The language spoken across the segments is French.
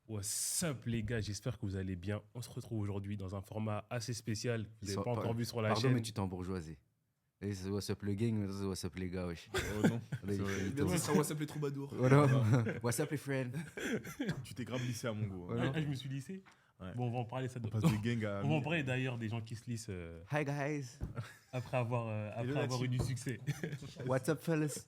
What's up les gars, j'espère que vous allez bien. On se retrouve aujourd'hui dans un format assez spécial que vous n'avez pas encore vu sur la Pardon, chaîne. mais tu t'es embourgeoisé. Et c'est What's up le gang, mais c'est What's up les gars, wesh. Oh non, On a dit vrai. finito. Bientôt, ça sera WhatsApp les troubadours. Voilà. What's up les friends. tu t'es grave lissé à mon goût. Ouais. Hein. Je me suis lissé. Ouais. Bon, on va en parler ça. On passe des gangs à. On va en parler d'ailleurs des gens qui se lissent Hi guys. après avoir eu du succès. What's up fellas.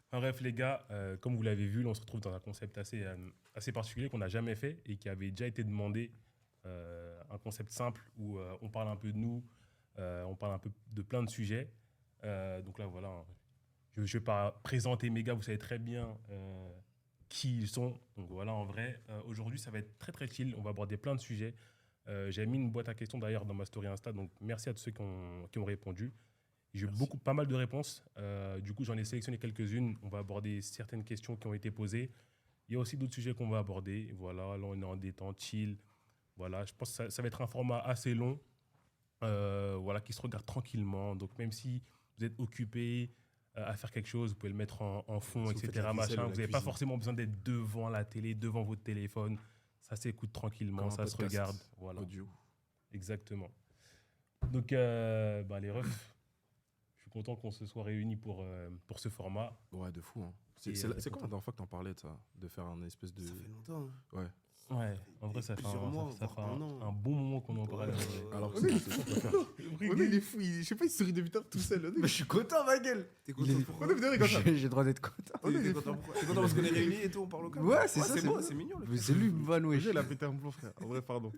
Enfin, bref les gars, comme vous l'avez vu, là, on se retrouve dans un concept assez particulier qu'on n'a jamais fait et qui avait déjà été demandé. Un concept simple où on parle un peu de nous, on parle un peu de plein de sujets. Donc là voilà, je ne vais pas présenter mes gars, vous savez très bien qui ils sont. Donc voilà, en vrai, aujourd'hui ça va être très très chill, on va aborder plein de sujets. J'ai mis une boîte à questions d'ailleurs dans ma story Insta, donc merci à tous ceux qui ont répondu. J'ai eu pas mal de réponses. Du coup, j'en ai sélectionné quelques-unes. On va aborder certaines questions qui ont été posées. Il y a aussi d'autres sujets qu'on va aborder. Voilà, là, on est en détente, chill. Voilà, je pense que ça va être un format assez long, voilà, qui se regarde tranquillement. Donc, même si vous êtes occupé à faire quelque chose, vous pouvez le mettre en fond, Si vous faites etc. la vaisselle Machin. ou Vous la n'avez pas cuisine. forcément besoin d'être devant la télé, devant votre téléphone. Ça s'écoute tranquillement, Comme un ça se podcast regarde. Voilà, Audio. exactement. Donc, les refs. Je suis content qu'on se soit réunis pour ce format. Ouais, de fou. Hein. Et, C'est content. quand la dernière fois que t'en parlais de ça? De faire un espèce de. Ça fait longtemps. Hein. Ouais. Ouais, en vrai, ça fait, Plusieurs mois, ça fait voire un an. un bon moment qu'on en parle. Alors que Ouais. c'est ça qu'on peut faire. Il est fou. Je sais pas, il sourit depuis tard tout seul. Mais je suis content ma gueule. T'es content pourquoi J'ai le droit d'être content. T'es content pourquoi T'es content parce qu'on est réunis et tout, on parle au calme. Ouais, c'est ça, C'est c'est beau, bon. c'est mignon. Mais c'est lui, Van, wesh. Il a pété un plomb, frère. En vrai, pardon.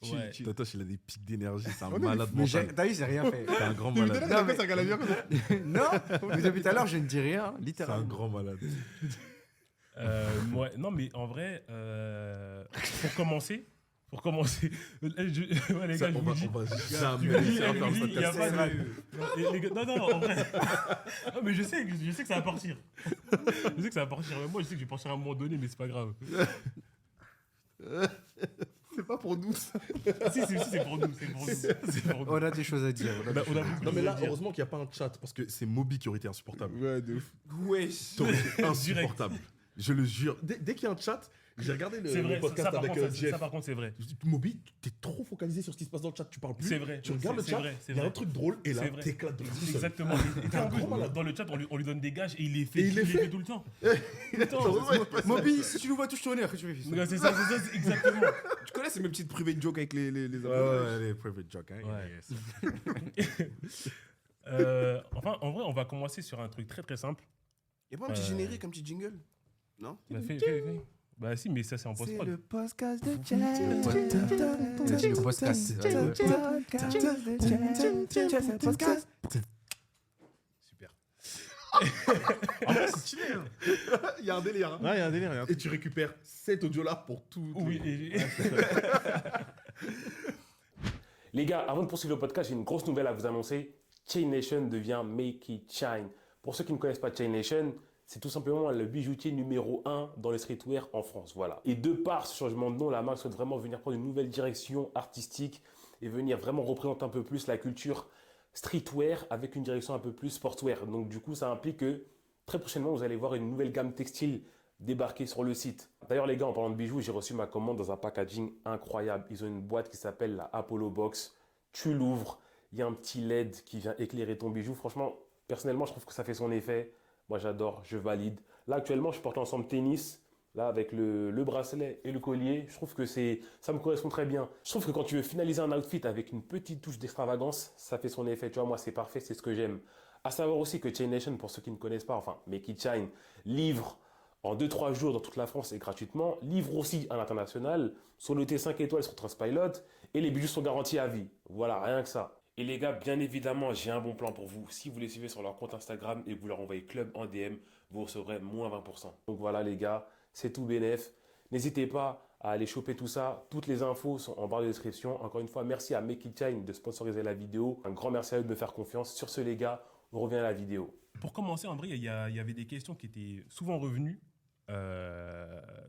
Ouais. Tatoche, il a des pics d'énergie. C'est un On est malade Mais mental. t'as vu, j'ai rien fait. C'est un grand T'es malade. vidéo, Non, mais- ça regarde bien comme ça. Non, mais depuis tout à l'heure, je ne dis rien, C'est un littéralement. grand malade. Ouais, non, mais en vrai, pour commencer, ouais, les gars, je vous dis. On va Je jamais vous dis, faire je vous dis, il y a ça. pas de- les gars, non, en vrai. Non, mais je sais que ça va partir. Je sais que ça va partir. Mais moi, je sais que je vais partir à un moment donné, mais c'est pas grave. C'est pas pour nous, ça. Si, c'est pour nous. C'est pour nous. On a des choses à dire. On a beaucoup de Non, mais choses là, à dire. heureusement qu'il n'y a pas un chat parce que c'est Moby qui aurait été insupportable. Ouais, de ouf. Wesh. T'aurais été insupportable. Je le jure. Dès qu'il y a un chat, j'ai regardé C'est vrai, le podcast ça, par avec contre, Jeff. ça, par contre, c'est vrai. Je dis, Moby, t'es trop focalisé sur ce qui se passe dans le chat, tu parles plus. C'est vrai. Tu regardes le C'est chat, vrai, c'est il y a vrai. un truc drôle et là, C'est vrai. t'éclates de tout seul. Exactement. Et en plus, dans le chat, on lui donne des gages et il les fait, Et il les fait. tout le temps. Tout le temps. Moby, si tu nous vois touche ton air, que tu fais Ouais, c'est ça, c'est exactement. Tu connais ces mes petites private jokes avec les Ouais, les private jokes. Hein, Ouais. Enfin, en vrai, on va commencer sur un truc très très simple. Y'a pas un petit générique, un petit jingle? Non? Bah, fais. Bah si, mais ça c'est en C'est post-prod. le podcast de Il a dit le podcast. Super. C'est stylé. Hein. Il y a un délire. Hein. Ouais, il y a un délire. il y a un Et tu récupères cet audio-là pour tout. Oui, Les gars, avant de poursuivre le podcast, j'ai une grosse nouvelle à vous annoncer. Chain Nation devient Make It Shine. Pour ceux qui ne connaissent pas Chain Nation, c'est tout simplement le bijoutier numéro 1 dans le streetwear en France. Voilà. Et de par ce changement de nom, la marque souhaite vraiment venir prendre une nouvelle direction artistique et venir vraiment représenter un peu plus la culture streetwear avec une direction un peu plus sportwear. Donc du coup, ça implique que très prochainement, vous allez voir une nouvelle gamme textile débarquer sur le site. D'ailleurs, les gars, en parlant de bijoux, j'ai reçu ma commande dans un packaging incroyable. Ils ont une boîte qui s'appelle la Apollo Box. Tu l'ouvres, il y a un petit LED qui vient éclairer ton bijou. Franchement, personnellement, je trouve que ça fait son effet. Moi, j'adore, je valide. Là, actuellement, je porte l'ensemble tennis, là, avec le bracelet et le collier. Je trouve que ça me correspond très bien. Je trouve que quand tu veux finaliser un outfit avec une petite touche d'extravagance, ça fait son effet. Tu vois, moi, c'est parfait, c'est ce que j'aime. À savoir aussi que Chain Nation, pour ceux qui ne connaissent pas, enfin, Make It Shine, livre en 2-3 jours dans toute la France et gratuitement, livre aussi à l'international, sont notés 5 étoiles sur Trustpilot et les bijoux sont garantis à vie. Voilà, rien que ça. Et les gars, bien évidemment, j'ai un bon plan pour vous. Si vous les suivez sur leur compte Instagram et que vous leur envoyez club en DM, vous recevrez moins 20%. Donc voilà les gars, c'est tout bénef. N'hésitez pas à aller choper tout ça. Toutes les infos sont en barre de description. Encore une fois, merci à Make It Shine de sponsoriser la vidéo. Un grand merci à eux de me faire confiance. Sur ce les gars, on revient à la vidéo. Pour commencer, en vrai, il y avait des questions qui étaient souvent revenues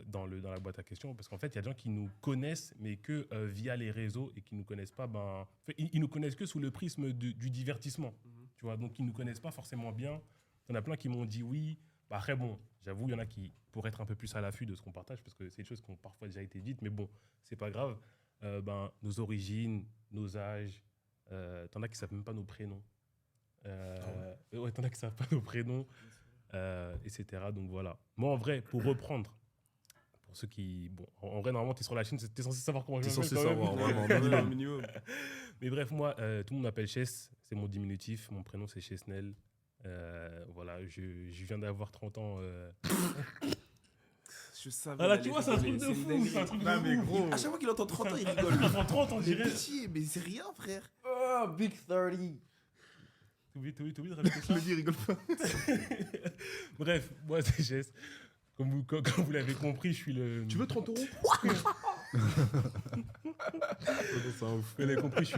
dans la boîte à questions, parce qu'en fait, il y a des gens qui nous connaissent, mais que via les réseaux et qui nous connaissent pas, ils nous connaissent que sous le prisme du divertissement, tu vois, donc ils nous connaissent pas forcément bien. Il y en a plein qui m'ont dit oui, Bah, après, bon, j'avoue, il y en a qui pourraient être un peu plus à l'affût de ce qu'on partage, parce que c'est des choses qui ont parfois déjà été dites, mais bon, c'est pas grave. Nos origines, nos âges, t'en as qui savent même pas nos prénoms. Ouais, t'en as qui savent pas nos prénoms, etc. Donc voilà. Moi, en vrai, pour reprendre, pour ceux qui... Bon, en vrai, normalement, t'es sur la chaîne, t'es censé savoir comment je T'es m'appelle censé quand même. savoir, vraiment, minimum. minimum. Mais bref, moi, tout le monde m'appelle Chess, c'est mon diminutif. Mon prénom, c'est Chesnel. Voilà, je viens d'avoir 30 ans. Je savais. Ah là, il tu allait vois, c'est un rigoler, truc de une fou. dinguerie. C'est un truc de Non, mais fou. gros. À chaque fois qu'il entend 30 ans, il rigole. Il prend 30, on Mais dirait. petit, mais c'est rien, frère. Oh, Big 30. T'oublies de rajouter ça. Le dit, rigole pas. Bref, moi, c'est Chess. Comme vous l'avez compris, je suis le... Tu veux 30 euros? Vous l'avez compris, je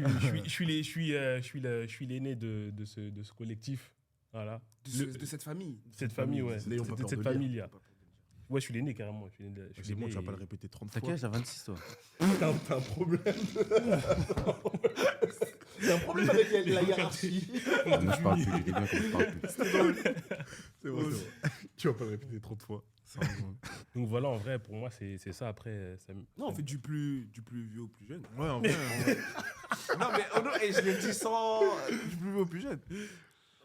suis l'aîné de ce collectif. Voilà. De cette famille. Cette famille, ouais. N'ayons pas De peur cette de le dire. famille, là. Ouais, je suis l'aîné, carrément. Je suis l'aîné, C'est bon, tu vas pas le répéter 30 T'as fois. quel âge? T'as 26, toi? T'as un problème. T'as un problème avec la hiérarchie. Moi, je parle plus, j'ai dit bien qu'on ne parle plus. C'est bon, c'est bon. Tu vas pas le répéter 30 fois. Donc voilà, en vrai, pour moi, c'est ça. Après, ça... Non, on fait du plus vieux au plus jeune. Ouais, en vrai. Non, mais oh non, et je l'ai dit sans du plus vieux au plus jeune.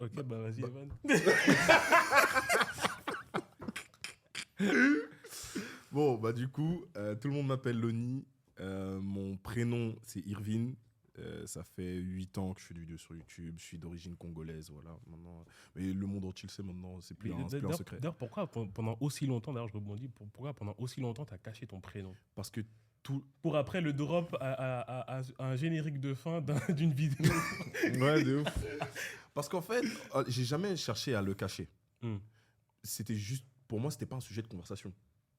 Ok, bah vas-y, Evan. Bon, bah du coup, tout le monde m'appelle Loni. Mon prénom, c'est Irvine. Ça fait 8 ans que je fais des vidéos sur YouTube. Je suis d'origine congolaise, voilà. Maintenant, mais le monde entier le sait maintenant, c'est plus un secret. D'ailleurs, pourquoi pendant aussi longtemps, d'ailleurs, je rebondis, pourquoi pendant aussi longtemps, t'as caché ton prénom? Parce que tout... Pour après le drop à un générique de fin d'une vidéo. Ouais, de ouf. Parce qu'en fait, j'ai jamais cherché à le cacher. Hmm. C'était juste, pour moi, c'était pas un sujet de conversation.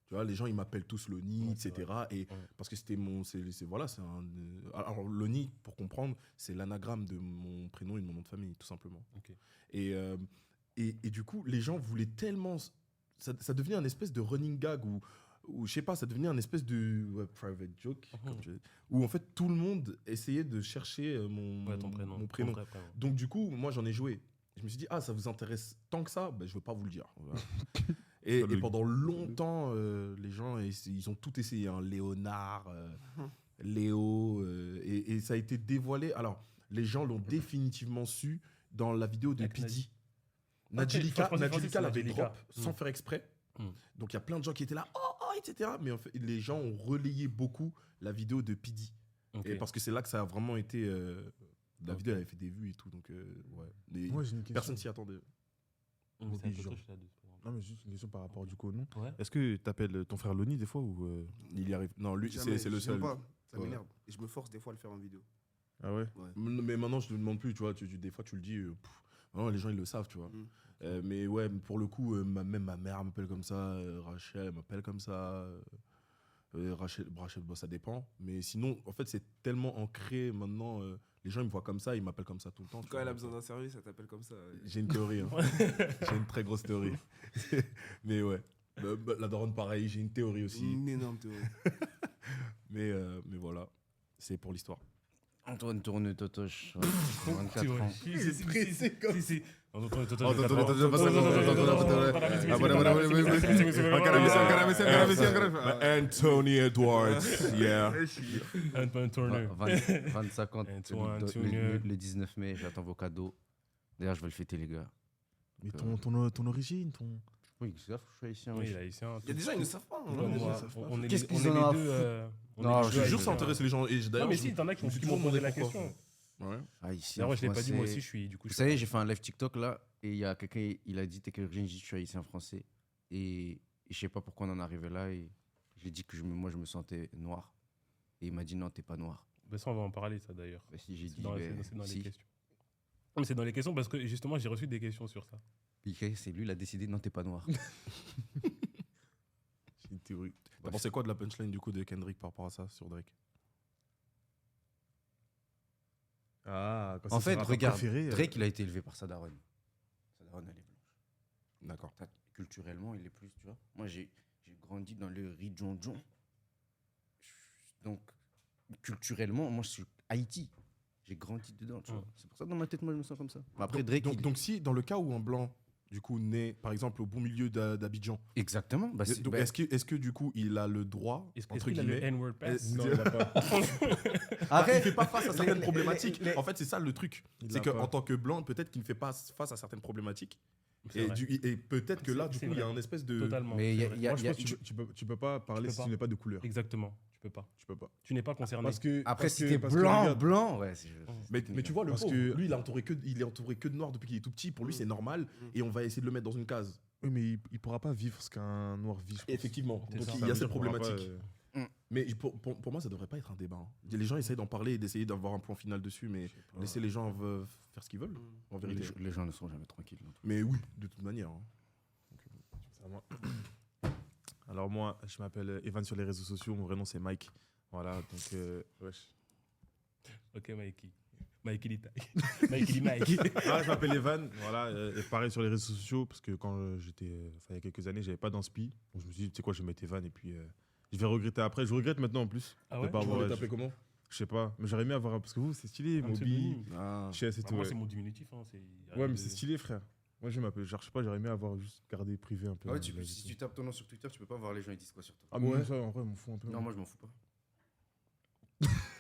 Tu vois, les gens, ils m'appellent tous Loni, Ouais, etc. Et Ouais. parce que c'était mon... voilà, c'est un... Alors, Loni, pour comprendre, c'est l'anagramme de mon prénom et de mon nom de famille, tout simplement. Ok. Et du coup, les gens voulaient tellement... Ça devenait un espèce de running gag ou je sais pas, ça devenait un espèce de private joke, où en fait, tout le monde essayait de chercher Ton prénom. mon prénom. Ton vrai prénom. Donc du coup, moi j'en ai joué. Je me suis dit, ah, ça vous intéresse tant que ça, ben, je veux pas vous le dire. Voilà. et pendant longtemps, les gens, ils ont tout essayé. Hein. Léonard, Léo, et ça a été dévoilé. Alors, les gens l'ont définitivement su dans la vidéo de Avec Pidi. Nadjilika. Nadjilika l'avait Nadjilika. drop sans faire exprès. Mm. Donc il y a plein de gens qui étaient là, etc. Mais en fait, les gens ont relayé beaucoup la vidéo de Pidi. Ok. Et parce que c'est là que ça a vraiment été... la vidéo, elle avait fait des vues et tout. Donc, ouais. Moi, j'ai une question. Personne s'y attendait. C'est un peu genre. touche là-dessus. Non, mais juste une question par rapport du coup au nom. Ouais. Est-ce que tu appelles ton frère Loni des fois ou Il y arrive. Non, lui, Jamais, c'est le j'aime seul. pas, ça Ouais. m'énerve. Et je me force des fois à le faire en vidéo. Ah ouais? Mais maintenant, je ne te demande plus, tu vois. Des fois, tu le dis. Vraiment, les gens, ils le savent, tu vois. Mm. Mais ouais, pour le coup, même ma mère m'appelle comme ça. Rachel, elle m'appelle comme ça. Rachel, bon, ça dépend. Mais sinon, en fait, c'est tellement ancré maintenant. Les gens, ils me voient comme ça, ils m'appellent comme ça tout le temps. tu Quand vois. elle a besoin d'un service, elle t'appelle comme ça. J'ai une théorie. Hein. J'ai une très grosse théorie. Mais ouais. La daronne, pareil, j'ai une théorie aussi. Une énorme théorie. Mais voilà. C'est pour l'histoire. Antoine Tourne Totoche, 24 ans. C'est pressé comme... Si. Anthony Edwards, yeah. Antoine Turner. 25 ans, Antoine le Tourne. 19 mai, j'attends vos cadeaux. D'ailleurs, je vais le fêter, les gars. Mais ton origine, ton. Oui, c'est grave, je suis haïtien. Oui, wesh. il est haïtien. Il y a des gens, ils ne savent pas. hein. Ouais, Ouais, moi, ça se passe. on est Qu'est-ce les- qu'ils on est en ont à les deux, Non, Je te jure, ça intéresse les gens. Et Non, d'ailleurs, mais si, t'en as qui je ont me suis toujours toujours posé la demandé question. pourquoi. Ouais. Haïtien, D'ailleurs, je l'ai pas dit, moi français. aussi, je suis du coup. Vous savez, j'ai fait un live TikTok là, et il y a quelqu'un, il a dit t'es quelle origine? J'ai dit je suis haïtien français. Et je sais pas pourquoi on en est arrivé là, et j'ai dit que moi je me sentais noir. Et il m'a dit non, t'es pas noir. Ben, ça, on va en parler, ça d'ailleurs. Bah, si j'ai C'est dit, dans, ben, c'est dans les si. questions. Non, mais c'est dans les questions parce que justement, j'ai reçu des questions sur ça. Puis c'est lui, il a décidé non, t'es pas noir. J'ai une théorie. T'as pensé quoi de la punchline du coup de Kendrick par rapport à ça sur Drake? Ah, quand En c'est fait, son rappeur regarde, préféré, Drake, il a été élevé par sa daronne. Sa daronne, elle est blanche. D'accord. Culturellement, il est plus, tu vois. Moi, j'ai grandi dans le Ridjonjon. Donc, culturellement, moi, je suis Haïti. J'ai grandi dedans, tu vois. C'est pour ça, dans ma tête, moi, je me sens comme ça. Mais après, Drake, Donc si, dans le cas où un blanc du coup, né, par exemple, au bon milieu d'Abidjan. Exactement. Bah, Donc, est-ce que, du coup, il a le droit, Est-ce entre qu'il a le guillemets, N-word pass? Non, il l'a pas. il fait pas face à certaines problématiques. En fait, c'est ça le truc. Il C'est l'a qu'en pas. tant que blanc, peut-être qu'il ne fait pas face à certaines problématiques. C'est Et, vrai. et peut-être que là, du C'est coup, il y a vrai. un espèce de... Totalement. Mais il y c'est a, vrai. il y a- Moi, il je y a- pense que tu peux pas parler peux si pas. tu n'es pas de couleur. Exactement. Tu peux pas. Tu peux pas. Tu n'es pas concerné. Parce que Après, parce si que- t'es parce que blanc, regarde, blanc, ouais. Mais tu vois, le Parce pauvre, que- lui, il est entouré que de noirs depuis qu'il est tout petit. Pour lui, c'est normal. Et on va essayer de le mettre dans une case. Oui, mais il pourra pas vivre ce qu'un noir vit. je pense. Effectivement. C'est Donc, ça. il Ça y a veut cette dire qu'on pourra problématique. pas, Mais pour moi, ça devrait pas être un débat. Hein. Les gens essayent d'en parler et d'essayer d'avoir un point final dessus, mais laisser les gens faire ce qu'ils veulent, en vérité. Les gens ne sont jamais tranquilles. Mais oui, de toute manière. Hein. C'est à moi. Alors moi, je m'appelle Evan sur les réseaux sociaux. Mon vrai nom, c'est Mike. Voilà, donc, wesh. Ok, Mikey. Mikey dit Mikey dit Mike. Ah, je m'appelle Evan. Voilà, et pareil sur les réseaux sociaux, parce que quand j'étais, il y a quelques années, j'avais pas d'inspi. Donc je me suis dit, tu sais quoi, je vais mettre Evan et puis je vais regretter après. Je regrette maintenant en plus. Ah de ouais pas Tu avoir- voulais t'appeler comment? je sais pas, mais j'aurais aimé avoir, parce que vous, c'est stylé, Un Moby. pseudonyme. Ah. Je sais, c'est Bah, tout. moi, Ouais, c'est mon diminutif. Hein. Ouais, mais c'est stylé, frère. Moi, je m'appelle, genre, je sais pas, j'aurais aimé avoir juste gardé privé un peu. Ouais, la si vie. tu tapes ton nom sur Twitter, tu peux pas voir les gens ils disent quoi sur toi. Ah, mais Ouais. même ça, en vrai, on m'en fout un peu. Non, moi je m'en fous pas.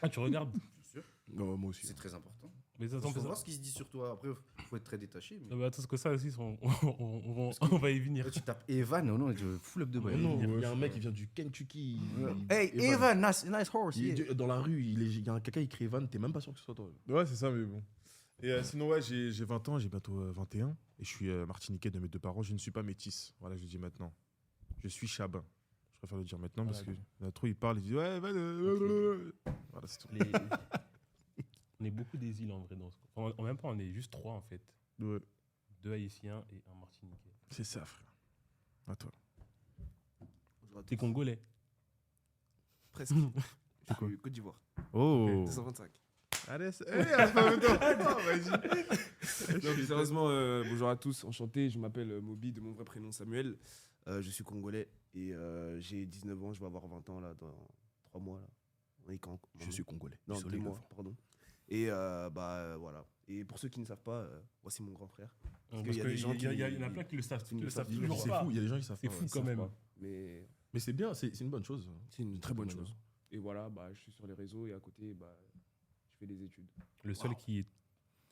Ah, tu regardes. C'est sûr. Non, moi aussi. C'est très important. Mais Il attends, faut voir ce qui se dit sur toi. Après, faut être très détaché. Mais... non, mais attends, parce que ça aussi, on va y venir. Là, tu tapes Evan, non, tu full up de Mais bail. non, il y ouais, a un c'est mec vrai. qui vient du Kentucky. Hey, Evan, nice horse. yeah. Dans la rue, il y a quelqu'un qui écrit Evan, t'es même pas sûr que ce soit toi. Ouais, c'est ça, mais bon. Et sinon, ouais, j'ai 20 ans, j'ai bientôt 21. Et je suis martiniquais de mes deux parents. Je ne suis pas métis. Voilà, je le dis maintenant. Je suis chabin. Je préfère le dire maintenant parce que là, trop, il parle, il dit ouais, voilà, c'est tout. On est beaucoup des îles en vrai. En même temps, on est juste 3 en fait. Ouais, 2 Haïtiens et un Martiniquais. c'est ça, frère. À toi. T'es congolais. Presque. Je suis Côte d'Ivoire. Oh 225. Allez, c'est pas maintenant. Vas-y. Non, plus sérieusement, bonjour à tous, enchanté. Je m'appelle Moby, de mon vrai prénom Samuel. Je suis congolais et j'ai 19 ans. Je vais avoir 20 ans là, dans 3 mois. Là. On est quand Je suis congolais. Non, Du 2 soleil mois, levant. pardon. Et voilà. Et pour ceux qui ne savent pas, voici mon grand frère. Parce qu'il y a des gens qu'il y qui- en a plein qui le savent, qui ne le savent savent toujours C'est pas. fou, il y a des gens qui savent C'est pas. fou ouais. quand même. Pas. Mais Mais c'est bien, c'est une bonne chose. c'est une très bonne chose. manière. Et voilà, je suis sur les réseaux et à côté, je fais des études. Le seul qui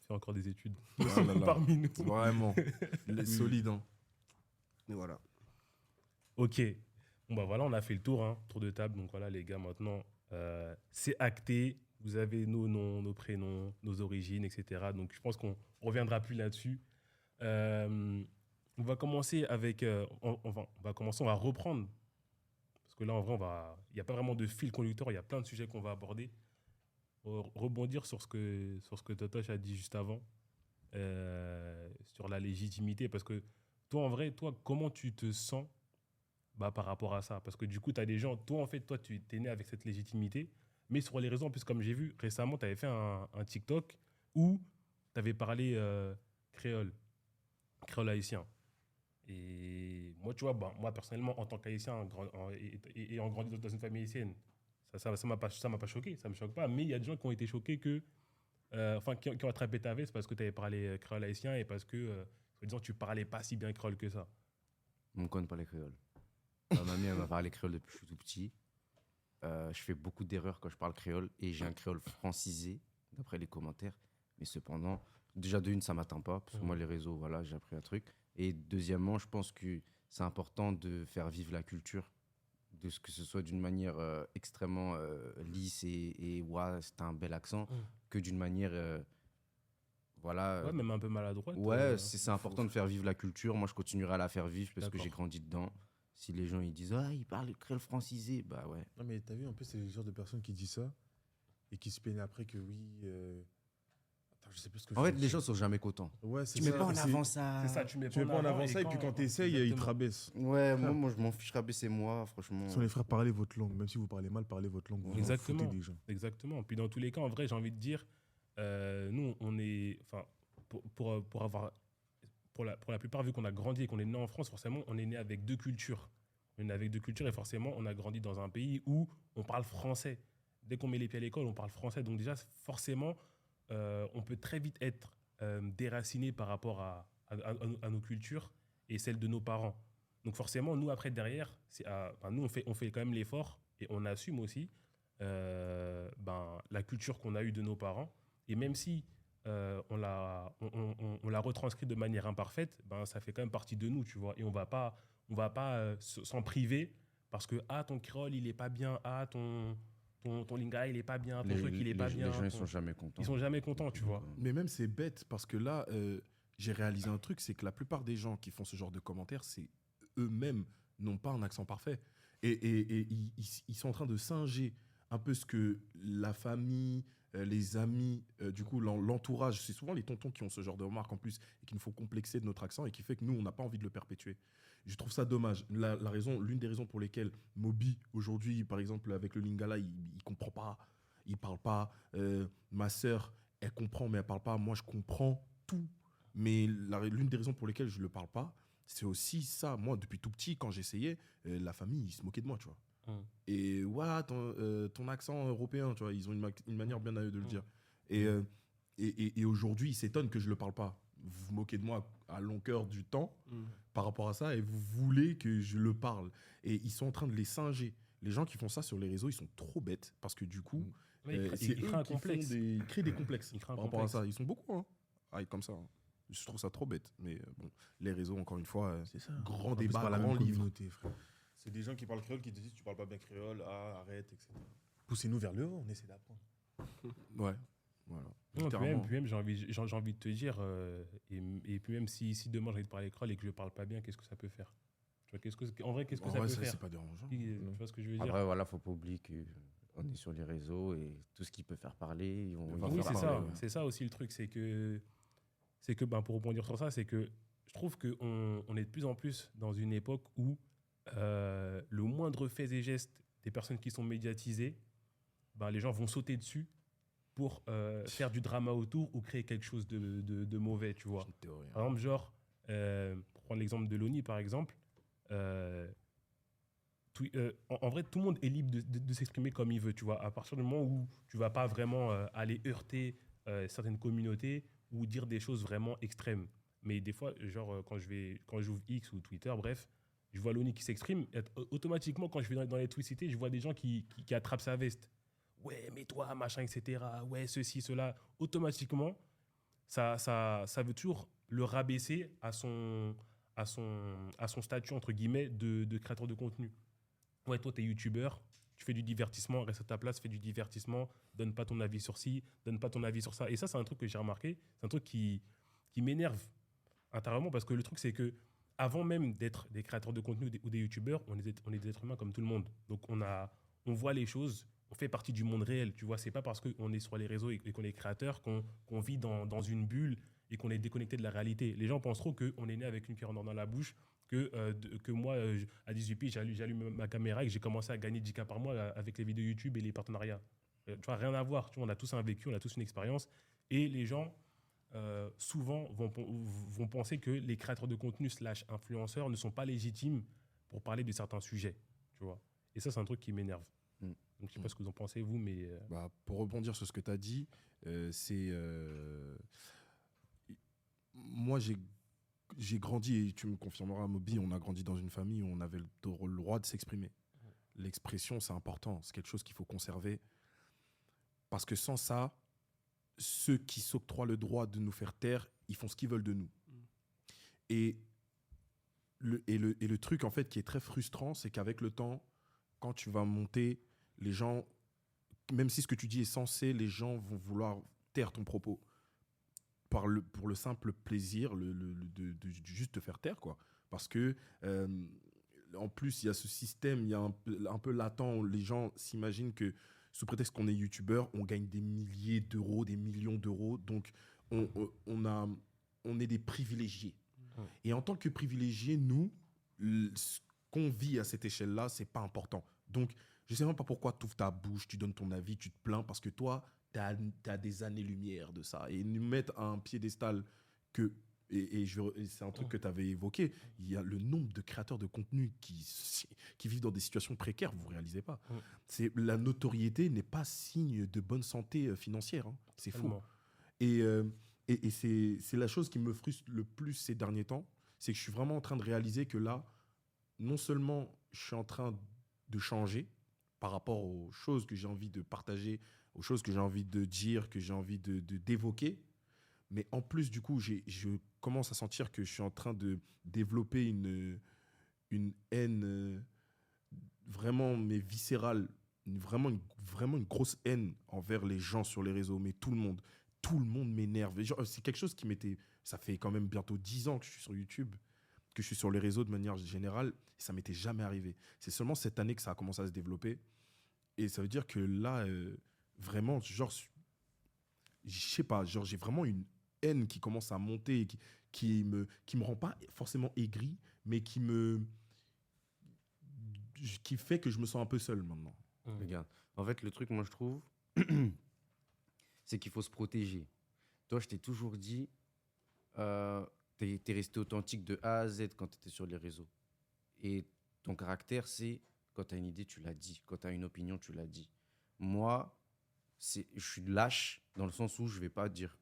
fait encore des études Oh là là. parmi nous. Vraiment. Les solides. Hein. Et voilà. Ok. Bon, bah voilà, on a fait le tour, hein, tour de table. Donc voilà, les gars, maintenant, c'est acté. Vous avez nos noms, nos prénoms, nos origines, etc. Donc je pense qu'on ne reviendra plus là-dessus. On va commencer avec. On va reprendre. Parce que là, en vrai, il n'y a pas vraiment de fil conducteur. Il y a plein de sujets qu'on va aborder. Rebondir sur ce que Totoche a dit juste avant. Sur la légitimité. Parce que toi, en vrai, comment tu te sens par rapport à ça? Parce que du coup, tu as des gens. Toi, en fait, tu es né avec cette légitimité. Mais sur les réseaux, en plus, comme j'ai vu récemment, tu avais fait un TikTok où tu avais parlé créole haïtien. Et moi, tu vois, moi, personnellement, en tant qu'haïtien et en grandi dans une famille haïtienne, ça m'a pas choqué, ça me choque pas. Mais il y a des gens qui ont été choqués qui ont attrapé ta veste parce que tu avais parlé créole haïtien et parce que, disons, tu parlais pas si bien créole que ça. On ne connaît pas les créoles. Ma mamie, elle m'a parlé créole depuis que je suis tout petit. Je fais beaucoup d'erreurs quand je parle créole et j'ai un créole francisé, d'après les commentaires. Mais cependant, déjà de une, ça ne m'atteint pas, parce que moi, les réseaux, voilà, j'ai appris un truc. Et deuxièmement, je pense que c'est important de faire vivre la culture, que ce soit d'une manière extrêmement lisse et ouais, c'est un bel accent, que d'une manière, voilà. Ouais, même un peu maladroite. Ouais, c'est important de faire vivre la culture. Moi, je continuerai à la faire vivre parce que D'accord. j'ai grandi dedans. Si les gens ils disent ah il parle créole francisé, bah ouais. Non, mais t'as vu, en plus, c'est le genre de personnes qui disent ça et qui se plaignent après que oui. Attends, je sais plus ce que je En fait, veux les dire. gens sont jamais contents. Ouais, c'est Tu mets ça, pas en c'est- avant ça. C'est ça, tu mets Tu mets pas en avant ça et puis quand t'essayes, ils te rabaissent. Ouais, moi je m'en fiche, rabaissez-moi, franchement. Sur les frères, parlez votre langue. Même si vous parlez mal, parlez votre langue. Vous vous en Exactement. foutez des gens. Exactement. Puis dans tous les cas, en vrai, j'ai envie de dire, nous, on est, enfin, pour la plupart, vu qu'on a grandi et qu'on est né en France, forcément, on est né avec deux cultures. On est né avec deux cultures et forcément, on a grandi dans un pays où on parle français. Dès qu'on met les pieds à l'école, on parle français. Donc déjà, forcément, on peut très vite être déraciné par rapport à nos cultures et celles de nos parents. Donc forcément, nous, après, derrière, nous, on fait quand même l'effort et on assume aussi la culture qu'on a eue de nos parents. Et même si on l'a retranscrit de manière imparfaite, ça fait quand même partie de nous, tu vois. Et on va pas s'en priver parce que ton créole, il est pas bien, ton lingala, il est pas bien, ton truc, il est pas bien. Les gens, ils sont jamais contents. Ils sont jamais contents, tu vois. Mais même, c'est bête, parce que là, j'ai réalisé un truc, c'est que la plupart des gens qui font ce genre de commentaires, c'est eux-mêmes n'ont pas un accent parfait. Et ils sont en train de singer un peu ce que la famille, les amis, du coup, l'entourage, c'est souvent les tontons qui ont ce genre de remarques en plus, et qui nous font complexer de notre accent, et qui fait que nous, on n'a pas envie de le perpétuer. Je trouve ça dommage. L'une des raisons pour lesquelles Moby, aujourd'hui, par exemple, avec le lingala, il comprend pas, il parle pas. Ma sœur, elle comprend, mais elle parle pas. Moi, je comprends tout. Mais l'une des raisons pour lesquelles je le parle pas, c'est aussi ça. Moi, depuis tout petit, quand j'essayais, la famille, ils se moquaient de moi, tu vois. Et ton accent européen, tu vois, ils ont une manière bien à eux de le dire. Et aujourd'hui, ils s'étonnent que je le parle pas. Vous vous moquez de moi à longueur du temps par rapport à ça, et vous voulez que je le parle. Et ils sont en train de les singer. Les gens qui font ça sur les réseaux, ils sont trop bêtes, parce que du coup, c'est eux qui créent des complexes par rapport à ça. Ils sont beaucoup, comme ça. Je trouve ça trop bête. Mais bon, les réseaux, encore une fois, C'est ça. grand En plus, débat, par la grand même livre. communauté, frère. C'est des gens qui parlent créole qui te disent tu parles pas bien créole, arrête, etc. Poussez-nous vers le haut, on essaie d'apprendre. Ouais, voilà. Non, Littéralement. puis même j'ai envie de te dire, et puis même si demain j'ai envie de parler créole et que je parle pas bien, qu'est-ce que ça peut faire? Tu vois, en vrai, qu'est-ce que ça peut faire? C'est pas dérangeant. Tu vois ce que je veux dire? Après, voilà, faut pas oublier qu'on est sur les réseaux et tout ce qui peut faire parler, ils vont Oui, faire c'est ça. parler. C'est ça aussi le truc, c'est que pour rebondir sur ça, c'est que je trouve qu'on est de plus en plus dans une époque où le moindre fait et geste des personnes qui sont médiatisées, les gens vont sauter dessus pour faire du drama autour ou créer quelque chose de mauvais, tu vois. C'est une théorie. Par exemple, genre, pour prendre l'exemple de Loni, par exemple, en vrai, tout le monde est libre de s'exprimer comme il veut, tu vois. À partir du moment où tu vas pas vraiment aller heurter certaines communautés ou dire des choses vraiment extrêmes. Mais des fois, genre, quand j'ouvre X ou Twitter, bref, je vois Loni qui s'exprime, automatiquement, quand je vais dans les tweets cités, je vois des gens qui attrapent sa veste. Ouais, mais toi, machin, etc. Ouais, ceci, cela. Automatiquement, ça veut toujours le rabaisser à son statut, entre guillemets, de créateur de contenu. Ouais, toi, t'es youtubeur, tu fais du divertissement, reste à ta place, fais du divertissement, donne pas ton avis sur ci, donne pas ton avis sur ça. Et ça, c'est un truc que j'ai remarqué, c'est un truc qui m'énerve intérieurement, parce que le truc, c'est que avant même d'être des créateurs de contenu ou des youtubeurs, on est des êtres humains comme tout le monde. Donc, on voit les choses, on fait partie du monde réel, tu vois. C'est pas parce qu'on est sur les réseaux et qu'on est créateur qu'on vit dans une bulle et qu'on est déconnecté de la réalité. Les gens pensent trop qu'on est né avec une cuillère en or dans la bouche, que moi, à 18 piges, j'allume ma caméra et que j'ai commencé à gagner 10K par mois avec les vidéos YouTube et les partenariats. Tu vois, rien à voir. Tu vois, on a tous un vécu, on a tous une expérience. Et les gens, souvent, vont penser que les créateurs de contenu / influenceurs ne sont pas légitimes pour parler de certains sujets. Tu vois. Et ça, c'est un truc qui m'énerve. Donc, je sais pas ce que vous en pensez, vous, mais... Pour rebondir sur ce que tu as dit, c'est... Moi, j'ai grandi, et tu me confirmeras, Moby, on a grandi dans une famille où on avait le droit de s'exprimer. L'expression, c'est important. C'est quelque chose qu'il faut conserver. Parce que sans ça, ceux qui s'octroient le droit de nous faire taire, ils font ce qu'ils veulent de nous. Et le truc, en fait, qui est très frustrant, c'est qu'avec le temps, quand tu vas monter, les gens, même si ce que tu dis est sensé, les gens vont vouloir taire ton propos pour le simple plaisir de juste te faire taire, quoi. Parce que, en plus, il y a ce système, il y a un peu latent, où les gens s'imaginent que, sous prétexte qu'on est youtubeur, on gagne des milliers d'euros, des millions d'euros, donc on est des privilégiés. Et en tant que privilégiés, nous, ce qu'on vit à cette échelle-là, c'est pas important. Donc, je sais même pas pourquoi tu ouvres ta bouche, tu donnes ton avis, tu te plains, parce que toi, tu as des années-lumière de ça. Et nous mettre à un piédestal que... Et c'est un truc que tu avais évoqué. Il y a le nombre de créateurs de contenu qui vivent dans des situations précaires, vous ne réalisez pas. La notoriété n'est pas signe de bonne santé financière. Hein. C'est faux. Et Et c'est la chose qui me frustre le plus ces derniers temps, c'est que je suis vraiment en train de réaliser que là, non seulement je suis en train de changer par rapport aux choses que j'ai envie de partager, aux choses que j'ai envie de dire, que j'ai envie d'évoquer, mais en plus, du coup, je commence à sentir que je suis en train de développer une haine vraiment, mais viscérale, vraiment une grosse haine envers les gens sur les réseaux, mais tout le monde. Tout le monde m'énerve. C'est quelque chose qui m'était... Ça fait quand même bientôt 10 ans que je suis sur YouTube, que je suis sur les réseaux de manière générale, et ça m'était jamais arrivé. C'est seulement cette année que ça a commencé à se développer. Et ça veut dire que là, vraiment, genre, je sais pas, genre, j'ai vraiment une haine qui commence à monter, et qui me rend pas forcément aigri, mais qui fait que je me sens un peu seul maintenant. Regarde, en fait, le truc, moi, je trouve, c'est qu'il faut se protéger. Toi, je t'ai toujours dit, t'es resté authentique de A à Z quand t'étais sur les réseaux. Et ton caractère, c'est quand t'as une idée, tu l'as dit. Quand t'as une opinion, tu l'as dit. Moi, je suis lâche dans le sens où je vais pas dire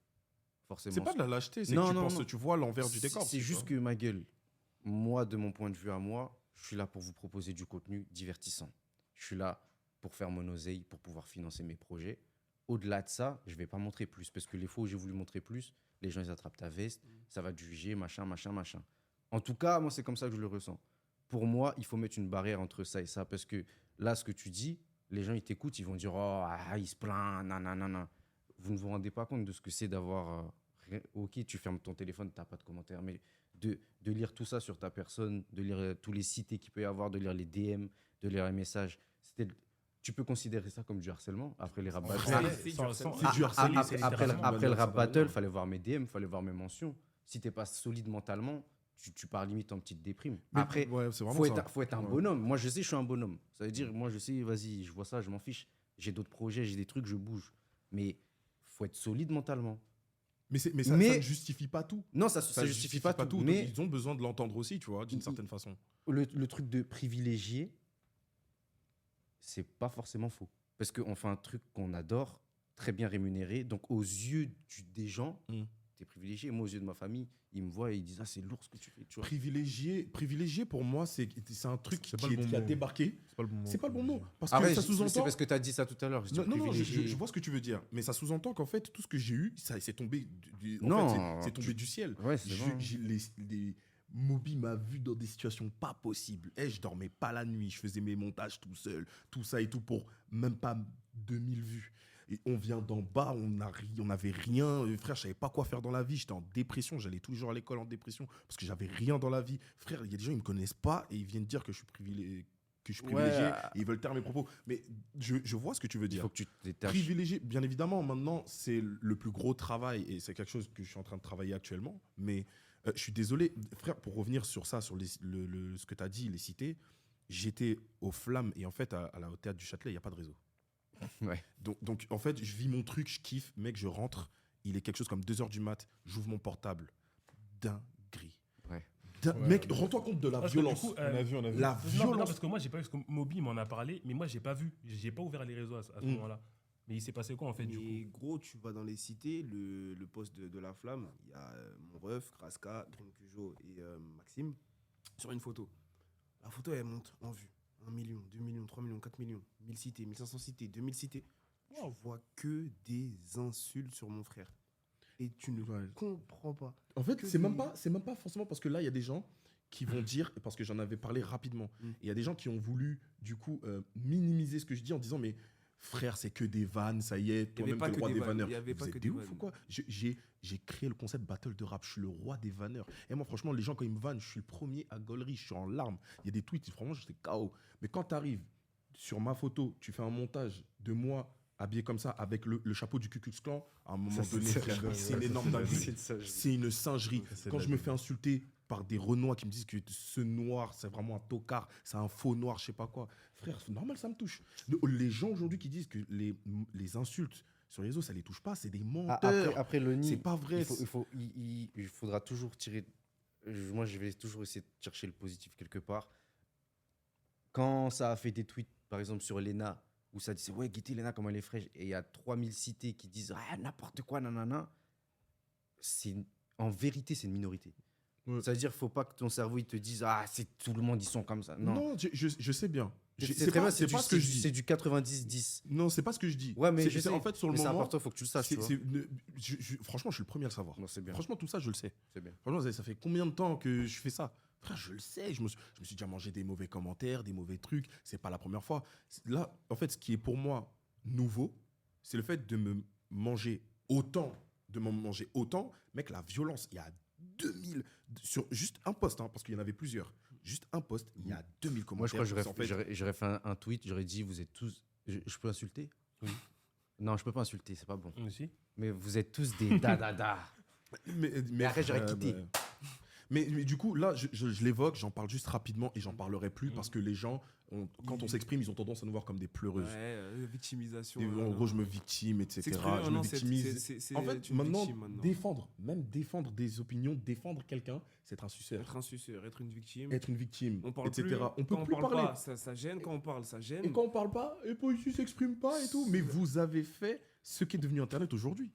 forcément. C'est pas de la lâcheté, c'est Non, que non, tu non. tu vois l'envers du décor. C'est juste que ma gueule, moi, de mon point de vue à moi, je suis là pour vous proposer du contenu divertissant. Je suis là pour faire mon oseille, pour pouvoir financer mes projets. Au-delà de ça, je vais pas montrer plus. Parce que les fois où j'ai voulu montrer plus, les gens, ils attrapent ta veste, ça va te juger, machin. En tout cas, moi, c'est comme ça que je le ressens. Pour moi, il faut mettre une barrière entre ça et ça. Parce que là, ce que tu dis, les gens, ils t'écoutent, ils vont dire « Oh, il se plaint, nanana. » Vous ne vous rendez pas compte de ce que c'est d'avoir... ok, tu fermes ton téléphone, tu n'as pas de commentaires, mais de lire tout ça sur ta personne, de lire tous les cités qu'il peut y avoir, de lire les DM, de lire les messages, tu peux considérer ça comme du harcèlement après les rap battles. C'est du harcèlement. Après le rap battle, il fallait voir mes DM, il fallait voir mes mentions. Si tu n'es pas solide mentalement, tu pars limite en petite déprime. Mais Après, ouais, c'est vraiment faut être un bonhomme. Moi, je sais, je suis un bonhomme. Ça veut dire, moi, je sais, vas-y, je vois ça, je m'en fiche. J'ai d'autres projets, j'ai des trucs, je bouge. Mais faut être solide mentalement. Mais ça ne justifie pas tout. Non, ça justifie pas tout. Mais ils ont besoin de l'entendre aussi, tu vois, d'une certaine façon. Le truc de privilégier, c'est pas forcément faux. Parce qu'on fait un truc qu'on adore, très bien rémunéré. Donc, aux yeux des gens, t'es privilégié. Moi, aux yeux de ma famille, ils me voient et ils disent « Ah, c'est lourd ce que tu fais. » Privilégié, pour moi, c'est un truc qui a débarqué. C'est pas le bon mot. Parce que ça sous-entend... C'est parce que tu as dit ça tout à l'heure. Non, je vois ce que tu veux dire. Mais ça sous-entend qu'en fait, tout ce que j'ai eu, c'est tombé du ciel. Ouais, c'est bon. Moby m'a vu dans des situations pas possibles. Je dormais pas la nuit, je faisais mes montages tout seul, tout ça et tout pour même pas 2000 vues. Et on vient d'en bas, on n'avait rien. Frère, je savais pas quoi faire dans la vie. J'étais en dépression, j'allais tous les jours à l'école en dépression parce que j'avais rien dans la vie. Frère, il y a des gens, ils me connaissent pas et ils viennent dire que je suis privilégié. Et ils veulent taire mes propos. Mais je vois ce que tu veux dire. Il faut que tu te détaches. Privilégié, bien évidemment, maintenant, c'est le plus gros travail et c'est quelque chose que je suis en train de travailler actuellement. Mais je suis désolé, frère, pour revenir sur ça, sur ce que tu as dit, les cités, j'étais aux Flammes et en fait, au Théâtre du Châtelet, il n'y a pas de réseau. Ouais. Donc, en fait, je vis mon truc, je kiffe. Mec, je rentre, il est quelque chose comme 2h du mat, j'ouvre mon portable. Dinguerie. Ouais. Mec, rends-toi compte de la violence. On a vu. La violence. Non, parce que moi, j'ai pas vu, parce que Moby m'en a parlé, mais moi, j'ai pas vu. J'ai pas ouvert les réseaux à ce moment-là. Mais il s'est passé quoi en fait du coup? Gros, tu vas dans les cités, le poste de la Flamme, il y a mon ref, Kraska, Green Cujo et Maxime sur une photo. La photo, elle monte en vue. 1 million, 2 millions, 3 millions, 4 millions, 1000 cités, 1500 cités, 2000 cités. Je vois que des insultes sur mon frère. Et tu ne comprends pas. En fait, c'est même pas forcément parce que là, il y a des gens qui vont dire, parce que j'en avais parlé rapidement, et il y a des gens qui ont voulu, du coup, minimiser ce que je dis en disant, mais frère, c'est que des vannes, ça y est, toi-même, t'es le roi des vanneurs. Vous êtes des ouf ou quoi? J'ai créé le concept battle de rap, je suis le roi des vanneurs. Et moi, franchement, les gens, quand ils me vannent, je suis le premier à gaulerie, je suis en larmes. Il y a des tweets, franchement, j'étais KO. Mais quand t'arrives sur ma photo, tu fais un montage de moi habillé comme ça, avec le chapeau du Ku Klux Klan, à un moment donné, frère, c'est une énorme dinguerie. C'est une singerie. Quand je me fais insulter par des Renois qui me disent que ce noir, c'est vraiment un tocard, c'est un faux noir, je sais pas quoi. Frère, c'est normal, ça me touche. Les gens aujourd'hui qui disent que les insultes sur les réseaux, ça les touche pas, c'est des menteurs. Après Loni, c'est pas vrai. Il faudra toujours tirer... Moi, je vais toujours essayer de chercher le positif quelque part. Quand ça a fait des tweets, par exemple, sur Lena, où ça disait « Ouais, Guité, Lena, comment elle est fraîche ?» Et il y a 3000 cités qui disent « Ah, n'importe quoi, nanana », en vérité, c'est une minorité. Ouais. Ça veut dire qu'il ne faut pas que ton cerveau il te dise c'est tout le monde, ils sont comme ça. Non. Non, je sais bien. C'est très bien, c'est pas ce que je dis. C'est du 90-10. Non, c'est pas ce que je dis. Ouais, mais c'est en fait sur le mais c'est moment. important, il faut que tu le saches. Tu vois. Franchement, je suis le premier à le savoir. Non, c'est bien. Franchement, tout ça, je le sais. C'est bien. Franchement, ça fait combien de temps que je fais ça? Frère, je le sais. Je me suis déjà mangé des mauvais commentaires, des mauvais trucs. C'est pas la première fois. Là, en fait, ce qui est pour moi nouveau, c'est le fait de me manger autant. Mec, la violence, il y a 2000 sur juste un post, parce qu'il y en avait plusieurs. Juste un post, il y a 2000 commentaires. Moi, je crois que En fait, j'aurais fait un tweet, j'aurais dit vous êtes tous. Je peux insulter? Oui. Non, je peux pas insulter, c'est pas bon. Aussi. Mais vous êtes tous des da. mais après, j'aurais quitté. Mais du coup, là, je l'évoque, j'en parle juste rapidement et j'en parlerai plus parce que les gens, quand on s'exprime, ils ont tendance à nous voir comme des pleureuses. Ouais, victimisation. Et en gros, je me victime, etc. S'exprimer, Je non, me victimise. c'est En fait, une maintenant, victime, défendre des opinions, défendre quelqu'un, c'est être un suceur. Être un suceur, être une victime. Être une victime, On parle etc. plus. On peut Quand plus on parle parler. pas, ça gêne. Quand on parle, ça gêne. Et quand on parle pas, et puis ici s'exprime pas et tout. Mais vous avez fait ce qui est devenu Internet aujourd'hui.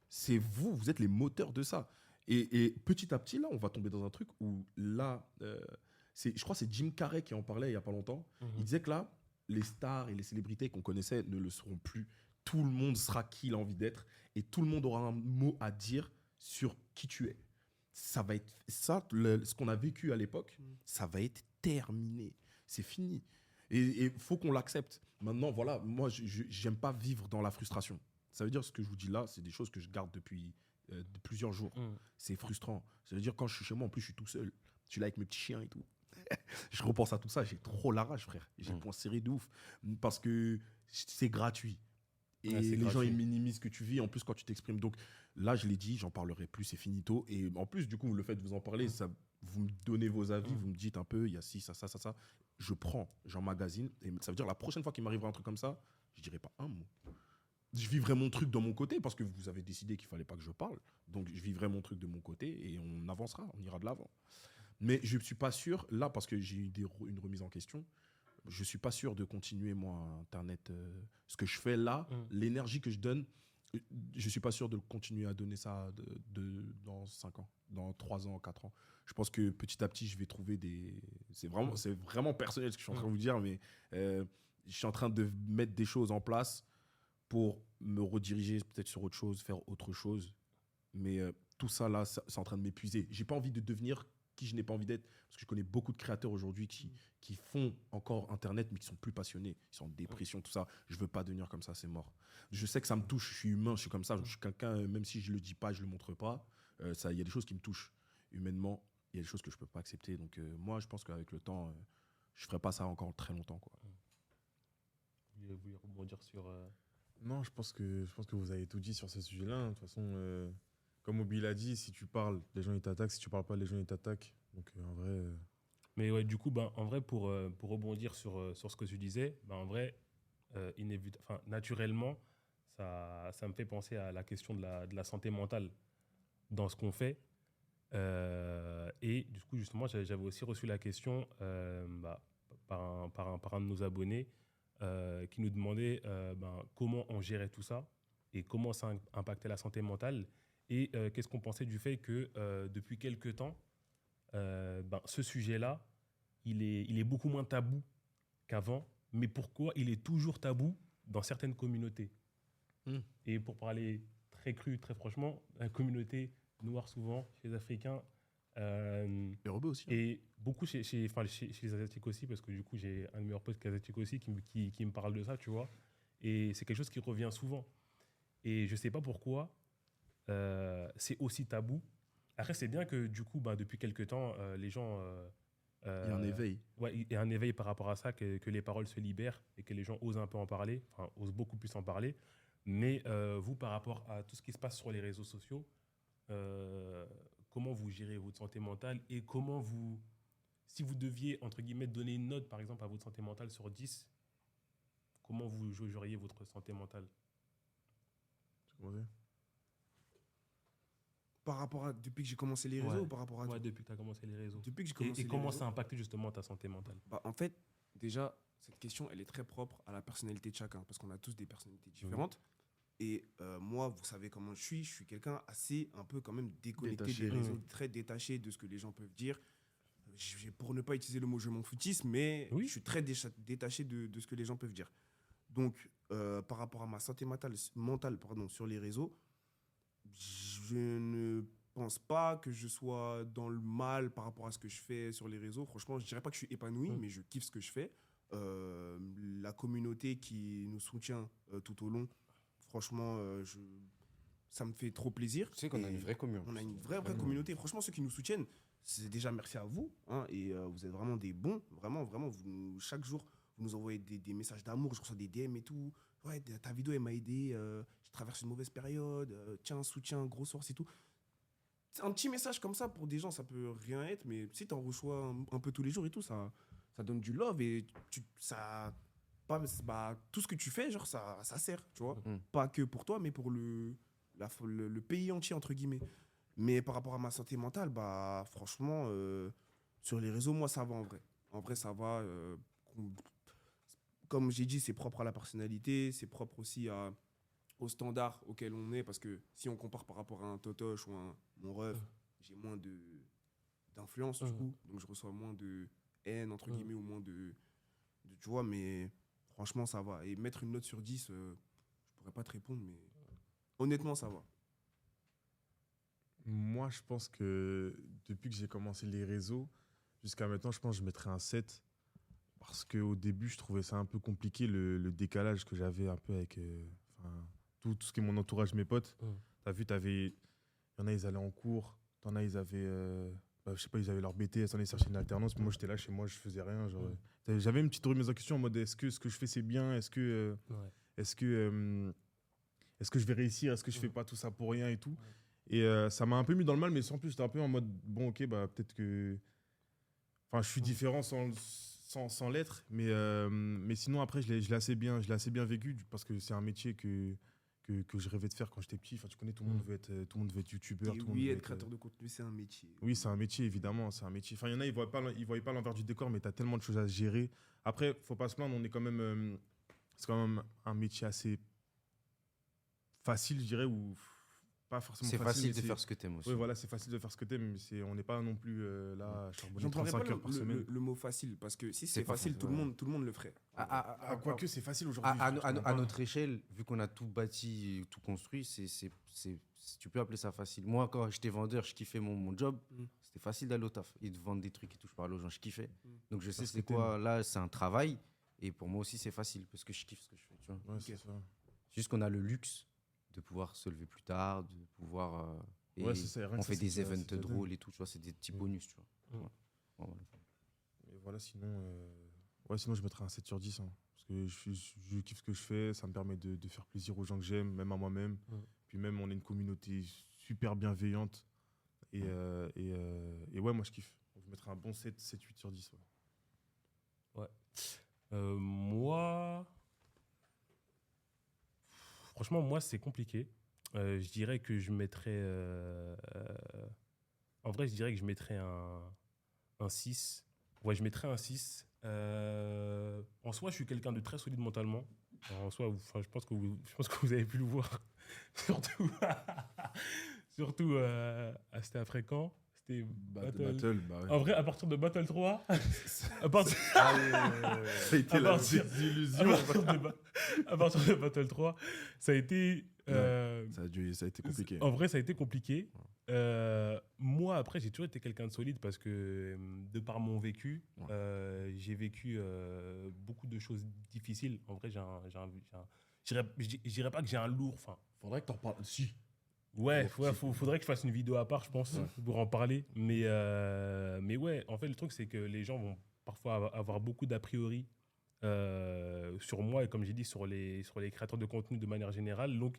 C'est vous êtes les moteurs de ça. Et petit à petit, là, on va tomber dans un truc où là, je crois que c'est Jim Carrey qui en parlait il y a pas longtemps. Il disait que là, les stars et les célébrités qu'on connaissait ne le seront plus. Tout le monde sera qui il a envie d'être et tout le monde aura un mot à dire sur qui tu es. Ça va être ça, ce qu'on a vécu à l'époque, ça va être terminé. C'est fini. Et il faut qu'on l'accepte. Maintenant, voilà, moi, j'aime pas vivre dans la frustration. Ça veut dire ce que je vous dis là, c'est des choses que je garde depuis de plusieurs jours. C'est frustrant. Ça veut dire quand je suis chez moi, en plus, je suis tout seul. Je suis là avec mes petits chiens et tout. Je repense à tout ça, j'ai trop la rage, frère. J'ai le poing serré de ouf. Parce que c'est gratuit. Et Ouais, c'est les gratuit. gens, ils minimisent ce que tu vis, en plus, quand tu t'exprimes. Donc là, je l'ai dit, j'en parlerai plus, c'est finito. Et en plus, du coup, le fait de vous en parler, ça, vous me donnez vos avis, vous me dites un peu, il y a ci, ça. Je prends, j'emmagasine. Et ça veut dire, la prochaine fois qu'il m'arrivera un truc comme ça, je dirai pas un mot. Je vivrai mon truc de mon côté parce que vous avez décidé qu'il fallait pas que je parle. Donc, je vivrai mon truc de mon côté et on avancera, on ira de l'avant. Mais je ne suis pas sûr, là, parce que j'ai eu une remise en question, je ne suis pas sûr de continuer, moi, Internet. Ce que je fais là, l'énergie que je donne, je ne suis pas sûr de continuer à donner ça dans 5 ans, dans 3 ans, 4 ans. Je pense que petit à petit, je vais trouver des... C'est vraiment personnel ce que je suis en train de vous dire, mais je suis en train de mettre des choses en place pour me rediriger peut-être sur autre chose, faire autre chose. Mais tout ça, là, c'est en train de m'épuiser. J'ai pas envie de devenir qui je n'ai pas envie d'être. Parce que je connais beaucoup de créateurs aujourd'hui qui font encore Internet, mais qui sont plus passionnés. Ils sont en dépression, tout ça. Je veux pas devenir comme ça, c'est mort. Je sais que ça me touche, je suis humain, je suis comme ça. Je suis quelqu'un, même si je le dis pas, je le montre pas. Il y a des choses qui me touchent humainement. Il y a des choses que je peux pas accepter. Donc moi, je pense qu'avec le temps, je ferai pas ça encore très longtemps, quoi. Vous voulez rebondir sur... Non, je pense que vous avez tout dit sur ce sujet-là. De toute façon, comme Obi l'a dit, si tu parles, les gens ils t'attaquent. Si tu parles pas, les gens ils t'attaquent. Donc en vrai. Mais ouais, du coup, en vrai, pour rebondir sur ce que tu disais, en vrai, naturellement, ça me fait penser à la question de la santé mentale dans ce qu'on fait. Et du coup, justement, j'avais aussi reçu la question par un de nos abonnés qui nous demandait comment on gérait tout ça et comment ça impactait la santé mentale et qu'est-ce qu'on pensait du fait que depuis quelques temps, ce sujet-là, il est beaucoup moins tabou qu'avant, mais pourquoi il est toujours tabou dans certaines communautés. Et pour parler très cru, très franchement, la communauté noire souvent, chez les Africains, Les rebeux aussi. et beaucoup chez les Asiatiques aussi, parce que du coup, j'ai un de mes meilleurs potes qui est asiatique aussi qui me parle de ça, tu vois. Et c'est quelque chose qui revient souvent. Et je ne sais pas pourquoi c'est aussi tabou. Après, c'est bien que du coup, depuis quelques temps, les gens... Il y a un éveil. Ouais, il y a un éveil par rapport à ça, que les paroles se libèrent et que les gens osent un peu en parler, osent beaucoup plus en parler. Mais vous, par rapport à tout ce qui se passe sur les réseaux sociaux, comment vous gérez votre santé mentale et comment vous, si vous deviez, entre guillemets, donner une note, par exemple, à votre santé mentale sur 10, comment vous jaugeriez votre santé mentale? Par rapport à depuis que j'ai commencé les réseaux ou par rapport à Ouais, depuis que tu as commencé les réseaux. depuis que j'ai commencé Et les comment réseaux, ça a impacté justement ta santé mentale? en fait, déjà, cette question, elle est très propre à la personnalité de chacun parce qu'on a tous des personnalités différentes. Et moi, vous savez comment je suis quelqu'un assez, un peu quand même déconnecté Détaché. des réseaux, très détaché de ce que les gens peuvent dire. Pour ne pas utiliser le mot je m'en foutisme, mais Oui. je suis très détaché de ce que les gens peuvent dire. Donc, par rapport à ma santé mentale sur les réseaux, je ne pense pas que je sois dans le mal par rapport à ce que je fais sur les réseaux. Franchement, je dirais pas que je suis épanoui, mais je kiffe ce que je fais. La communauté qui nous soutient tout au long, franchement, ça me fait trop plaisir. Tu sais qu'on a Et une vraie communauté. on a une vraie communauté. Franchement, ceux qui nous soutiennent, c'est déjà merci à vous. Hein, et vous êtes vraiment des bons. Vraiment, vraiment. Chaque jour, vous nous envoyez des messages d'amour. Je reçois des DM et tout. Ouais, ta vidéo, elle m'a aidé. Je traverse une mauvaise période. Tiens, soutien, grosse force et tout. C'est un petit message comme ça, pour des gens, ça peut rien être. Mais si tu en reçois un peu tous les jours et tout, ça donne du love. Et tout ce que tu fais, genre, ça sert. Tu vois, pas que pour toi, mais pour le pays entier, entre guillemets. Mais par rapport à ma santé mentale, bah, franchement, sur les réseaux, moi, ça va en vrai. En vrai, ça va. Comme j'ai dit, c'est propre à la personnalité, c'est propre aussi aux standards auxquels on est. Parce que si on compare par rapport à un Totoche ou mon ref, j'ai moins d'influence, du coup. Donc, je reçois moins de haine, entre guillemets, ou moins tu vois, mais franchement, ça va. Et mettre une note sur 10, je pourrais pas te répondre, mais honnêtement, ça va. Moi, je pense que depuis que j'ai commencé les réseaux, jusqu'à maintenant, je pense que je mettrais un 7. Parce qu'au début, je trouvais ça un peu compliqué, le décalage que j'avais un peu avec tout ce qui est mon entourage, mes potes. T'as vu, il y en a, ils allaient en cours. T'en as, ils avaient, je sais pas, ils avaient leur BTS, t'en as, ils cherchaient une alternance. Puis moi, j'étais là chez moi, je faisais rien. Genre, j'avais une petite remise en question en mode, est-ce que ce que je fais, c'est bien? Est-ce que je vais réussir? Est-ce que je fais pas tout ça pour rien et tout? Et ça m'a un peu mis dans le mal, mais sans plus, j'étais un peu en mode, bon, ok, bah peut-être que... Enfin, je suis différent sans l'être, mais sinon, après, je l'ai assez bien vécu, parce que c'est un métier que je rêvais de faire quand j'étais petit. Enfin, tu connais, tout le monde veut être youtubeur. Et oui, être créateur de contenu, c'est un métier. Oui, c'est un métier, évidemment, c'est un métier. Enfin, il y en a, ils voyaient pas l'envers du décor, mais tu as tellement de choses à gérer. Après, faut pas se plaindre, on est quand même... c'est quand même un métier assez facile, je dirais, ou pas forcément C'est facile de mais faire ce que t'aimes aussi. Oui, voilà, c'est facile de faire ce que t'aimes, mais on n'est pas non plus là à charbonner J'emploierais 35 pas heures par semaine. le mot facile, parce que si C'est c'est pas facile, facile, tout le monde le ferait. Quoique, c'est facile aujourd'hui. À notre échelle, vu qu'on a tout bâti, tout construit, tu peux appeler ça facile. Moi, quand j'étais vendeur, je kiffais mon job. C'était facile d'aller au taf et de vendre des trucs et tout. Je parlais aux gens, je kiffais. Donc je sais c'est quoi. Là, c'est un travail. Et pour moi aussi, c'est facile parce que je kiffe ce que je fais. Tu vois. Ouais, c'est ça. Juste qu'on a le luxe de pouvoir se lever plus tard, de pouvoir. Et Ouais, c'est ça, rien on que fait ça, des c'est events dingue. drôles et tout. Tu vois, c'est des petits bonus. Tu vois. Ouais, voilà. Mais voilà, sinon je mettrais un 7 sur 10. Hein, parce que je kiffe ce que je fais. Ça me permet de faire plaisir aux gens que j'aime, même à moi-même. Puis même, on est une communauté super bienveillante. Et ouais, moi, je kiffe. Donc, je mettrais un bon 7, 8 sur 10. Ouais. Moi, franchement, moi, c'est compliqué. Je dirais que je mettrais... en vrai, je dirais que je mettrais un 6. Ouais, je mettrais un 6. En soi, je suis quelqu'un de très solide mentalement. En soi, je pense que vous avez pu le voir. Surtout c'était à Fréquent. C'était Battle, bah ouais. En vrai, à partir de Battle 3, à partir de Battle 3, ça a été... Ça a été compliqué. En vrai, ça a été compliqué. Moi, après, j'ai toujours été quelqu'un de solide parce que, de par mon vécu, j'ai vécu beaucoup de choses difficiles. En vrai, je dirais pas que j'ai un lourd... Faudrait que t'en parles. Si. Ouais, faudrait que je fasse une vidéo à part, je pense, pour en parler. Mais ouais, en fait, le truc, c'est que les gens vont parfois avoir beaucoup d'a priori sur moi et, comme j'ai dit, sur les créateurs de contenu de manière générale. Donc,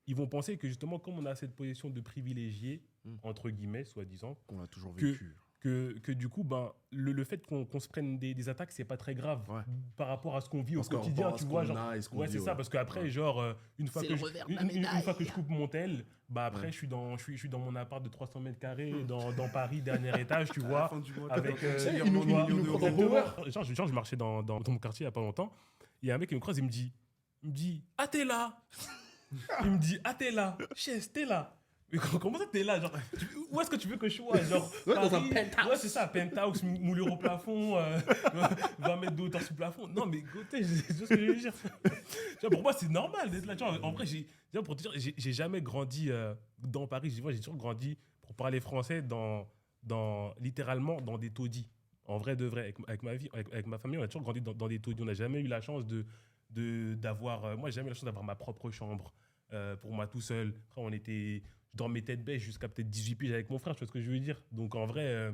ils vont penser que, justement, comme on a cette position de privilégié, entre guillemets, soi-disant, qu'on a toujours vécu. Que du coup, le fait qu'on se prenne des attaques, c'est pas très grave par rapport à ce qu'on vit au quotidien, tu vois. Ouais, c'est ça, parce qu'après, une fois que je coupe mon tel, après, je suis dans mon appart de 300 mètres carrés, dans Paris, dernier étage, tu vois, avec je marchais dans mon quartier il y a pas longtemps, il y a un mec qui me croise, il me dit, ah, t'es là? Il me dit, ah, t'es là. Chess, t'es là. Mais comment ça, t'es là? Genre, où est-ce que tu veux que je sois? Genre, Ouais, dans un Paris, penthouse. ouais, c'est ça, penthouse, moulure au plafond, 20 mètres de hauteur sous plafond. Non, mais écoutez, c'est ce que je veux dire. Tu vois, pour moi, c'est normal d'être là. Tu vois, en vrai, pour te dire, j'ai jamais grandi dans Paris. J'ai toujours grandi pour parler français littéralement dans des taudis. En vrai de vrai, avec ma vie, avec ma famille, on a toujours grandi dans des taudis. On n'a jamais eu la chance d'avoir. Moi, j'ai jamais eu la chance d'avoir ma propre chambre pour moi tout seul. Après, je dormais tête bêche jusqu'à peut-être 18 piges avec mon frère, tu vois ce que je veux dire. Donc en vrai,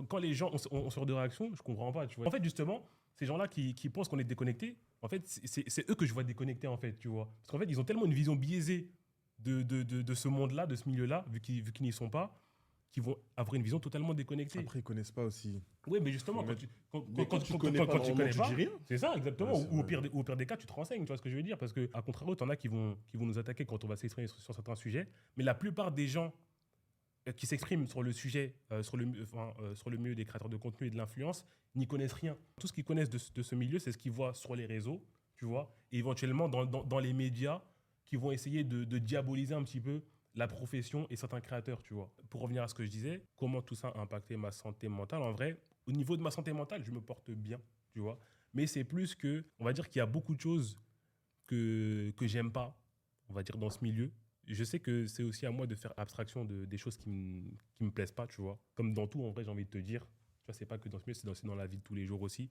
quand les gens ont ce genre de réaction, je comprends pas, tu vois. En fait, justement, ces gens-là qui pensent qu'on est déconnecté, en fait, c'est eux que je vois déconnectés, en fait, tu vois. Parce qu'en fait, ils ont tellement une vision biaisée de ce monde-là, de ce milieu-là, vu qu'ils n'y sont pas, qu'ils vont avoir une vision totalement déconnectée. Après, ils connaissent pas aussi. Oui, mais justement, Mais quand tu connais pas, dis rien. c'est ça, exactement. Ouais, c'est Ou vrai. au pire des cas, tu te renseignes, tu vois ce que je veux dire. Parce qu'à contrario, t'en as qui vont nous attaquer quand on va s'exprimer sur certains sujets. Mais la plupart des gens qui s'expriment sur le sujet, sur le milieu des créateurs de contenu et de l'influence, n'y connaissent rien. Tout ce qu'ils connaissent de ce milieu, c'est ce qu'ils voient sur les réseaux, tu vois, et éventuellement dans les médias qui vont essayer de diaboliser un petit peu la profession et certains créateurs, tu vois. Pour revenir à ce que je disais, comment tout ça a impacté ma santé mentale, en vrai, au niveau de ma santé mentale, je me porte bien, tu vois. Mais c'est plus que, on va dire qu'il y a beaucoup de choses que j'aime pas, on va dire, dans ce milieu. Je sais que c'est aussi à moi de faire abstraction des choses qui me plaisent pas, tu vois. Comme dans tout, en vrai, j'ai envie de te dire. Tu vois, c'est pas que dans ce milieu, c'est dans la vie de tous les jours aussi.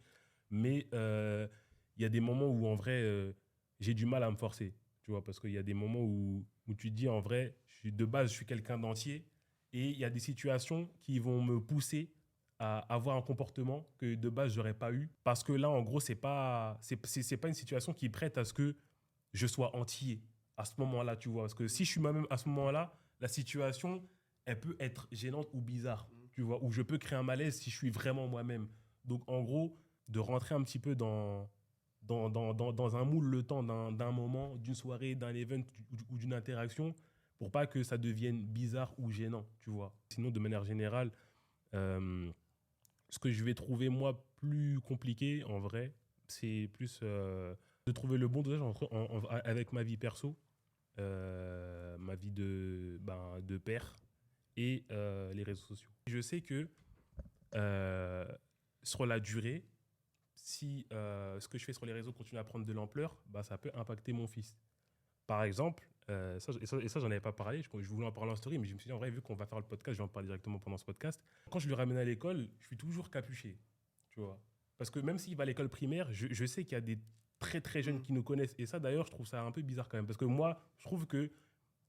Mais il y a des moments où, en vrai, j'ai du mal à me forcer, tu vois. Parce qu'il y a des moments où tu te dis, en vrai, de base, je suis quelqu'un d'entier. Et il y a des situations qui vont me pousser à avoir un comportement que de base, j'aurais pas eu. Parce que là, en gros, c'est pas une situation qui prête à ce que je sois entier à ce moment-là, tu vois. Parce que si je suis moi-même à ce moment-là, la situation, elle peut être gênante ou bizarre, tu vois. Ou je peux créer un malaise si je suis vraiment moi-même. Donc, en gros, de rentrer un petit peu dans un moule le temps d'un moment, d'une soirée, d'un event ou d'une interaction, pour pas que ça devienne bizarre ou gênant, tu vois. Sinon, de manière générale, ce que je vais trouver, moi, plus compliqué, en vrai, c'est plus de trouver le bon dosage avec ma vie perso, ma vie de père et les réseaux sociaux. Je sais que sur la durée, si ce que je fais sur les réseaux continue à prendre de l'ampleur, ça peut impacter mon fils. Par exemple, ça j'en avais pas parlé, je voulais en parler en story, mais je me suis dit, en vrai, vu qu'on va faire le podcast, je vais en parler directement pendant ce podcast. Quand je le ramène à l'école, je suis toujours capuché, tu vois. Parce que même s'il va à l'école primaire, je sais qu'il y a des très très jeunes qui nous connaissent. Et ça, d'ailleurs, je trouve ça un peu bizarre quand même. Parce que moi, je trouve que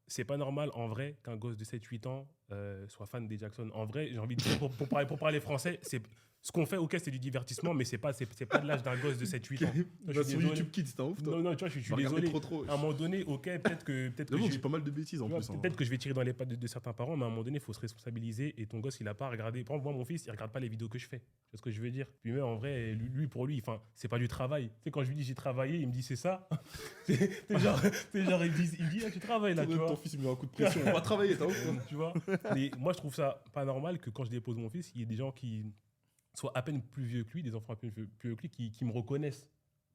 c'est pas normal, en vrai, qu'un gosse de 7-8 ans soit fan des Jackson. En vrai, j'ai envie de dire, pour parler français, ce qu'on fait, ok, c'est du divertissement, mais c'est pas de l'âge d'un gosse de 7-8 ans. Va sur YouTube Kids, t'es un ouf, toi. Non, tu vois, je suis Va regarder désolé. trop. À un moment donné, ok, peut-être que J'avoue, j'ai pas mal de bêtises en plus. peut-être que je vais tirer dans les pattes de certains parents, mais à un moment donné, il faut se responsabiliser. Et ton gosse, il a pas regardé. Par exemple, moi, mon fils, il regarde pas les vidéos que je fais. Tu vois ce que je veux dire? Puis, mais en vrai, lui, pour lui, c'est pas du travail. Tu sais, quand je lui dis j'ai travaillé, il me dit c'est ça. c'est genre, il me dit ah, tu travailles là, tu vois. Ton fils, il me met un coup de pression. On va travailler, t'as ouf, toi. Tu vois. Et moi, je trouve ça pas normal que quand je dépose mon fils, il y ait des gens qui soient à peine plus vieux que lui, des enfants à peine plus vieux que lui, qui me reconnaissent,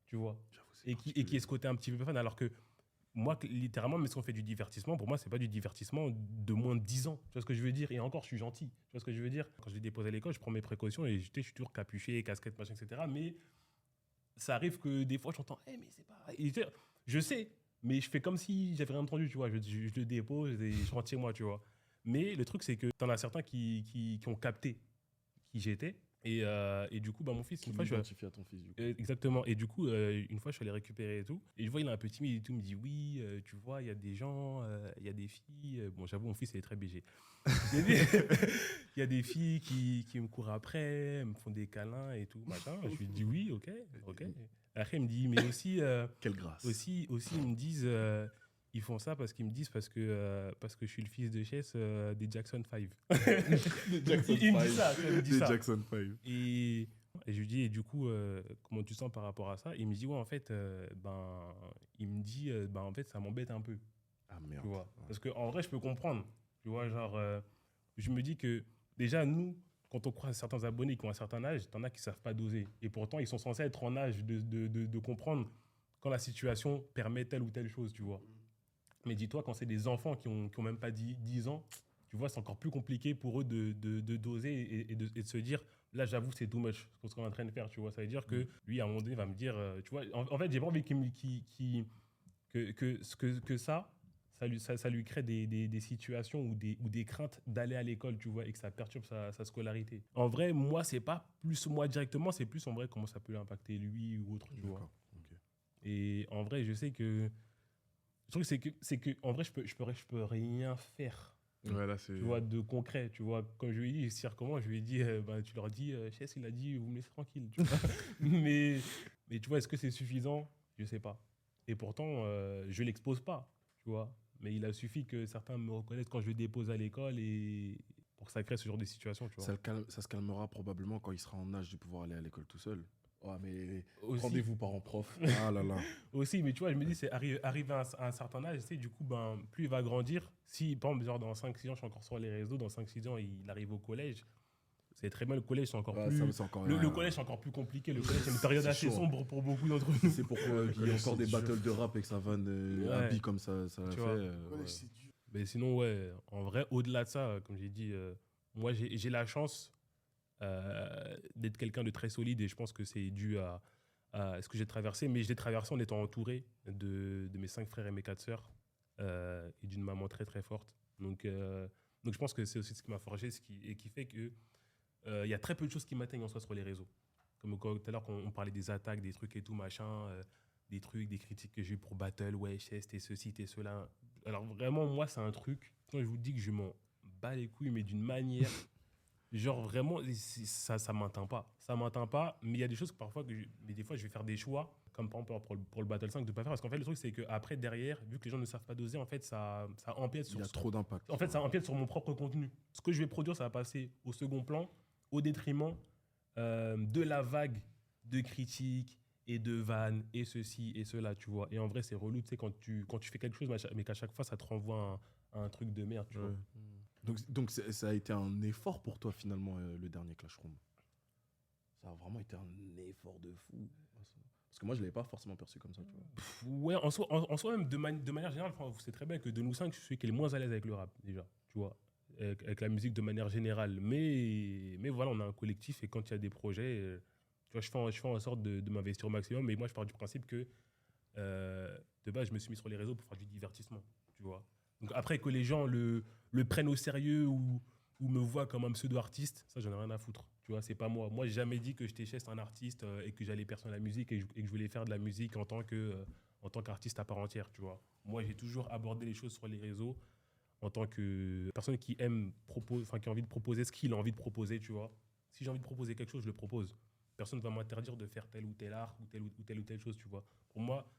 tu vois. Et qui aient ce côté un petit peu fan, alors que moi, littéralement, même si on fait du divertissement, pour moi, c'est pas du divertissement de moins de 10 ans. Tu vois ce que je veux dire? Et encore, je suis gentil. Tu vois ce que je veux dire? Quand je les dépose à l'école, je prends mes précautions et je suis toujours capuché, casquette, machin, etc. Mais ça arrive que des fois, j'entends, mais c'est pas. Et je sais, mais je fais comme si j'avais rien entendu, tu vois. Je le dépose et je rentre chez moi, tu vois. Mais le truc, c'est que t'en as certains qui ont capté qui j'étais. Et du coup, mon fils, une fois, je identifie à ton fils, du coup. Exactement. Et du coup, une fois, je suis allé récupérer et tout. Et je vois, il est un peu timide et tout. Il me dit, oui, tu vois, il y a des gens, il y a des filles. Bon, j'avoue, mon fils, il est très BG. Il y a des filles qui me courent après, me font des câlins et tout, machin. Je lui dis, oui, ok. Après, il me dit, mais aussi... Quelle grâce. Aussi, ils me disent... ils font ça parce qu'ils me disent parce que je suis le fils de Chess des Jackson 5. Il me dit ça. Des Jackson 5. Et je lui dis, et du coup, comment tu sens par rapport à ça? Il me dit, ouais, en fait, il me dit, en fait, ça m'embête un peu. Ah merde. Tu vois? Parce qu'en vrai, je peux comprendre. Tu vois, genre, je me dis que déjà, nous, quand on croise certains abonnés qui ont un certain âge, t'en as qui savent pas doser. Et pourtant, ils sont censés être en âge de comprendre quand la situation permet telle ou telle chose, tu vois. Mais dis-toi, quand c'est des enfants qui ont même pas 10 ans, tu vois, c'est encore plus compliqué pour eux de doser et de se dire, là, j'avoue, c'est too much ce qu'on est en train de faire, tu vois. Ça veut dire que lui, à un moment donné, va me dire, tu vois, en fait, j'ai pas envie que ça lui crée des situations ou des craintes d'aller à l'école, tu vois, et que ça perturbe sa scolarité. En vrai, moi, c'est pas plus moi directement, c'est plus en vrai comment ça peut l'impacter lui ou autre, tu vois. D'accord. Ok. Et en vrai, je sais que le truc, c'est que en vrai, je peux rien faire, Ouais, là, c'est. tu vois, de concret, tu vois. Comme je lui ai dit, Sire, comment je lui ai dit, bah, tu leur dis, Chess, il a dit, vous me laissez tranquille, tu vois. mais tu vois, est-ce que c'est suffisant? Je sais pas. Et pourtant, je l'expose pas, tu vois. Mais il a suffi que certains me reconnaissent quand je le dépose à l'école et pour que ça crée ce genre de situation, tu vois. Ça se calmera probablement quand il sera en âge de pouvoir aller à l'école tout seul. Ouais, mais Aussi. rendez-vous parents-prof. Ah là là. Aussi, mais tu vois, je me dis, c'est arrivé à un certain âge, tu sais, du coup, ben, plus il va grandir. Si, par exemple, genre, dans 5-6 ans, je suis encore sur les réseaux, dans 5-6 ans, il arrive au collège. C'est très bien, le collège, c'est encore Ouais, plus. c'est encore, Le collège, c'est encore plus compliqué. Le collège, c'est une période C'est assez chaud. sombre pour beaucoup d'entre nous. C'est pourquoi il y a encore des battles de rap avec sa vanne Ouais. habille comme ça l'a Tu fait. vois. Ouais. Mais sinon, ouais, en vrai, au-delà de ça, comme j'ai dit, moi, j'ai la chance d'être quelqu'un de très solide et je pense que c'est dû à ce que j'ai traversé. Mais je l'ai traversé en étant entouré de mes 5 frères et mes 4 sœurs et d'une maman très, très forte. Donc je pense que c'est aussi ce qui m'a forgé et qui fait que il y a très peu de choses qui m'atteignent en soi sur les réseaux. Comme tout à l'heure, quand on parlait des attaques, des trucs et tout, machin, des trucs, des critiques que j'ai eu pour Battle, ouais, Chess, t'es ceci, t'es cela. Alors vraiment, moi, c'est un truc, quand je vous dis que je m'en bats les couilles, mais d'une manière, genre vraiment, ça m'atteint pas. Ça m'atteint pas, mais il y a des choses que parfois, mais des fois, je vais faire des choix, comme par exemple pour le Battle 5, de pas faire. Parce qu'en fait, le truc, c'est qu'après, derrière, vu que les gens ne savent pas doser, en fait, ça empiète Il y a trop d'impact. en fait, ça empiète sur mon propre contenu. Ce que je vais produire, ça va passer au second plan, au détriment de la vague de critiques et de vannes et ceci et cela, tu vois. Et en vrai, c'est relou, tu sais, quand tu fais quelque chose, mais qu'à chaque fois, ça te renvoie à un truc de merde, tu Ouais. vois. Donc ça a été un effort pour toi finalement le dernier Clash Room. Ça a vraiment été un effort de fou. Parce que moi je l'avais pas forcément perçu comme ça, tu vois. Ouais, en soi même, de manière générale, enfin, vous savez très bien que de nous cinq, je suis celui qui est le moins à l'aise avec le rap, déjà, tu vois. Avec la musique de manière générale. Mais voilà, on a un collectif et quand il y a des projets, tu vois, je fais en sorte de m'investir au maximum. Mais moi, je pars du principe que de base, je me suis mis sur les réseaux pour faire du divertissement, tu vois. Donc après, que les gens le prennent au sérieux ou me voient comme un pseudo-artiste, ça, j'en ai rien à foutre. Tu vois, c'est pas moi. Moi, j'ai jamais dit que j'étais un artiste et que j'allais percer la musique et que je voulais faire de la musique en tant qu'artiste à part entière, tu vois. Moi, j'ai toujours abordé les choses sur les réseaux en tant que personne qui aime qui a envie de proposer ce qu'il a envie de proposer, tu vois. Si j'ai envie de proposer quelque chose, je le propose. Personne ne va m'interdire de faire tel ou tel art ou telle chose, tu vois. Pour moi,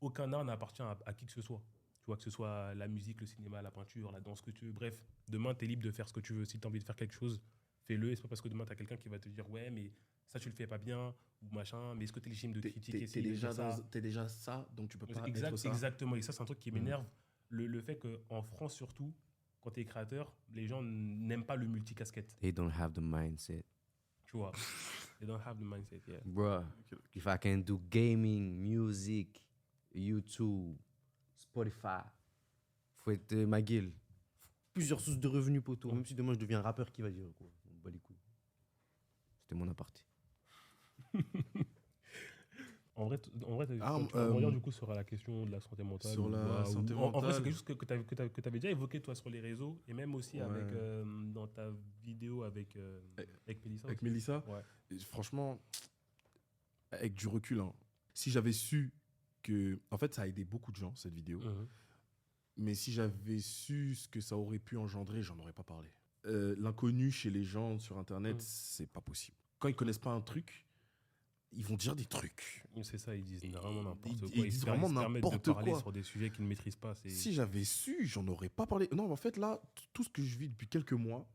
aucun art n'appartient à qui que ce soit. Tu vois, que ce soit la musique, le cinéma, la peinture, la danse, que tu veux. Bref, demain, tu es libre de faire ce que tu veux. Si tu as envie de faire quelque chose, fais-le. Et c'est pas parce que demain, tu as quelqu'un qui va te dire, ouais, mais ça, tu le fais pas bien, ou machin, mais est-ce que tu es légitime de critiquer T'es déjà ça, donc tu peux pas être ça. Exactement. Et ça, c'est un truc qui m'énerve. Le fait qu'en France, surtout, quand tu es créateur, les gens n'aiment pas le multicasquette. They don't have the mindset. Tu vois. They don't have the mindset, yeah. Bruh, if I can do gaming, music, YouTube, Spotify, faut être ma gueule. Plusieurs sources de revenus pour toi. Même si demain je deviens rappeur, qui va dire quoi? On bat les couilles. C'était mon aparté. En vrai, tu vas revenir du coup sur la question de la santé mentale. Sur la santé en vrai, c'est mentale. quelque chose que tu avais déjà évoqué toi sur les réseaux et même aussi Ouais. avec, dans ta vidéo avec Mélissa. Avec aussi. Mélissa, Ouais. et franchement, avec du recul, hein, si j'avais su que. En fait, ça a aidé beaucoup de gens, cette vidéo. Mhm. Mais si j'avais su ce que ça aurait pu engendrer, j'en aurais pas parlé. L'inconnu chez les gens sur Internet, c'est pas possible. Quand ils connaissent pas un truc, ils vont dire des trucs. C'est ça, ils disent vraiment n'importe Ils quoi. disent se vraiment permettent de n'importe parler quoi. sur des sujets qu'ils ne maîtrisent pas. Si j'avais su, j'en aurais pas parlé. Non, en fait, là, tout ce que je vis depuis quelques mois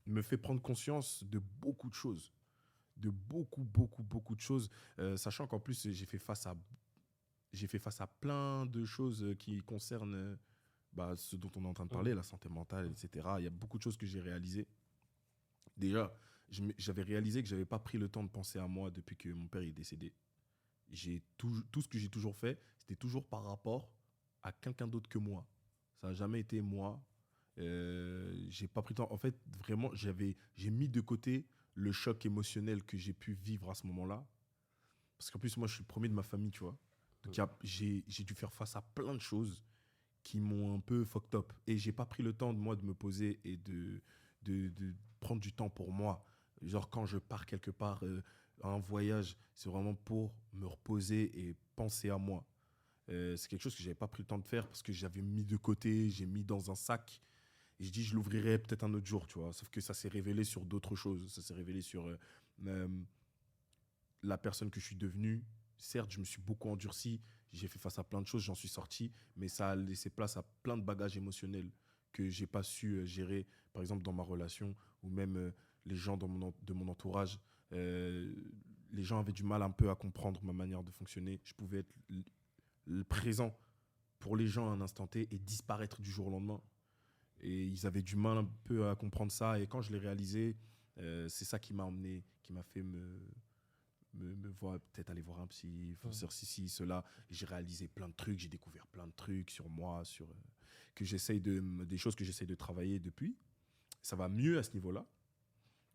me fait prendre conscience de beaucoup de choses. De beaucoup de choses. Sachant qu'en plus, j'ai fait face à plein de choses qui concernent ce dont on est en train de parler, la santé mentale, etc. Il y a beaucoup de choses que j'ai réalisées. Déjà, j'avais réalisé que je n'avais pas pris le temps de penser à moi depuis que mon père est décédé. Tout ce que j'ai toujours fait, c'était toujours par rapport à quelqu'un d'autre que moi. Ça n'a jamais été moi. J'ai pas pris le temps. En fait, vraiment, j'ai mis de côté le choc émotionnel que j'ai pu vivre à ce moment-là. Parce qu'en plus, moi, je suis le premier de ma famille, tu vois. Donc, j'ai dû faire face à plein de choses qui m'ont un peu fucked up. Et j'ai pas pris le temps, moi, de me poser et de prendre du temps pour moi. Genre, quand je pars quelque part à un voyage, c'est vraiment pour me reposer et penser à moi. C'est quelque chose que j'avais pas pris le temps de faire parce que j'avais mis de côté, j'ai mis dans un sac. Et je dis, je l'ouvrirai peut-être un autre jour, tu vois. Sauf que ça s'est révélé sur d'autres choses. Ça s'est révélé sur la personne que je suis devenu. Certes, je me suis beaucoup endurci. J'ai fait face à plein de choses, j'en suis sorti. Mais ça a laissé place à plein de bagages émotionnels que j'ai pas su gérer, par exemple dans ma relation ou même les gens de mon entourage. Les gens avaient du mal un peu à comprendre ma manière de fonctionner. Je pouvais être présent pour les gens à un instant T et disparaître du jour au lendemain. Et ils avaient du mal un peu à comprendre ça. Et quand je l'ai réalisé, c'est ça qui m'a emmené, qui m'a fait me voir, peut-être aller voir un psy, faire ceci, cela. Et j'ai réalisé plein de trucs, j'ai découvert plein de trucs sur moi, des choses que j'essaye de travailler depuis. Ça va mieux à ce niveau-là.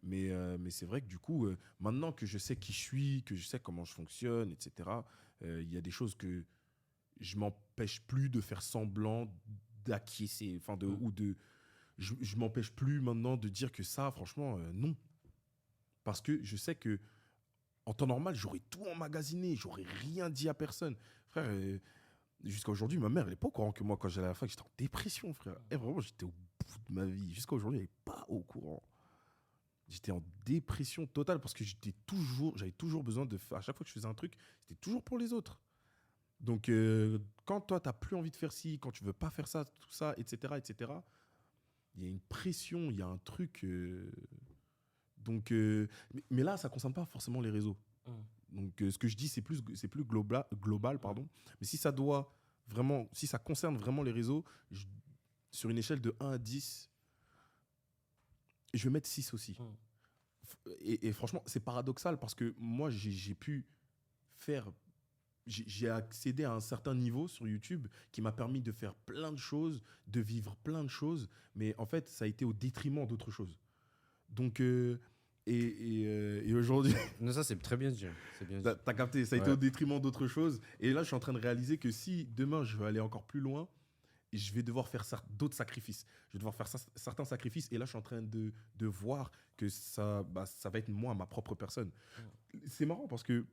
Mais c'est vrai que du coup, maintenant que je sais qui je suis, que je sais comment je fonctionne, etc., il y a des choses que je m'empêche plus de faire semblant d'acquiescer, je m'empêche plus maintenant de dire que ça, franchement, non. Parce que je sais que en temps normal, j'aurais tout emmagasiné, j'aurais rien dit à personne. Frère, jusqu'à aujourd'hui, ma mère, elle n'est pas au courant que moi, quand j'allais à la fac, j'étais en dépression, frère. Et vraiment, j'étais au bout de ma vie. Jusqu'à aujourd'hui, elle n'est pas au courant. J'étais en dépression totale parce que j'avais toujours besoin à chaque fois que je faisais un truc, c'était toujours pour les autres. Donc, quand toi, tu n'as plus envie de faire ci, quand tu ne veux pas faire ça, tout ça, etc., il y a une pression, il y a un truc. Mais là, ça ne concerne pas forcément les réseaux. Donc, ce que je dis, c'est plus global, pardon. Mais si ça concerne vraiment les réseaux, sur une échelle de 1 à 10, je vais mettre 6 aussi. Et franchement, c'est paradoxal parce que moi, j'ai pu faire... J'ai accédé à un certain niveau sur YouTube qui m'a permis de faire plein de choses, de vivre plein de choses, mais en fait, ça a été au détriment d'autres choses. Donc, et aujourd'hui... Non, ça, c'est très bien dit. T'as capté, ça a été au détriment d'autres choses. Et là, je suis en train de réaliser que si demain, je veux aller encore plus loin, je vais devoir faire d'autres sacrifices. Je vais devoir faire certains sacrifices. Et là, je suis en train de voir que ça va être moi, ma propre personne. C'est marrant parce que,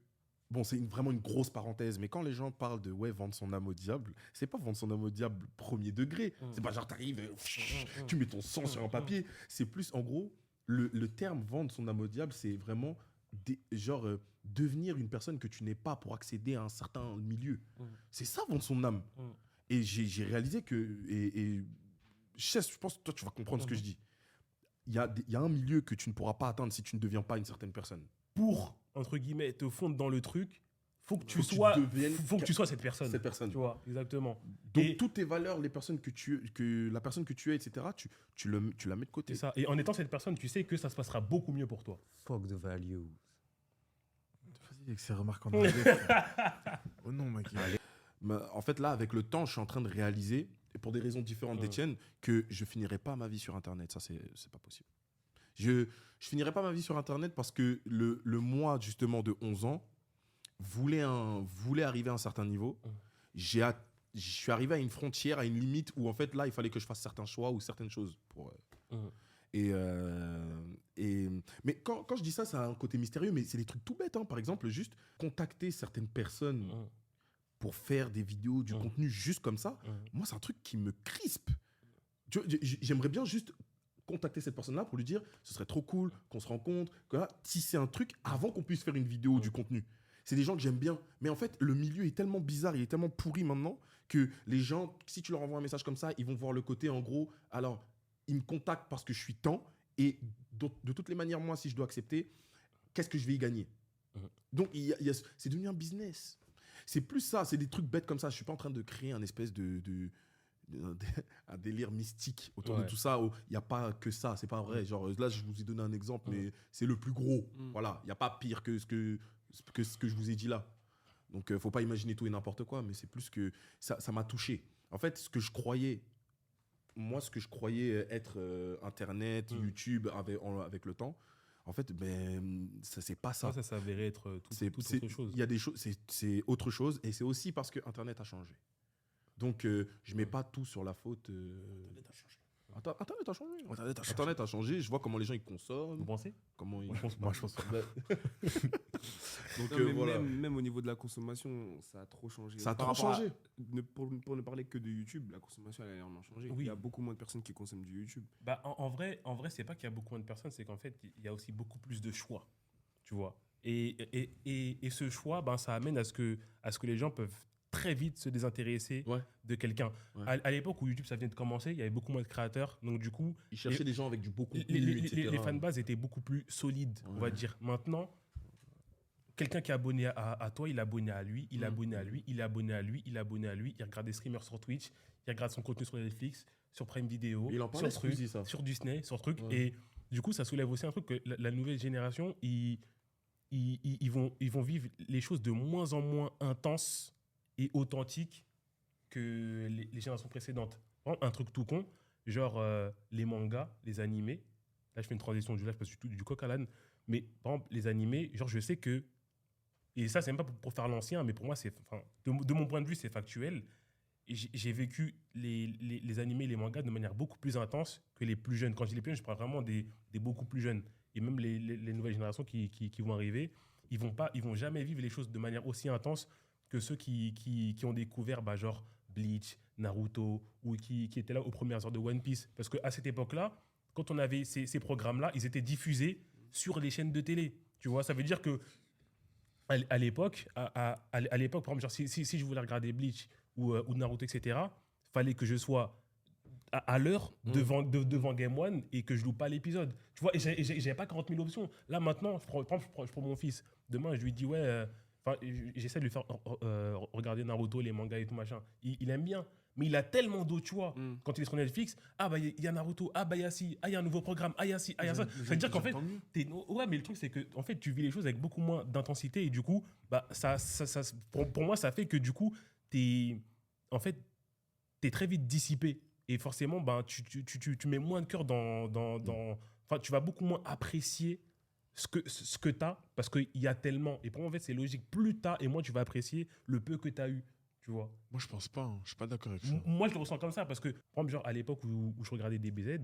bon, c'est vraiment une grosse parenthèse, mais quand les gens parlent de vendre son âme au diable, c'est pas vendre son âme au diable premier degré. C'est pas genre t'arrives, tu mets ton sang sur un papier. C'est plus, en gros, le terme vendre son âme au diable, c'est vraiment devenir une personne que tu n'es pas pour accéder à un certain milieu. C'est ça, vendre son âme. Et j'ai réalisé que, je pense que toi, tu vas comprendre ce que je dis. Il y a un milieu que tu ne pourras pas atteindre si tu ne deviens pas une certaine personne. Pour, entre guillemets, te fondre dans le truc, faut que tu sois cette personne. Cette personne. Tu vois, exactement. Donc, toutes tes valeurs, la personne que tu es, etc., tu la mets de côté. C'est ça. Et en étant cette personne, tu sais que ça se passera beaucoup mieux pour toi. Fuck the values. Vas-y, avec ces remarques en anglais. Oh non, mec. En fait, là, avec le temps, je suis en train de réaliser, et pour des raisons différentes d'Étienne, que je finirai pas ma vie sur Internet. Ça, c'est pas possible. Je finirai pas ma vie sur Internet parce que le moi, justement, de 11 ans, voulait arriver à un certain niveau. Je suis arrivé à une frontière, à une limite où, en fait, là, il fallait que je fasse certains choix ou certaines choses. Mais quand je dis ça, ça a un côté mystérieux, mais c'est des trucs tout bêtes. Hein. Par exemple, juste contacter certaines personnes pour faire des vidéos, du contenu juste comme ça, moi, c'est un truc qui me crispe. J'aimerais bien juste contacter cette personne-là pour lui dire ce serait trop cool qu'on se rencontre, tisser un truc avant qu'on puisse faire une vidéo, du contenu. C'est des gens que j'aime bien. Mais en fait, le milieu est tellement bizarre, il est tellement pourri maintenant que les gens, si tu leur envoies un message comme ça, ils vont voir le côté, en gros, alors, ils me contactent parce que je suis temps et de toutes les manières, moi, si je dois accepter, qu'est-ce que je vais y gagner ? Donc, c'est devenu un business. C'est plus ça, c'est des trucs bêtes comme ça. Je ne suis pas en train de créer un espèce un délire mystique autour de tout ça. Il n'y a pas que ça, c'est pas vrai. Genre, là, je vous ai donné un exemple, mais c'est le plus gros. Voilà, il n'y a pas pire que ce que je vous ai dit là. Donc, faut pas imaginer tout et n'importe quoi, mais c'est plus que ça m'a touché. En fait, ce que je croyais être Internet, YouTube avec le temps, en fait, ben, ça, c'est pas ça. Ça s'avérait être toute autre chose. Il y a des choses, c'est autre chose, et c'est aussi parce que Internet a changé. Donc, je mets pas tout sur la faute. Internet a changé. Internet a changé. Je vois comment les gens ils consomment. Vous pensez? Comment ils... Moi, je pense pas. Donc, Donc, voilà. même au niveau de la consommation, ça a trop changé. Ça a Par trop rapport changé. pour ne parler que de YouTube, la consommation, elle a énormément changé. Oui. Il y a beaucoup moins de personnes qui consomment du YouTube. Bah, en vrai, c'est pas qu'il y a beaucoup moins de personnes, c'est qu'en fait, il y a aussi beaucoup plus de choix, tu vois. Et ce choix, ben, ça amène à ce que les gens peuvent très vite se désintéresser de quelqu'un. Ouais. À l'époque où YouTube, ça venait de commencer, il y avait beaucoup moins de créateurs, donc du coup... Ils cherchaient des gens avec du beau contenu, les fanbases étaient beaucoup plus solides, on va dire. Maintenant, quelqu'un qui est abonné à toi, il est abonné à lui, il est abonné à lui, il est abonné à lui, il est abonné à lui, il regarde des streamers sur Twitch, il regarde son contenu sur Netflix, sur Prime Video, Il en parlait, sur truc, Squeezie, ça. sur Disney, sur truc. Ouais. Et du coup, ça soulève aussi un truc que la nouvelle génération, ils vont vivre les choses de moins en moins intenses et authentiques que les générations précédentes. Par exemple, un truc tout con, genre les mangas, les animés. Là, je fais une transition du live parce que je suis du coq à l'âne. Mais par exemple, les animés, genre, je sais que. Et ça, c'est même pas pour faire l'ancien, mais pour moi, de mon point de vue, c'est factuel. Et j'ai vécu les animés, les mangas de manière beaucoup plus intense que les plus jeunes. Quand je dis les plus jeunes, je parle vraiment des beaucoup plus jeunes. Et même les nouvelles générations qui vont arriver, ils vont jamais vivre les choses de manière aussi intense que ceux qui ont découvert, bah, genre Bleach, Naruto, ou qui étaient là aux premières heures de One Piece. Parce qu'à cette époque-là, quand on avait ces programmes-là, ils étaient diffusés sur les chaînes de télé. Tu vois, ça veut dire que à l'époque, par exemple, genre, si je voulais regarder Bleach ou Naruto, etc., fallait que je sois à l'heure devant Game One et que je loupe pas l'épisode. Tu vois, et j'avais pas 40 000 options. Là, maintenant, je prends mon fils. Demain, je lui dis, j'essaie de lui faire regarder Naruto, les mangas et tout machin. Il aime bien. Mais il a tellement d'autres choix. Quand il est sur Netflix, ah bah il y a Naruto, ah bah il y a ci, ah il y a un nouveau programme, ah il y a ci, ah il y a ça. Ça veut dire qu'en fait, ouais, mais le truc c'est que en fait tu vis les choses avec beaucoup moins d'intensité et du coup, bah pour moi ça fait que du coup t'es très vite dissipé et forcément bah tu mets moins de cœur enfin tu vas beaucoup moins apprécier ce que t'as parce qu'il y a tellement. Et pour moi en fait c'est logique, plus t'as et moins tu vas apprécier le peu que t'as eu. Tu vois. Moi, je pense pas. Hein. Je suis pas d'accord avec ça. Moi, je le ressens comme ça parce que, par exemple, genre, à l'époque où je regardais DBZ,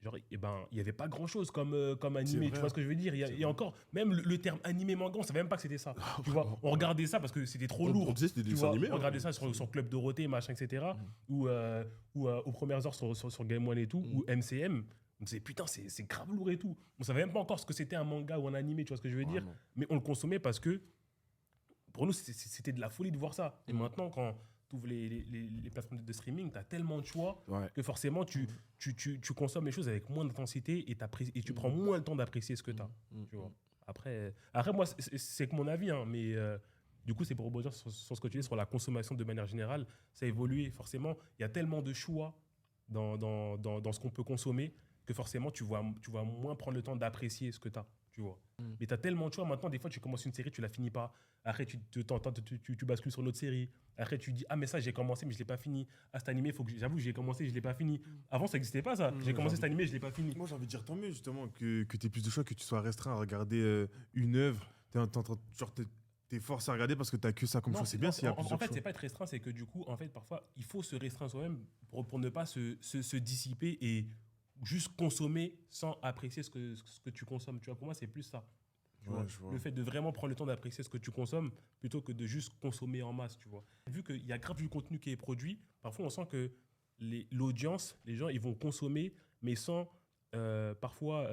genre, il y avait pas grand-chose comme animé. Tu vois ce que je veux dire? Il y a encore, même le terme animé manga, on savait même pas que c'était ça. Tu vois, on regardait ça parce que c'était trop lourd. On disait c'était des tu vois, animés. on regardait ça sur Club Dorothée, machin, etc. Ou aux premières heures sur Game One et tout, ou MCM. On disait putain, c'est grave lourd et tout. On savait même pas encore ce que c'était un manga ou un animé. Tu vois ce que je veux dire? Mais on le consommait parce que pour nous, c'était de la folie de voir ça. Et maintenant, quand tu ouvres les plateformes de streaming, tu as tellement de choix que forcément, tu consommes les choses avec moins d'intensité et tu prends moins le temps d'apprécier ce que tu as. Tu vois. Après, moi, c'est que mon avis, hein, mais du coup, c'est pour rebondir sur ce que tu dis, sur la consommation de manière générale. Ça a évolué. Forcément, il y a tellement de choix dans ce qu'on peut consommer que forcément, tu vas moins prendre le temps d'apprécier ce que tu as. Tu vois. Mais tu as tellement de choix. Maintenant, des fois, tu commences une série, tu la finis pas. Après, tu bascules sur une autre série. Après, tu dis, ah, mais ça, j'ai commencé, mais je l'ai pas fini. Ah, cet animé, j'avoue, j'ai commencé, je l'ai pas fini. Avant, ça n'existait pas, ça. J'ai commencé cet animé, je l'ai pas fini. Moi, j'ai envie de dire tant mieux, justement, que tu aies plus de choix, que tu sois restreint à regarder une œuvre. T'es forcé à regarder parce que t'as que ça comme choix. C'est bien s'il y a plusieurs En fait, choix. c'est pas être restreint, c'est que du coup, en fait, parfois, il faut se restreindre soi-même pour ne pas se dissiper et juste consommer sans apprécier ce que tu consommes. Tu vois, pour moi, c'est plus ça. Je vois. Le fait de vraiment prendre le temps d'apprécier ce que tu consommes plutôt que de juste consommer en masse, tu vois. Vu qu'il y a grave du contenu qui est produit, parfois on sent que l'audience, les gens, ils vont consommer, mais sans parfois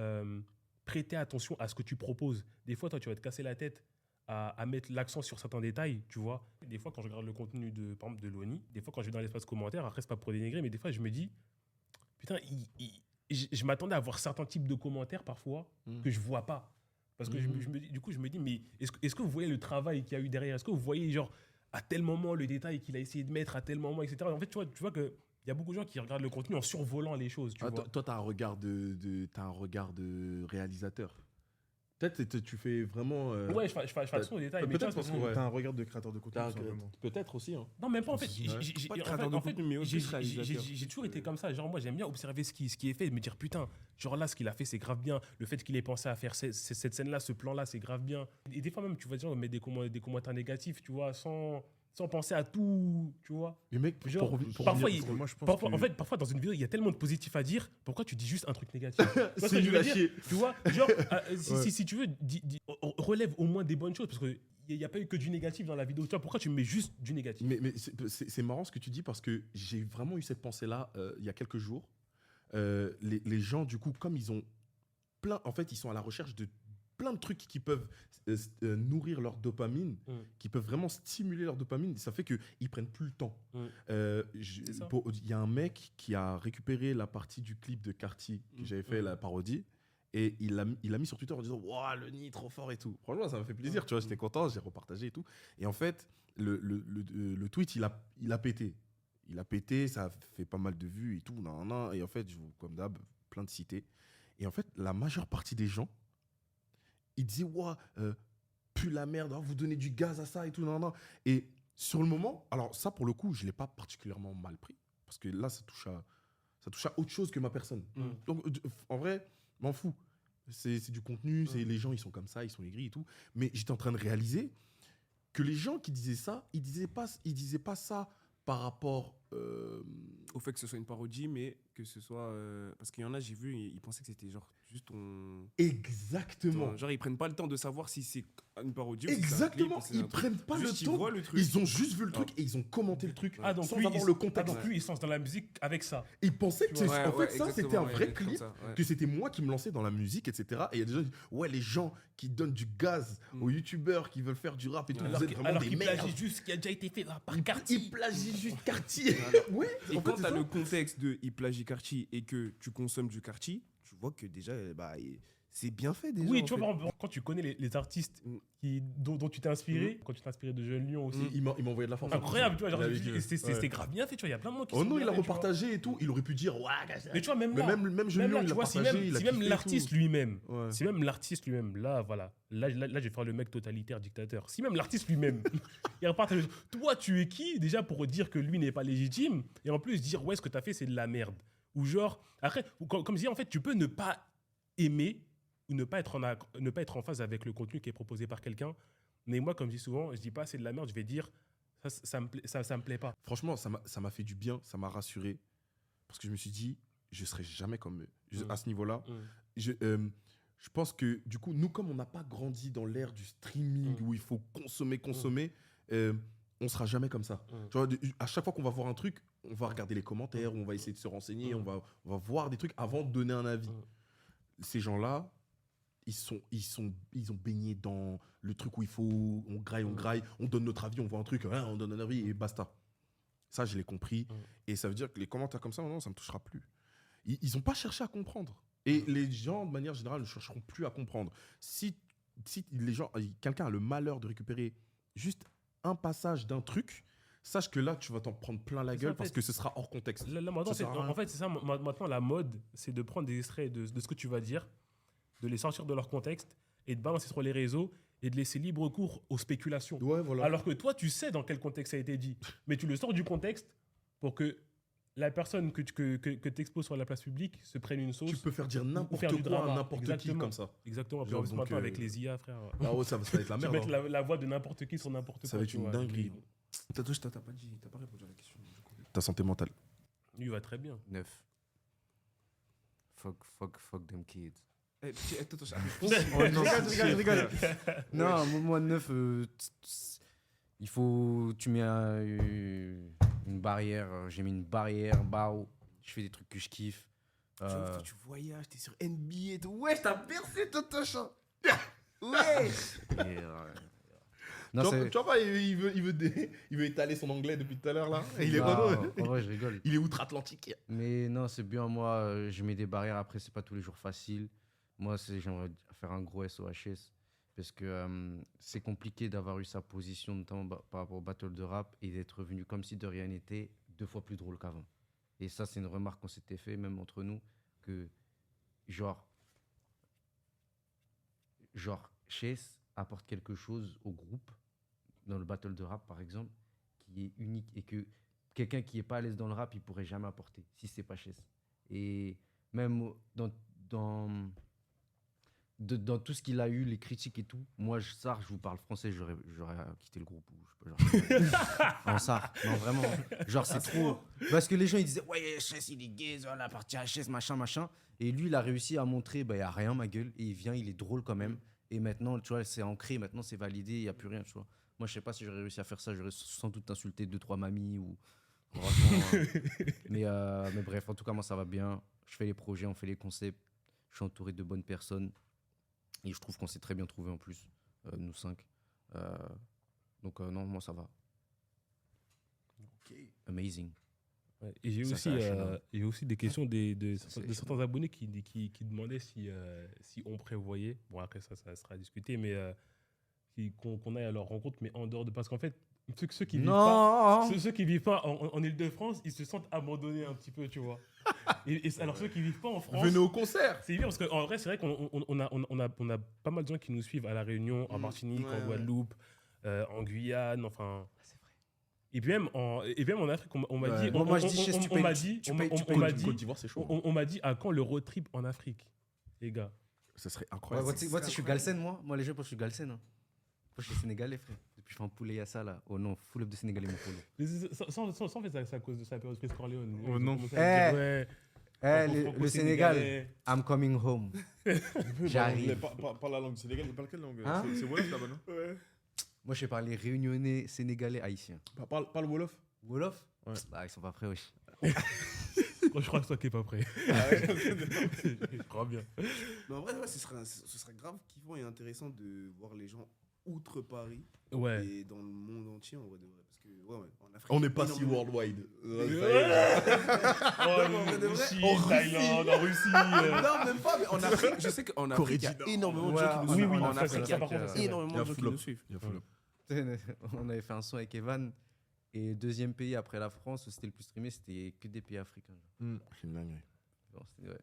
prêter attention à ce que tu proposes. Des fois, toi, tu vas te casser la tête à mettre l'accent sur certains détails, tu vois. Des fois, quand je regarde le contenu par exemple, de Loni, des fois, quand je vais dans l'espace commentaire, après, c'est pas pour dénigrer, mais des fois, je me dis, putain, je m'attendais à voir certains types de commentaires parfois que je vois pas. Parce que je me dis, mais est-ce que vous voyez le travail qu'il y a eu derrière? Est-ce que vous voyez, genre, à tel moment, le détail qu'il a essayé de mettre, à tel moment, etc. En fait, tu vois qu'il y a beaucoup de gens qui regardent le contenu en survolant les choses. Tu vois. Toi, tu as un regard de réalisateur. Peut-être tu fais vraiment. Ouais, je fais attention aux détails. Mais tu vois, Peut-être parce que T'as ouais. un regard de créateur de contenu, tout simplement. Peut-être aussi. Hein. non, même pas en fait. Ouais. Pas de créateur de contenu, mais aussi réalisateur. J'ai toujours été comme ça. Genre, moi, j'aime bien observer ce qui est fait et me dire, putain, genre là, ce qu'il a fait, c'est grave bien. Le fait qu'il ait pensé à faire cette scène-là, ce plan-là, c'est grave bien. Et des fois, même, tu vois, genre, mettre des commentaires négatifs, tu vois, sans penser à tout, tu vois. Mais mec, Genre, pour parfois, revenir- Parce que moi, je pense Parfois, que- en fait, parfois, dans une vidéo, il y a tellement de positifs à dire. Pourquoi tu dis juste un truc négatif? Tu vois ce c'est que je nul veux à dire? chier. Tu vois, genre, si tu veux, relève au moins des bonnes choses, parce qu'il n'y a pas eu que du négatif dans la vidéo. Tu vois, pourquoi tu mets juste du négatif? Mais c'est marrant ce que tu dis parce que j'ai vraiment eu cette pensée-là il y a quelques jours. Les gens, du coup, comme ils ont plein. En fait, ils sont à la recherche de plein de trucs qui peuvent nourrir leur dopamine, qui peuvent vraiment stimuler leur dopamine. Ça fait qu'ils prennent plus le temps. C'est ça. Il y a un mec qui a récupéré la partie du clip de Carti que j'avais fait, la parodie. Et il l'a mis sur Twitter en disant Waouh, le nid, trop fort et tout. Franchement, ça m'a fait plaisir, tu vois, j'étais content, j'ai repartagé et tout. Et en fait, le tweet, il a pété. Il a pété, ça a fait pas mal de vues et tout. Nan, nan. Et en fait, comme d'hab, plein de cités. Et en fait, la majeure partie des gens, ils disaient Waouh, pue la merde, vous donnez du gaz à ça et tout. Nan, nan. Et sur le moment, alors ça, pour le coup, je ne l'ai pas particulièrement mal pris. Parce que là, ça touche à autre chose que ma personne. Donc, en vrai, m'en fous. C'est du contenu, c'est les gens, ils sont comme ça, ils sont aigris et tout. Mais j'étais en train de réaliser que les gens qui disaient ça, ils disaient pas ça par rapport Au fait que ce soit une parodie, mais que ce soit. Parce qu'il y en a, j'ai vu, ils pensaient que c'était genre juste exactement. genre, ils prennent pas le temps de savoir si c'est une parodie ou si c'est un clip, Exactement, ou si c'est ils un truc. prennent pas Juste, le ils temps. voient le truc. Ils ont juste vu le truc et ils ont commenté le truc Ah, donc sans lui, avoir le contexte. donc lui, il se lance dans la musique avec ça. Ils pensaient que Ouais, en fait, ouais, ça, c'était exactement, un ouais, vrai comme clip, ça, ouais. que c'était moi qui me lançais dans la musique, etc. Et il y a des gens qui disent ouais, les gens qui donnent du gaz aux youtubeurs qui veulent faire du rap et tout, vous êtes vraiment Alors des qu'il merdes. plagie juste ce qui a déjà été fait par Carti. Ils plagient juste Cartier. Ouais, Et en quand fait, tu c'est as ça. le contexte de il plagie Carti et que tu consommes du Carti, tu vois que déjà, c'est bien fait déjà. Oui, en tu vois, fait. par exemple, quand tu connais les artistes dont tu t'es inspiré, quand tu t'es inspiré de Jeune Lion aussi, Il m'a envoyé de la force. incroyable, tu vois, genre, Il avait dit, c'était grave bien fait, tu vois, il y a plein de mots qui Oh sont non, bien il a faits, tu vois. repartagé et tout. Il aurait pu dire ouais. Mais tu vois, même Mais là, même Jeune Lion, là, il tu a vois, si partagé, même, il a si même kiffé et l'artiste tout. lui-même, Ouais. si même l'artiste lui-même, là, voilà, là, je vais faire le mec totalitaire, dictateur. Si même l'artiste lui-même, il repartage, toi, tu es qui déjà pour dire que lui n'est pas légitime et en plus dire ouais, ce que t'as fait, c'est de la merde. Ou genre, après, comme je dis, en fait, tu peux ne pas aimer ou ne pas être en phase avec le contenu qui est proposé par quelqu'un. Mais moi, comme je dis souvent, je dis pas c'est de la merde, je vais dire ça me plaît pas. Franchement, ça m'a fait du bien, ça m'a rassuré. Parce que je me suis dit, je serai jamais comme eux. À ce niveau-là, je pense que du coup, nous, comme on n'a pas grandi dans l'ère du streaming où il faut consommer, on sera jamais comme ça. Tu vois, à chaque fois qu'on va voir un truc, on va regarder les commentaires, on va essayer de se renseigner, on va voir des trucs avant de donner un avis. Ces gens-là, ils ont baigné dans le truc où il faut, on graille, on donne notre avis, on voit un truc, hein, on donne un avis et basta. Ça, je l'ai compris. Et ça veut dire que les commentaires comme ça, non, ça ne me touchera plus. Ils n'ont pas cherché à comprendre. Et les gens, de manière générale, ne chercheront plus à comprendre. Si quelqu'un a le malheur de récupérer juste un passage d'un truc, sache que là, tu vas t'en prendre plein la gueule parce que ce sera hors contexte. Là, maintenant, en fait, c'est ça. Maintenant, la mode, c'est de prendre des extraits de ce que tu vas dire, de les sortir de leur contexte et de balancer sur les réseaux et de laisser libre cours aux spéculations. Ouais, voilà. Alors que toi, tu sais dans quel contexte ça a été dit, mais tu le sors du contexte pour que la personne que tu exposes sur la place publique se prenne une sauce. Tu peux faire dire ou n'importe faire du quoi drama. à n'importe qui Exactement. comme ça. Exactement. Genre, Puis donc, maintenant, avec les IA, frère. Ah ouais, ça va être la Tu merde. peux mettre hein. la voix de n'importe qui sur n'importe quoi. Ça va être tu une vois. dinguerie. T'as pas répondu à la question. du coup. Ta santé mentale. Lui, il va très bien. 9. Fuck them kids. Oh, non, je rigole. Non, moi 9, il faut. Tu mets une barrière. J'ai mis une barrière, je fais des trucs que je kiffe. Toi, tu voyages, t'es sur NBA et tout. Ouais, t'as percé Totocha. Ouais. Non, Tu vois pas, il veut étaler son anglais depuis tout à l'heure là. Et il est ouais, je rigole. Il est outre-Atlantique. Mais non, c'est bien, moi, je mets des barrières. Après, c'est pas tous les jours facile. Moi, j'aimerais faire un gros SOHS parce que c'est compliqué d'avoir eu sa position, notamment par rapport au battle de rap, et d'être revenu comme si de rien n'était, 2 fois plus drôle qu'avant. Et ça, c'est une remarque qu'on s'était fait, même entre nous, que genre, genre, Chess apporte quelque chose au groupe, dans le battle de rap par exemple, qui est unique et que quelqu'un qui est pas à l'aise dans le rap, il pourrait jamais apporter si c'est pas Chess. Et même dans tout ce qu'il a eu, les critiques et tout, moi, Sarr, je vous parle français, j'aurais quitté le groupe. Ou je sais pas, genre. Non, Sarr, non, vraiment. Genre, c'est trop. Parce que les gens, ils disaient, ouais, Chess, il est gay, la partie HS, machin. Et lui, il a réussi à montrer, bah, il n'y a rien, ma gueule. Et il vient, il est drôle quand même. Et maintenant, tu vois, c'est ancré, maintenant, c'est validé, il n'y a plus rien, tu vois. Moi, je sais pas si j'aurais réussi à faire ça, j'aurais sans doute insulté 2-3 mamies ou. mais bref, en tout cas, moi, ça va bien. Je fais les projets, on fait les concepts. Je suis entouré de bonnes personnes. Et je trouve qu'on s'est très bien trouvé en plus, nous 5. Donc non, moi ça va. Amazing. Ouais, et j'ai Ça, aussi, c'est la chaîne, hein. il y a aussi des questions de c'est certains abonnés qui demandaient si on prévoyait, bon après ça sera discuté, mais qu'on aille à leur rencontre, mais en dehors de... Parce qu'en fait, ceux qui vivent pas, ceux qui vivent pas en Ile-de-France, ils se sentent abandonnés un petit peu, tu vois. Alors ceux qui vivent pas en France... Venez au concert. C'est bien parce qu'en vrai, c'est vrai qu'on a pas mal de gens qui nous suivent à La Réunion, en Martinique, en Guadeloupe, en Guyane, enfin... Et puis même en Afrique, on m'a dit... Moi, je dis, Chess, tu payes Côte d'Ivoire, c'est chaud. On m'a dit à quand le road trip en Afrique, les gars. Ça serait Ouais, incroyable. moi, je suis Galsen, moi. Moi, les gens pensent que je suis Galsen. Hein. Moi, je suis sénégalais, frère. Depuis que je fais un poulet à ça, là. Oh non, full up de sénégalais, mon polo. Sans fait ça, c'est à cause de sa période Chris Corleone. Oh non. Le Sénégal, I'm coming home. J'arrive. Parle la langue sénégalaise. Il parle quelle langue Hein? C'est Wolof là-bas, non? Moi, je sais parler réunionnais, sénégalais, haïtien. Parle Wolof. Wolof? Ouais. Bah, ils sont pas prêts, wesh. Je crois que c'est toi qui n'es pas prêt. Je crois bien. Mais en vrai, ouais, ce serait grave kiffant et intéressant de voir les gens outre Paris Ouais. et dans le monde entier en vrai de vrai. Parce que, ouais, en Afrique. On n'est pas si énormément- worldwide. En Thaïlande, en Russie. Non, même pas, mais en Afrique, je sais qu'en Corée Afrique, il y du a Nord. énormément de Ouais, gens qui nous oui, suivent. oui, En ça, Afrique, il y ça, a par contre, c'est énormément de gens qui full nous up. suivent. Il y a full up. On avait fait un son avec Evan. Et deuxième pays après la France, où c'était le plus streamé, c'était que des pays africains. C'est une dinguerie. Bon, c'était- ouais.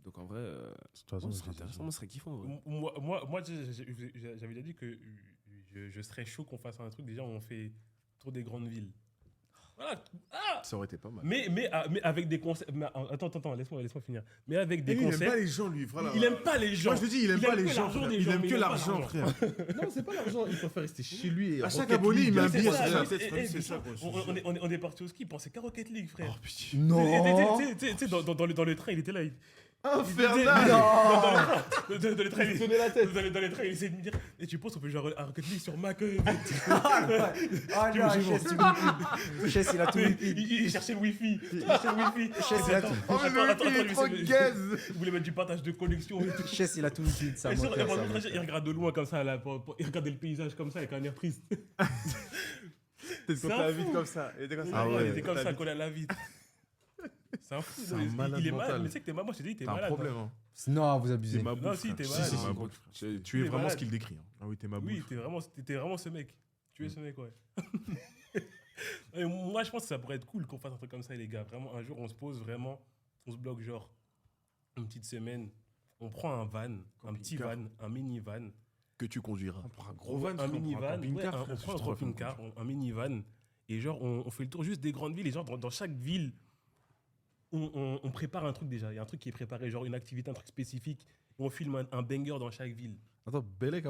Donc en vrai, De toute façon, ce serait intéressant, moi, ce serait kiffant. Ouais. Moi, j'avais déjà dit que je serais chaud qu'on fasse un truc. Déjà, on fait tour des grandes villes. Voilà. Ça aurait été pas mal. Mais avec des concepts. Attends, laisse-moi finir. Mais avec des Il aime concepts. pas les gens, lui. Voilà. Il aime pas les gens. Moi, je te dis, il aime pas les gens. l'argent frère. des Il gens, aime mais que il aime pas l'argent, l'argent. frère. Non, c'est pas l'argent. Il préfère rester chez lui. À chaque abonné, il met un C'est billet ça, sur la c'est- tête. eh, C'est ça, quoi. On est parti au ski, il pensait qu'à Rocket League, frère. Oh, putain. Non. Tu sais, dans le train, il était là. Infernal. Dans le train, il Tenez la tête. dans les trains, il essayait de me dire et tu penses qu'on peut jouer à Rocket League sur Mac Ah non, Chess, tu me Chess, il a tout mis. Il cherchait le Wi-Fi. Chess, il a tout. Oh, mais le mec, il est trop gaze. Il voulait mettre du partage de connexion et tout. Chess, il a tout mis. Ça Et sur- monte, et pendant ça le trajet, il monte. regarde de loin comme ça, là, il regardait le paysage comme ça avec un air triste. T'es C'est quand un t'as fou. vite comme ça. Il était comme ça. Ah ouais. Il était comme ça, collé à la vitre. C'est un fou. C'est non, un il- malade il est mental. malade, mais tu sais que t'es malade. Moi, je te dis, t'es T'as un malade. problème. hein. hein. Non, vous abusez. T'es ma Non, bouffe. si, t'es frère. malade. Si, Si, ma si. bouffe. Tu es T'es vraiment malade. ce qu'il décrit. hein. Ah oui, t'es ma Oui, bouffe. t'es vraiment ce mec. Tu es ce mec, ouais. Et moi, je pense que ça pourrait être cool qu'on fasse un truc comme ça, les gars. Vraiment, un jour, on se pose vraiment, on se bloque genre une petite semaine. On prend un van, un petit Camping-car. van, un mini-van. Que tu conduiras. Gros van, Un minivan, ouais, camping-car, on frère, prend c'est un trop camping-car, un minivan, et genre on fait le tour juste des grandes villes, et genre dans chaque ville, on prépare un truc déjà, il y a un truc qui est préparé, genre une activité, un truc spécifique, on filme un banger dans chaque ville. Attends, Bellec.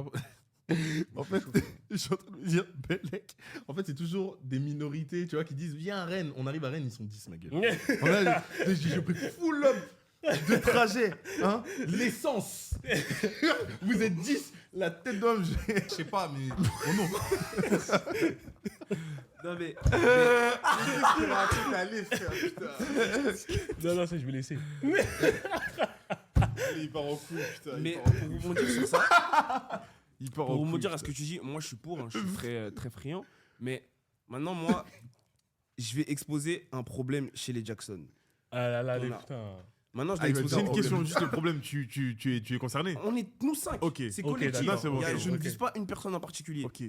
En fait, je suis en train de me dire, Bellec. En fait, c'est toujours des minorités, tu vois, qui disent viens à Rennes. On arrive à Rennes, ils sont 10, ma gueule. On a, j'ai pris full up de trajet, hein, l'essence. Vous êtes 10, la tête d'homme, je sais pas, mais. Oh non. Non, mais. Allez, frère, putain. Non, ça je vais laisser. Allez, il part en couille, putain. Mais il part en pour couille. rebondir sur ça, Il part en pour couille, rebondir à ce putain. que tu dis, moi je suis pour, hein, je suis très, très friand. Mais maintenant, moi, je vais exposer un problème chez les Jackson. Ah là là, On les a- putain. Maintenant, je Ah, vais c'est exposer un une question, problème. juste le problème, tu es concerné? On est nous 5. Ok. C'est Ok, collectif. d'accord, c'est bon, Il y a- ok, je ne ok. vise pas une personne en particulier. Ok.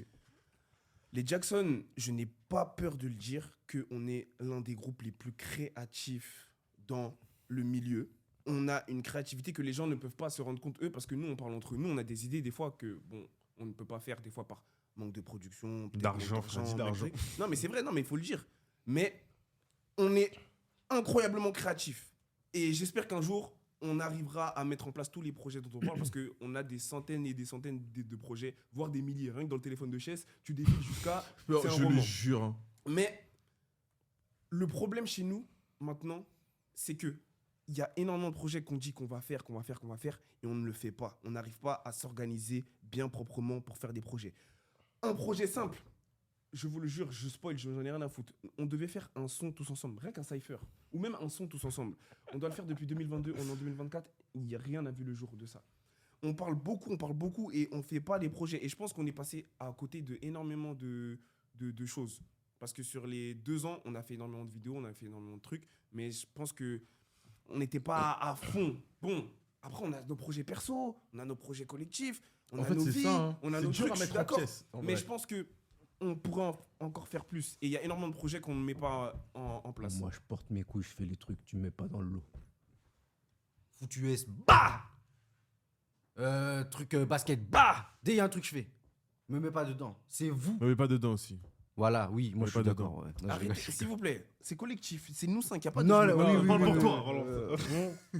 Les Jackson, je n'ai pas peur de le dire, qu'on est l'un des groupes les plus créatifs dans le milieu. on a une créativité que les gens ne peuvent pas se rendre compte, eux, parce que nous, on parle entre nous, on a des idées des fois que, bon, on ne peut pas faire des fois par manque de production, peut-être D'argent, manque frère, dis d'argent. Non, mais c'est vrai, non, mais il faut le dire. Mais on est incroyablement créatif. Et j'espère qu'un jour, on arrivera à mettre en place tous les projets dont on parle, parce qu'on a des centaines et des centaines de projets, voire des milliers. Rien que dans le téléphone de Chess, tu défiles jusqu'à... c'est un Je le roman. jure. Hein. Mais le problème chez nous, maintenant, c'est que il y a énormément de projets qu'on dit qu'on va faire, et on ne le fait pas. On n'arrive pas à s'organiser bien proprement pour faire des projets. Un projet simple, je vous le jure, je spoil, j'en ai rien à foutre. On devait faire un son tous ensemble, rien qu'un cypher, ou même un son tous ensemble. On doit le faire depuis 2022, on est en 2024, rien n'a vu le jour de ça. On parle beaucoup, et on ne fait pas les projets. Et je pense qu'on est passé à côté de énormément de choses. Parce que sur les 2 ans, on a fait énormément de vidéos, on a fait énormément de trucs, mais je pense que on n'était pas à fond. Bon, après, on a nos projets perso, on a nos projets collectifs, on En a fait, nos c'est vies, ça. Hein. on a C'est nos dur trucs, à je suis mettre en d'accord. pièces. en Mais vrai. je pense qu'on pourrait encore faire plus. Et il y a énormément de projets qu'on ne met pas en place. Moi, je porte mes couilles, je fais les trucs, tu me mets pas dans le lot. Foutu S, bah truc basket, bah dès qu'il y a un truc, je fais. Me mets pas dedans. C'est vous. Mais pas dedans aussi. Voilà, oui, moi Mais je suis pas d'accord. Ouais. Non, je Arrêtez, rigole. s'il vous plaît. C'est collectif. C'est nous 5. Il n'y a pas de... Non, je me oui, parle oui, Parle oui, pour oui, toi. oui.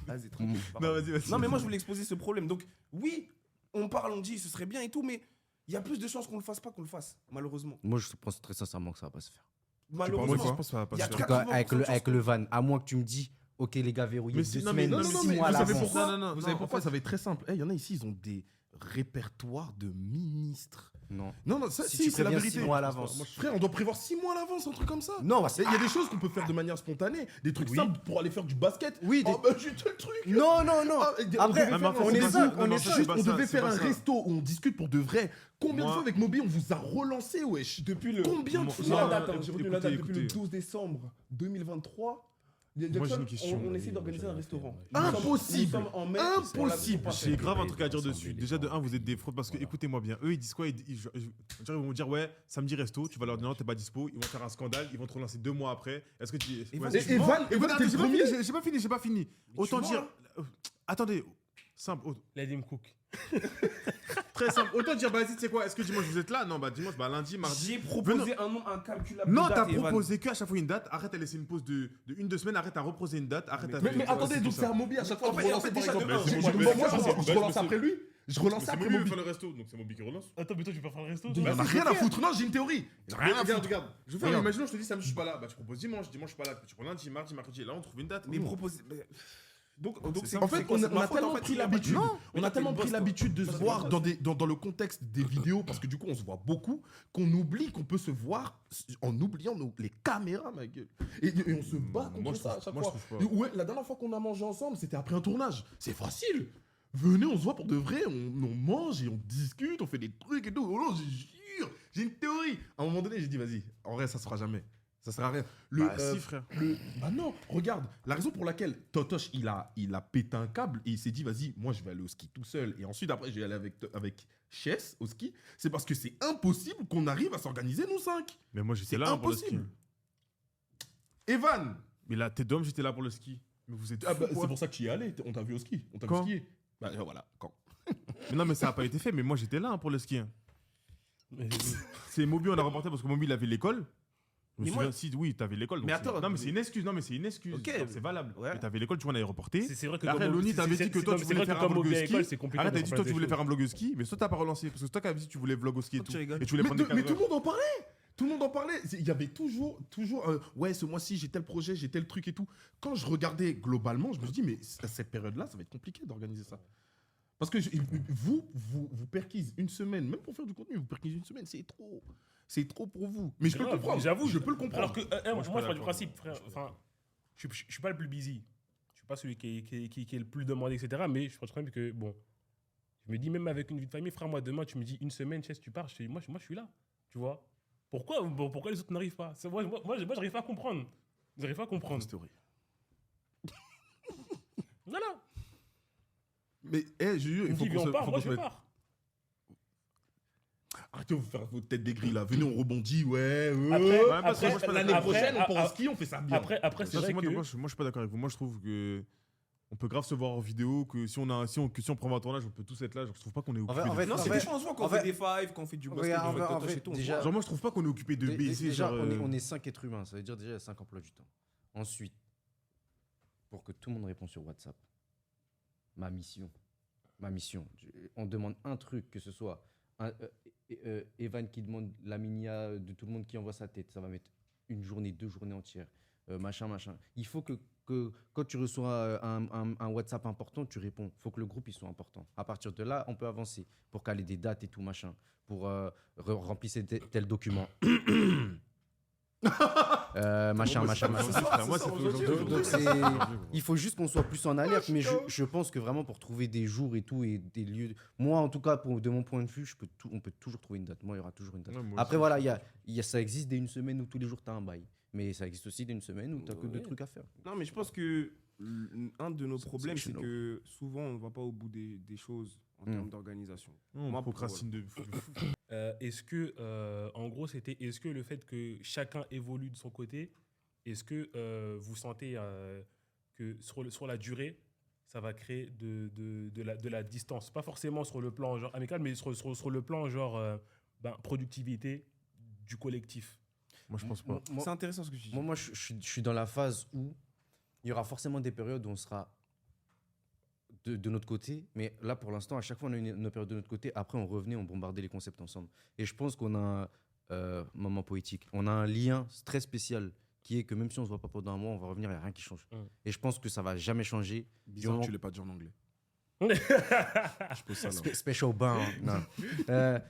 Vas-y, tranquille. Non, vas-y. Non, mais moi, je voulais exposer ce problème. Donc, oui, on parle, on dit, ce serait bien et tout, mais il y a plus de chances qu'on le fasse pas qu'on le fasse, malheureusement. Moi, je pense très sincèrement que ça va pas se faire. Moi, Malheureusement. je pense que ça va pas Il y a se En faire. tout cas, 80% avec de chances le que- van, à moins que tu me dis, ok, les gars, verrouillez Mais 2 si- non, mais- semaines, non, non, 6 mais mois à vous savez l'avance. pourquoi Non, Vous savez en pourquoi fait- ça va être très simple. Il y en a ici, ils ont des répertoires de ministres. Non. Non, ça, Si si, tu c'est la préviens vérité. 6 mois à l'avance. Frère, on doit prévoir 6 mois à l'avance, un truc comme ça. Non, Il y a des choses qu'on peut faire de manière spontanée, des trucs Oui. simples pour aller faire du basket. Oui, Oh, bah, j'ai tel truc. Non, non, non. Ah, Après, Ah, mais en fait, on c'est est pas ça, ça. on Non, est c'est ça. pas ça, On devait c'est faire pas un ça. resto où on discute pour de vrai. Combien de Moi- fois avec Moby on vous a relancé, wesh Depuis le... Combien de Moi- J'ai fois la Non, date, hein, j'ai retenu la date écoutez, depuis le écoutez. 12 décembre 2023. Moi, j'ai une question. On essaie d'organiser un restaurant. Impossible. Nous sommes en mai. Impossible. J'ai grave un truc à dire dessus. Déjà, de 1, vous êtes des fraudes parce que, écoutez-moi bien, eux, ils disent quoi ils vont me dire, ouais, samedi resto, tu vas leur dire non, t'es pas dispo, ils vont faire un scandale, ils vont te relancer 2 mois après. Est-ce que tu. Ouais, vas-y, Et Evan, Evan, t'es le j'ai pas premier. fini, j'ai pas fini. Autant tu dire. Attendez, simple. Let him cook. Très simple. Autant dire, vas-y, tu sais quoi, est-ce que dimanche vous êtes là? Non, bah dimanche, bah lundi, mardi. J'ai proposé un nombre incalculable Non, de t'as dates, Evan. proposé qu'à chaque fois une date. Arrête à laisser une pause de 1-2 semaines. Arrête à reposer une date. Arrête à. Mais attendez, donc c'est un Moby à chaque fois. En je fait, relance, déjà, par de exemple. un, c'est Moi, Moby, je relance après lui. Je relance C'est après Moby qui Moby. fait le resto, donc c'est Moby qui relance. Attends, mais toi, tu peux faire le resto On a rien à foutre. Non, j'ai une théorie. Rien à Regarde, foutre. regarde. Je fais, Regarde. imaginons, je te dis, samedi, je suis pas là. Bah, tu proposes dimanche, je suis pas là. Tu prends lundi, mardi, mercredi. Là, on trouve une date. Mais proposer. Donc c'est En fait, on a tellement pris l'habitude. On mais a tellement t'es pris une bosse, l'habitude de se toi. voir dans le contexte des vidéos, parce que du coup, on se voit beaucoup, qu'on oublie qu'on peut se voir en oubliant les caméras, ma gueule. Et on se bat contre Moi, je ça à trouve- chaque moi, je fois. trouve pas. Ouais, la dernière fois qu'on a mangé ensemble, c'était après un tournage. C'est facile. Venez, on se voit pour de vrai, on mange et on discute, on fait des trucs et tout. Oh non, je jure, j'ai une théorie. À un moment donné, j'ai dit, vas-y, en vrai, ça se fera jamais. Ça sert à rien. Bah, si, frère. Bah non, regarde, la raison pour laquelle Totosh, il a pété un câble et il s'est dit, vas-y, moi, je vais aller au ski tout seul. Et ensuite, après, je vais aller avec Chess au ski. C'est parce que c'est impossible qu'on arrive à s'organiser, nous 5. Mais moi, j'étais C'est là pour le ski. impossible. Evan, Mais la tête d'homme, j'étais là pour le ski. Mais vous êtes. ah bah, fous, c'est quoi. pour ça que tu y es allé. On t'a vu au ski. On t'a vu Quand skier. Bah voilà, quand. Mais non, mais ça n'a pas été fait. Mais moi, j'étais là pour le ski. hein. Mais- C'est Moby, on a remporté parce que Moby, il avait l'école. Je me Mais souviens, moi- si, oui, t'avais l'école. donc Mais c'est- attends, non, mais c'est une excuse. Non, mais c'est une excuse. Ok. Genre, c'est valable. Ouais. Mais t'avais l'école, tu vois, on avait reporté. C'est vrai que Après, comme- Loni, c'est- t'avais c'est- dit que c'est toi, comme- tu c'est voulais vrai que faire un comme vlog Moby au à l'école, ski. c'est compliqué Arrête, de t'as dit, toi, remplacer tu voulais des faire un vlog au ski. Mais toi, t'as pas relancé. Parce que toi, t'avais dit que tu voulais vlog au ski et tout. tu rigoles. Et tu voulais prendre des Mais tout cadreurs. le monde en parlait. Tout le monde en parlait. Il y avait toujours ouais, ce mois-ci, j'ai tel projet, j'ai tel truc et tout. Quand je regardais globalement, je me suis dit, mais à cette période-là, ça va être compliqué d'organiser ça. Parce que vous perquise une semaine, même pour faire du contenu, vous perquise une semaine, c'est trop. C'est trop pour vous. Mais je peux le Grave, comprendre. J'avoue. Je peux le comprendre. Alors que moi, je suis je pas pars du d'accord. principe, frère. Enfin, je suis pas le plus busy. Je suis pas celui qui est le plus demandé, etc. Mais je pense quand même que, bon, je me dis, même avec une vie de famille, frère, moi, demain, tu me dis une semaine, Chess, tu pars. Moi, je suis là. Tu vois. Pourquoi les autres n'arrivent pas? Moi, j'arrive pas à comprendre. J'arrive pas à comprendre. Voilà. Mais, je jure, il faut on qu'on part, moi, se je mette. pars. Arrêtez de vous faire votre tête des grilles là. Venez, on rebondit, ouais. Après, L'année après, prochaine, on part après, en ski, on fait ça bien. Après, c'est Ça, vrai moi, que... moi, je suis pas d'accord avec vous. Moi, je trouve que On peut grave se voir en vidéo, que si on prend un tournage, on peut tous être là. Genre, je trouve pas qu'on est occupé en fait, Non, en c'est fait- des fois, on se voit quand on en fait fait- des fives, quand on fait du basket, Regarde, du en totoche fait, et tout. on se déjà- voit. Genre, moi, je trouve pas qu'on est occupé de baiser. Déjà, genre, on est 5 êtres humains. Ça veut dire déjà, il y a 5 emplois du temps. Ensuite, pour que tout le monde réponde sur WhatsApp, ma mission. On demande un truc, que ce soit Evan qui demande la minia de tout le monde qui envoie sa tête. Ça va mettre 1 journée, 2 journées entières. Machin. Il faut que quand tu reçois un WhatsApp important, tu réponds. Il faut que le groupe il soit important. À partir de là, on peut avancer pour caler des dates et tout, machin. Pour remplir tel document. Machin. Moi, c'est fait aujourd'hui. Donc, il faut juste qu'on soit plus en alerte, mais je pense que vraiment pour trouver des jours et tout et des lieux. Moi, en tout cas, de mon point de vue, on peut toujours trouver une date. Moi, il y aura toujours une date. Ouais, moi Après, aussi, voilà, ça existe dès une semaine où tous les jours tu as un bail. Mais ça existe aussi dès une semaine où tu n'as que 2 trucs à faire. Non, mais je pense que un de nos problèmes, c'est chez nous. que souvent, on ne va pas au bout des choses en termes d'organisation. On Moi, procrastine de fou. Est-ce que, en gros, est-ce que le fait que chacun évolue de son côté, est-ce que vous sentez que sur la durée, ça va créer de la distance? Pas forcément sur le plan genre amical, mais sur le plan genre productivité du collectif. Moi, je pense pas. C'est intéressant ce que tu dis. Moi, je suis dans la phase où il y aura forcément des périodes où on sera de notre côté. Mais là, pour l'instant, à chaque fois, on a une période de notre côté. Après, on revenait, on bombardait les concepts ensemble. Et je pense qu'on a un moment poétique. On a un lien très spécial qui est que même si on ne se voit pas pendant un mois, on va revenir, il n'y a rien qui change. Et je pense que ça ne va jamais changer. Bizarre que tu l'aies pas dit en anglais. Je pose ça là. Special bain. Non.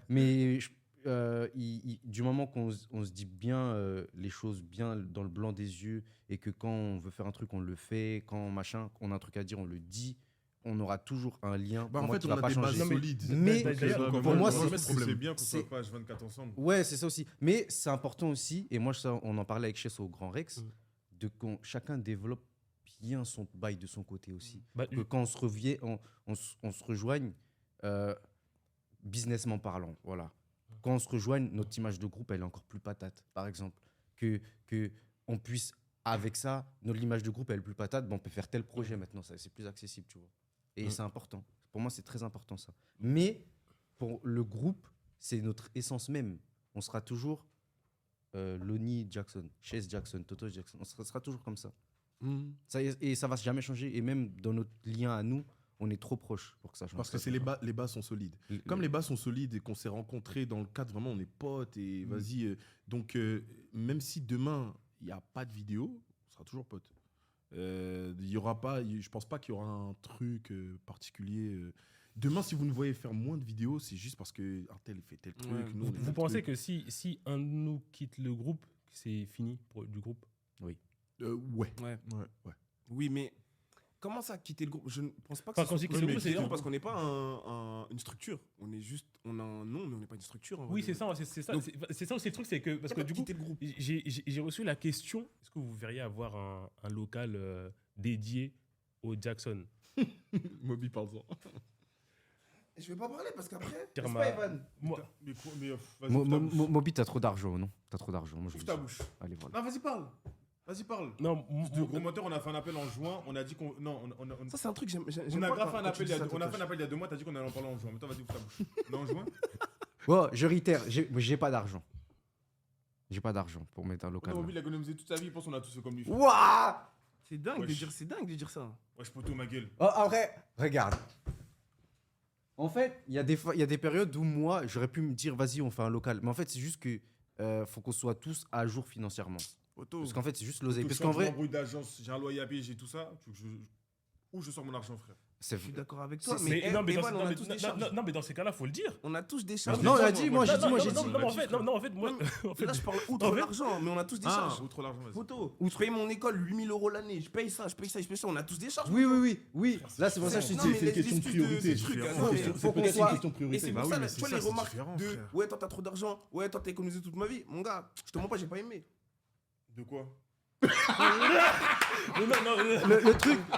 Mais du moment qu'on se dit bien les choses bien dans le blanc des yeux et que quand on veut faire un truc, on le fait, quand machin, on a un truc à dire, on le dit, on aura toujours un lien. Bah, en fait, qui on va a pas des bases changer. solides. Mais D'ailleurs, pour moi, c'est bien qu'on c'est- soit pas H24 ensemble. Ouais, c'est ça aussi. Mais c'est important aussi, et moi, ça, on en parlait avec Chess au Grand Rex, de qu'on chacun développe bien son bail de son côté aussi. Que quand on se revient, on se rejoigne, businessment parlant, voilà. Quand on se rejoigne, notre image de groupe, elle est encore plus patate, par exemple. Que on puisse, avec ça, notre image de groupe, elle est plus patate, ben on peut faire tel projet maintenant, ça, c'est plus accessible, tu vois. Et c'est important. Pour moi, c'est très important, ça. Mais pour le groupe, c'est notre essence même. On sera toujours Lonnie Jackson, Chase Jackson, Toto Jackson. On sera toujours comme ça. Et ça va jamais changer. Et même dans notre lien à nous, on est trop proches pour que ça change. Parce que c'est les bases sont solides. Comme les bases sont solides et qu'on s'est rencontrés dans le cadre, vraiment, on est potes et vas-y. Donc, même si demain, il n'y a pas de vidéo, on sera toujours potes. Il y aura pas, je pense pas qu'il y aura un truc particulier. Demain, si vous nous voyez faire moins de vidéos, c'est juste parce qu'un tel fait tel truc. Ouais. Nous, on est Vous tel pensez truc. que si un de nous quitte le groupe, c'est fini du groupe? Ouais. Ouais. Ouais. Oui, mais comment ça, quitter le groupe? Je ne pense pas que Enfin, quand je dis quitter le groupe, c'est parce qu'on n'est pas une structure. On a un nom, mais on n'est pas une structure. en Oui, vrai. c'est ça, c'est ça. Donc- C'est ça aussi le truc, c'est que parce Y a que pas du de coup, quitter le groupe. j'ai reçu la question est-ce que vous verriez avoir un local dédié au Jackson? Moby, parle-en. Je vais pas parler parce qu'après. Dire n'est-ce ma- pas, Evan? Moi, Mais vas-y, ouvre ta bouche. Moby, t'as trop d'argent, non? T'as trop d'argent. Moi, je Ouvre le ta dis. bouche. Allez, voilà. Non, vas-y, parle. Vas-y, parle. non, Le gros moteur, on a fait un appel en juin. On a dit qu'on. Non, on Ça, c'est un truc, j'aime a pas grave fait quand un tu appel dis il y a ça, on a fait Totoche. un appel il y a 2 mois. T'as dit qu'on allait en parler en juin. Mais toi, vas-y, ouvre ta bouche. On est en juin. Bon, je réitère, j'ai pas d'argent. J'ai pas d'argent pour mettre un local. On a là. envie d'économiser toute sa vie. Il pense qu'on a tous fait comme lui. Ouah! C'est dingue de Wesh. dire, c'est dingue de dire ça. Wesh, poteau, ma gueule. Oh, après, regarde. En fait, il y a des périodes où moi, j'aurais pu me dire, vas-y, on fait un local. Mais en fait, c'est juste que faut qu'on soit tous à jour financièrement. Poteau. Parce qu'en fait, c'est juste l'oseille. Parce Parce qu'en vrai, embrouille d'agence, j'ai un loyer à payer, j'ai tout ça. Tu veux que où je sors mon argent, frère? c'est Je suis d'accord avec toi, C'est- mais non, mais Evan, dans, on non, a mais- tous non, des charges. non, mais dans ces cas-là, faut le dire. On a tous des charges. Non, on a Déjà, dit, moi, j'ai dit, moi, j'ai dit. Non, en fait, moi, en fait, Là, je parle outre En fait- l'argent, mais on a tous des Ah, charges. outre l'argent, vas-y. Photo, je paye mon école 8 000 € l'année, je paye ça, je paye ça, je paye ça, on a tous des charges. Oui. Là, c'est pour ça que je te Non, dis. mais c'est une les question de excuses priorité. ces trucs, C'est hein, faut- mais- c'est faut qu'on peut-être soit- une question de Et priorité. c'est Bah pour oui, ça, mais tu c'est vois, ça, les c'est remarques différent, de frère. ouais, toi t'as trop d'argent, ouais, toi t'as économisé toute ma vie. Mon gars, je te mens pas, j'ai pas aimé. De quoi?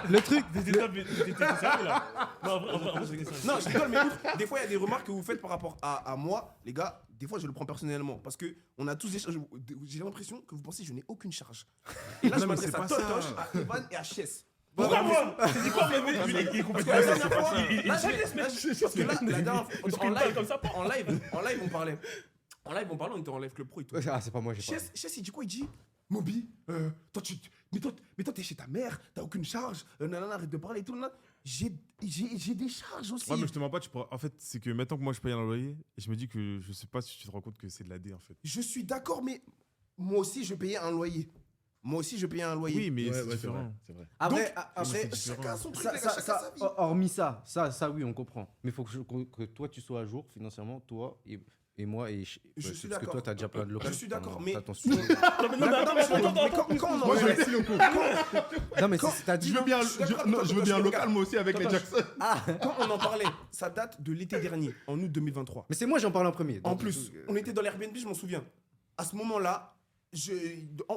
Le truc. t'es sérieux là? Non, en vrai, c'est ça. Non, je rigole, mais outre, des fois il y a des remarques que vous faites par rapport à moi, les gars, des fois je le prends personnellement. Parce que on a tous des charges. J'ai l'impression que vous pensez que je n'ai aucune charge. Et là, je Non, mais m'adresse c'est à pas Totoche, ça. à Evan et à Chess. Pourquoi moi? C'est dit quoi, mais il est complètement. La dernière fois, Il là, laisse, mec. parce que là, la dernière fois, Je screen pas comme ça, en live, on parlait. En live, on parlait, on était en live Club Pro et tout. Ah, c'est pas moi, j'ai pas. Chess, il dit quoi? Il dit Moby, mais toi, t'es chez ta mère, t'as aucune charge, nanana, arrête de parler et tout. Nanana. J'ai des charges aussi. Ouais, mais je te mens pas, en fait, c'est que maintenant que moi je paye un loyer, je me dis que je sais pas si tu te rends compte que c'est de la D en fait. Je suis d'accord, mais moi aussi, je payais un loyer. Oui, mais c'est c'est différent. vrai. C'est vrai. Après, c'est différent. Chacun son truc, ça, les gars, chacun sa vie. hormis ça, oui, on comprend. Mais il faut que toi, tu sois à jour financièrement, toi et moi. Et Je parce suis que d'accord. toi, tu as déjà plein de locaux. Je suis d'accord, mais- T'as ton studio. Quand on en Moi, je parlait- vais les locaux. Non, mais t'as dit. Je veux bien, je veux bien un local, moi aussi, avec les Jackson. Quand on en parlait, ça date de l'été dernier, en août 2023. Mais c'est moi, j'en parle en premier. En donc, plus, on était dans l'Airbnb, je m'en souviens. À ce moment-là,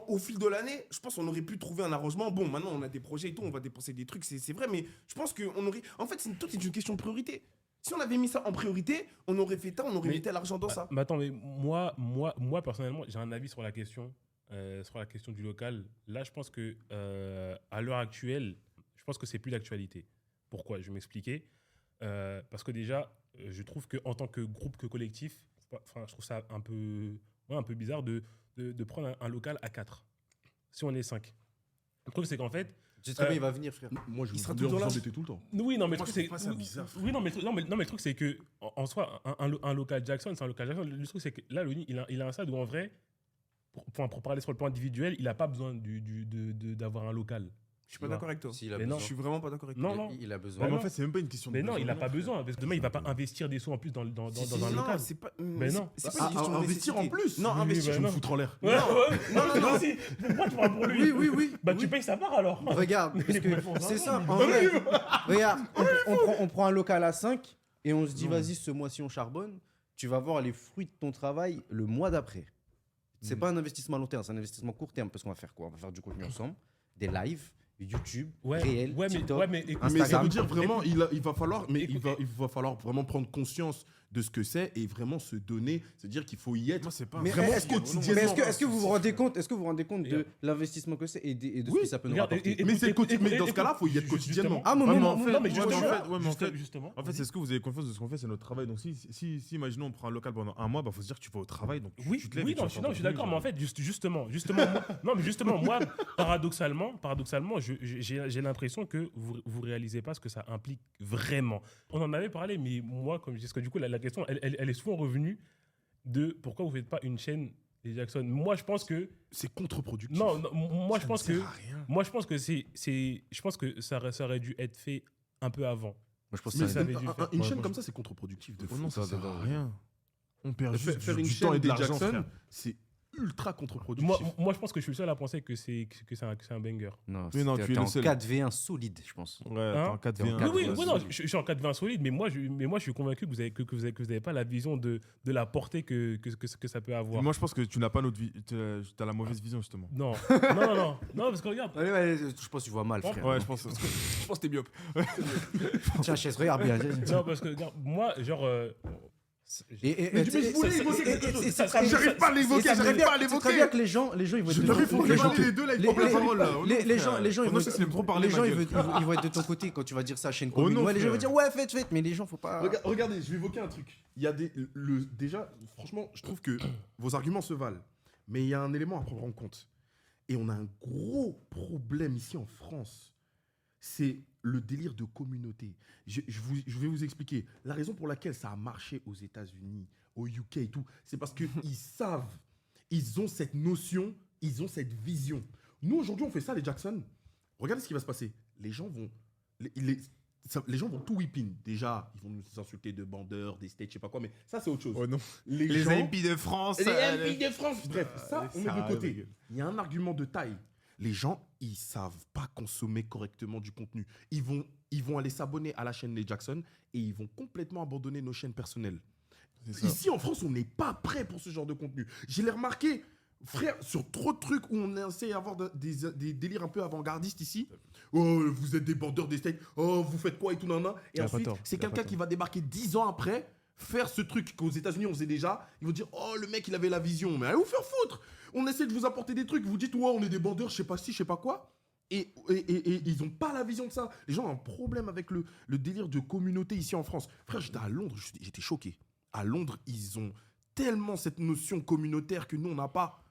au fil de l'année, je pense qu'on aurait pu trouver un arrangement. Bon, maintenant, on a des projets et tout, on va dépenser des trucs, c'est vrai, mais je pense qu'on aurait... En fait, tout est une question de priorité. Si on avait mis ça en priorité, on aurait fait ça, on aurait mis tel argent dans ça. Mais attends, mais moi personnellement, j'ai un avis sur la question du local. Là, je pense que à l'heure actuelle, je pense que c'est plus d'actualité. Pourquoi? Je vais m'expliquer. Parce que déjà, je trouve qu'en tant que groupe, que collectif, enfin, je trouve ça un peu bizarre de prendre un local à 4. Si on est 5. Le truc, c'est qu'en fait, Tu sais très bien, il va venir, frère. Moi, je Il sera veux toujours vous là. embêter tout le temps. oui, non, mais Moi, le je truc, trouve c'est. pas ça bizarre, Oui, non, mais le truc, c'est que, en soi, un local Jackson, c'est un local Jackson. Le truc, c'est que là, Loni, il a un stade où, en vrai, pour parler sur le plan individuel, il n'a pas besoin d'avoir un local. Je suis pas d'accord avec toi. S'il a Mais besoin. non. Je suis vraiment pas d'accord avec Non, toi. non. Il a Ouais, besoin. mais non. en fait, c'est même pas une question de Mais non, il n'a besoin, pas frère. besoin. Parce que demain, il ne va pas investir des sous en plus dans un Non, local. c'est pas. Mais non. C'est pas une question de Investir en nécessité. plus. Non, Oui, investir. bah Je vais me non. foutre en l'air. Ouais, ouais. Non, non, non. Si. Pourquoi tu parles pour lui? Oui. Bah, tu payes sa part alors. Regarde, parce que pour c'est ça, ça. En vrai, regarde, on prend un local à 5 et on se dit, vas-y, ce mois-ci, on charbonne. Tu vas voir les fruits de ton travail le mois d'après. C'est pas un investissement à long terme, c'est un investissement court terme. Parce qu'on va faire quoi? On va faire du contenu ensemble, des lives, YouTube, réel, TikTok. mais Mais ça Instagram. veut dire vraiment, il va falloir, mais Écoute, il va falloir vraiment prendre conscience de ce que c'est et vraiment se donner, c'est-à-dire qu'il faut y être. Moi, c'est pas. Mais Vraiment est-ce que, quotidiennement. mais est-ce que vous vous rendez compte, de l'investissement que c'est et de ce que ça peut nous rapporter? Mais c'est mais dans ce cas-là, faut y être quotidiennement. Ah, Ouais, mais en fait, non, mais ouais, justement, mais en fait, justement. En fait, c'est ce que vous avez confiance de ce qu'on fait, c'est notre travail. Donc, si imaginons, on prend un local pendant un mois, bah, faut se dire que tu vas au travail. Donc, Oui, tu te lèves oui, et tu non, vas je faire non, ton je suis truc, d'accord, mais genre. en fait, justement, moi, paradoxalement, j'ai l'impression que vous réalisez pas ce que ça implique vraiment. On en avait parlé, mais moi, comme je dis, parce que du coup, la question, elle est souvent revenue de pourquoi vous faites pas une chaîne des Jackson. Moi, je pense que C'est contre-productif. non, moi, je pense que rien. je pense que ça aurait dû être fait un peu avant. Moi, je pense Mais que ça avait dû faire. une Ouais, chaîne moi, comme ça, c'est contre-productif. De Oh fou. non, ça sert à rien. On perd Faire juste faire une du chaîne temps et de des l'argent, Jackson, frère. c'est ultra contre-productif. Moi, je pense que je suis le seul à penser que c'est un banger. Non, Mais non, t'es tu es le en seul. 4v1 solide, je pense. Ouais, Hein t'es en T'es en 4v1. Oui, quatre- non, je suis en 4-20 solide, mais moi, je suis convaincu que vous avez pas la vision de la portée que ça peut avoir. Moi, je pense que tu n'as pas notre vie. T'as la mauvaise vision, justement. Non, parce que regarde. Allez, je pense que tu vois mal, frère. Ouais, je pense. Je pense que t'es myope. Tiens, chaise, regarde bien. Non, parce que regarde, moi, genre. J'arrive pas à l'évoquer, j'arrive pas à C'est très l'évoquer. bien que les gens ils vont être Je de t'arrive, ton faut côté. que les deux là, ils prennent la parole là. Les gens, ils Moi, vont je sais trop parler, les gens, ma ils gueule. vont être de ton côté quand tu vas dire ça à chaîne Oh commune. non, Ouais, les gens frère. vont dire ouais, faites, mais les gens, faut pas. Regardez, je vais évoquer un truc. Il y a déjà, franchement, je trouve que vos arguments se valent, mais il y a un élément à prendre en compte. Et on a un gros problème ici en France. C'est le délire de communauté. Je vais vous expliquer. La raison pour laquelle ça a marché aux États-Unis, au UK et tout, c'est parce qu'ils savent, ils ont cette notion, ils ont cette vision. Nous, aujourd'hui, on fait ça, les Jackson. Regardez ce qui va se passer. Les gens vont... les gens vont tout whipping. Déjà, ils vont nous insulter de bandeurs, des states, je sais pas quoi, mais ça, c'est autre chose. Oh non. Les gens- MP de France. les MP de France. Bref, ça, on met ça de arrive, côté. gueule. Il y a un argument de taille. Les gens, ils savent pas consommer correctement du contenu. Ils vont aller s'abonner à la chaîne Les Jackson et ils vont complètement abandonner nos chaînes personnelles. C'est ça. Ici, en France, on n'est pas prêt pour ce genre de contenu. Je l'ai remarqué, frère, sur trop de trucs où on essaie d'avoir des délires un peu avant-gardistes ici. Oh, vous êtes des bandeurs des States. Oh, vous faites quoi et tout, nanana. Et Il a pas ensuite, tort, c'est il a pas quelqu'un tort. qui va débarquer 10 ans après, faire ce truc qu'aux États-Unis on faisait déjà. Ils vont dire, oh, le mec, il avait la vision. Mais allez vous faire foutre. On essaie de vous apporter des trucs. Vous dites, ouais, on est des bandeurs, je sais pas si, je sais pas quoi. Et ils n'ont pas la vision de ça. Les gens ont un problème avec le délire de communauté ici en France. Frère, j'étais à Londres, j'étais choqué. À Londres, ils ont tellement cette notion communautaire que nous, on n'a pas.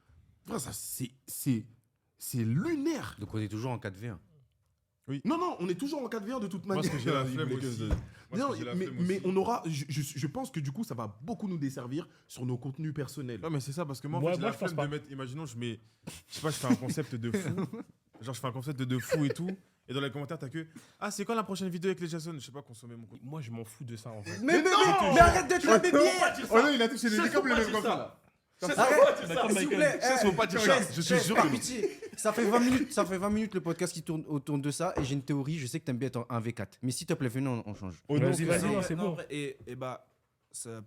Frère, ça, c'est lunaire. Donc on est toujours en 4v1. Non, on est toujours en 4v1 de toute Moi, manière. ce que j'ai la flemme aussi. Non, mais on aura. Je pense que du coup, ça va beaucoup nous desservir sur nos contenus personnels. Non, mais c'est ça, parce que moi, Moi, j'ai la je pense flemme pas. de mettre. Imaginons, je sais pas, je fais un concept de fou. Genre, je fais un concept de fou et tout. Et dans les commentaires, t'as que. Ah, c'est quand la prochaine vidéo avec les Jason? Je sais pas, consommer mon contenu. Moi, je m'en fous de ça en fait. Mais arrête d'être la bébé. Oh non, il a touché les décapes, les mecs comme ça. D'accord, S'il vous Michael. plaît, faut pas dire ça. Chaise, Je suis Chaise, sûr par que non. pitié. Ça fait 20 minutes le podcast qui tourne autour de ça et j'ai une théorie. Je sais que t'aimes bien être en 1v4. Mais s'il te plaît, venez, on change. Vas-y, non, c'est bon. Et bah,